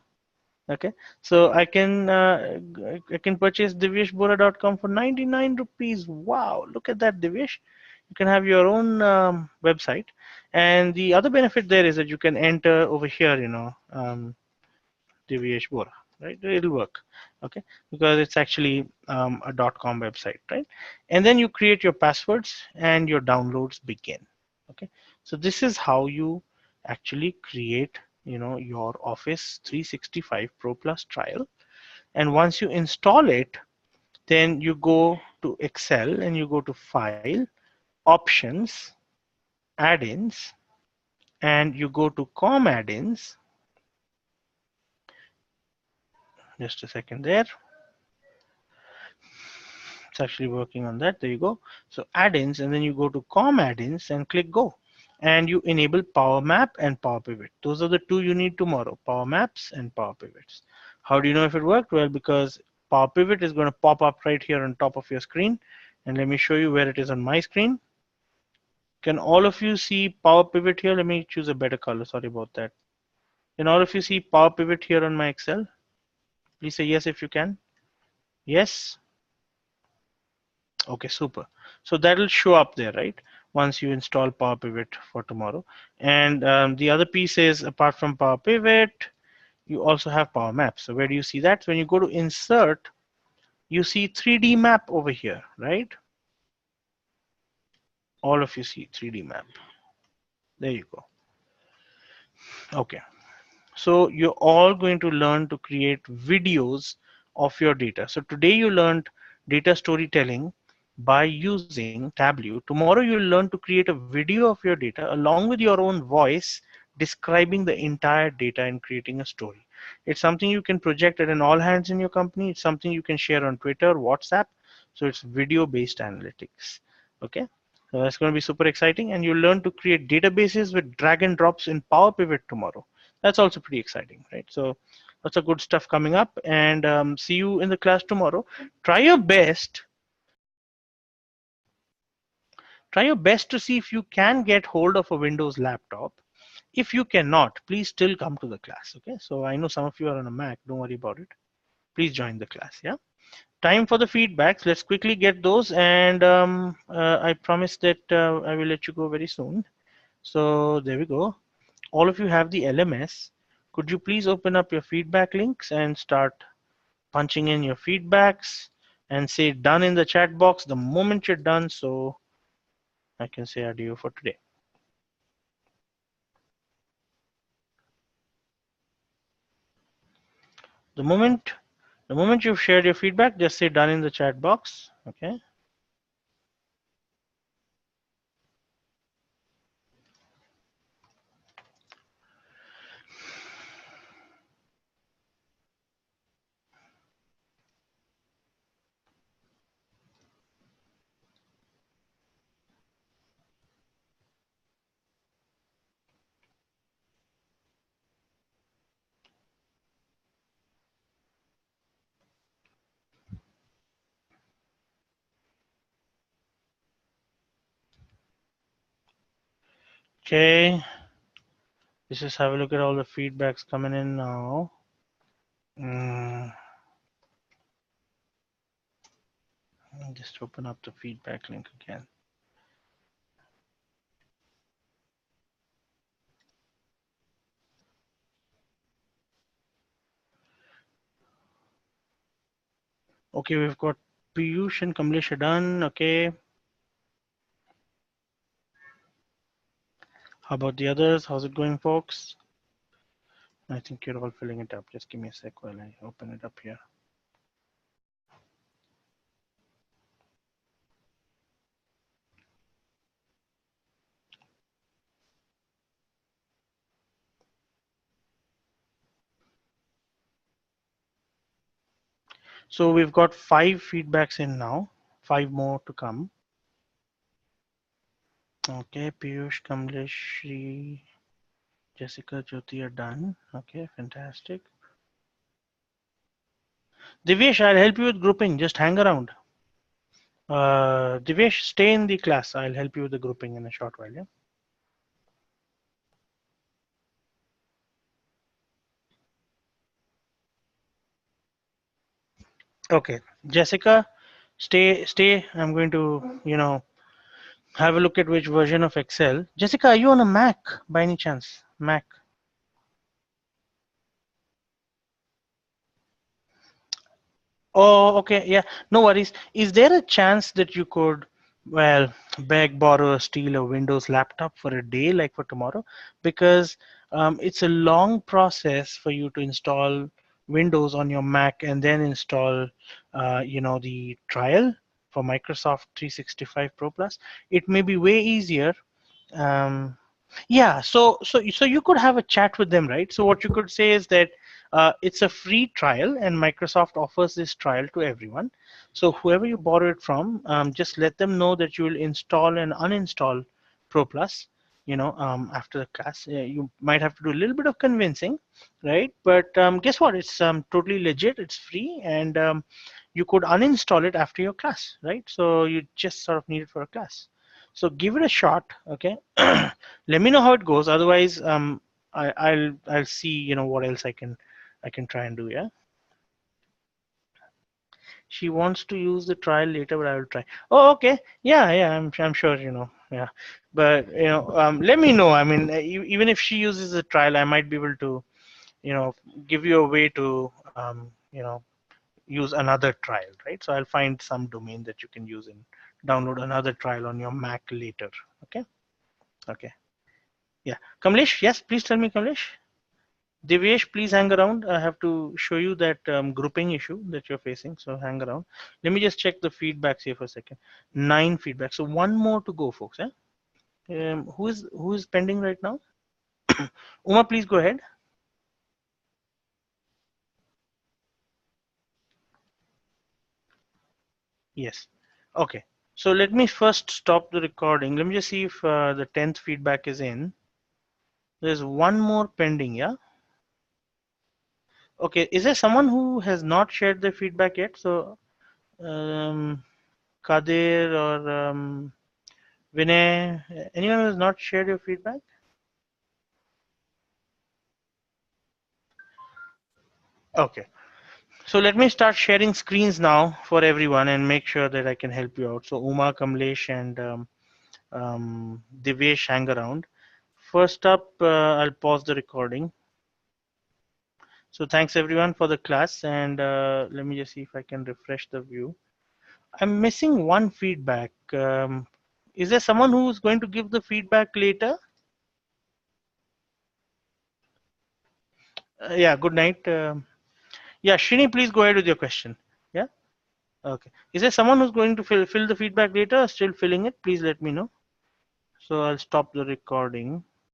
Okay, so I can purchase divyeshbora.com for 99 rupees. Wow, look at that, Divyesh. You can have your own website, and the other benefit there is that you can enter over here, Divyesh Bora, right? It'll work, okay, because it's actually a .com website, right? And then you create your passwords and your downloads begin, okay? So this is how you actually create, your Office 365 Pro Plus trial. And once you install it, then you go to Excel and you go to File, Options, Add-ins, and you go to Com Add-ins. Just a second there. It's actually working on that. There you go. So add-ins, and then you go to com add-ins and click go. And you enable Power Map and Power Pivot. Those are the two you need tomorrow, Power Maps and Power Pivots. How do you know if it worked? Well, because Power Pivot is going to pop up right here on top of your screen. And let me show you where it is on my screen. Can all of you see Power Pivot here? Let me choose a better color. Sorry about that. Can all of you see Power Pivot here on my Excel? Please say yes if you can. Yes. Okay, super. So that'll show up there, right? Once you install Power Pivot for tomorrow. And the other piece is, apart from Power Pivot, you also have Power Maps. So where do you see that? So when you go to Insert, you see 3D map over here, right? All of you see 3D map. There you go. Okay. So you're all going to learn to create videos of your data. So today you learned data storytelling by using Tableau. Tomorrow you'll learn to create a video of your data along with your own voice describing the entire data and creating a story. It's something you can project at an all hands in your company. It's something you can share on Twitter, WhatsApp. So it's video based analytics. Okay. So that's going to be super exciting. And you'll learn to create databases with drag and drops in Power Pivot tomorrow. That's also pretty exciting, right? So lots of good stuff coming up, and see you in the class tomorrow. Try your best. Try your best to see if you can get hold of a Windows laptop. If you cannot, please still come to the class. Okay. So I know some of you are on a Mac. Don't worry about it. please join the class. Yeah. Time for the feedbacks. Let's quickly get those, and I promise that I will let you go very soon. So there we go. All of you have the LMS. Could you please open up your feedback links and start punching in your feedbacks and say done in the chat box the moment you're done, so I can say adieu for today. The moment you've shared your feedback, just say done in the chat box. Okay. Okay. Let's just have a look at all the feedbacks coming in now. Just open up the feedback link again. Okay, we've got Piyush and Kamlesh are done. Okay. How about the others? How's it going, folks? I think you're all filling it up. Just give me a sec while I open it up here. So we've got 5 feedbacks in now, 5 more to come. Okay, Piyush, Kamlesh, Shri, Jessica, Jyoti are done. Okay, fantastic. Divyesh, I'll help you with grouping. Just hang around. Divyesh, stay in the class. I'll help you with the grouping in a short while. Yeah. Okay, Jessica, stay. I'm going to, have a look at which version of Excel. Jessica, are you on a Mac by any chance? Mac. Oh, okay. Yeah, no worries. Is there a chance that you could, well, beg, borrow, or steal a Windows laptop for a day, like for tomorrow? Because it's a long process for you to install Windows on your Mac and then install, the trial for Microsoft 365 Pro Plus. It may be way easier. Um, yeah, so you could have a chat with them, right? So what you could say is that it's a free trial, and Microsoft offers this trial to everyone. So whoever you borrow it from, just let them know that you will install and uninstall Pro Plus. After the class, you might have to do a little bit of convincing, right? But guess what? It's totally legit. It's free, and you could uninstall it after your class, right? So you just sort of need it for a class. So give it a shot, okay? Let me know how it goes. Otherwise, I'll see what else I can try and do. Yeah. She wants to use the trial later, but I will try. Oh, okay. Yeah, yeah. I'm sure. Yeah. But let me know. I mean, even if she uses the trial, I might be able to give you a way to use another trial, right? So I'll find some domain that you can use and download another trial on your Mac later. Okay. Okay. Yeah. Kamlesh, yes, please tell me, Kamlesh. Divyesh, please hang around. I have to show you that grouping issue that you're facing. So hang around. Let me just check the feedbacks here for a second. 9 feedbacks. So one more to go, folks. Who is pending right now? Uma, please go ahead. Yes. Okay. So let me first stop the recording. Let me just see if the 10th feedback is in. There's one more pending, yeah? Okay. Is there someone who has not shared their feedback yet? So um, Kadir or Vinay, anyone who has not shared your feedback? Okay. So let me start sharing screens now for everyone and make sure that I can help you out. So Uma, Kamlesh, and Divyesh hang around. First up, I'll pause the recording. So thanks everyone for the class, and let me just see if I can refresh the view. I'm missing one feedback. Is there someone who's going to give the feedback later? Yeah, good night. Yeah, Shrini, please go ahead with your question. Yeah, okay. Is there someone who's going to fill the feedback later or still filling it? Please let me know. So I'll stop the recording.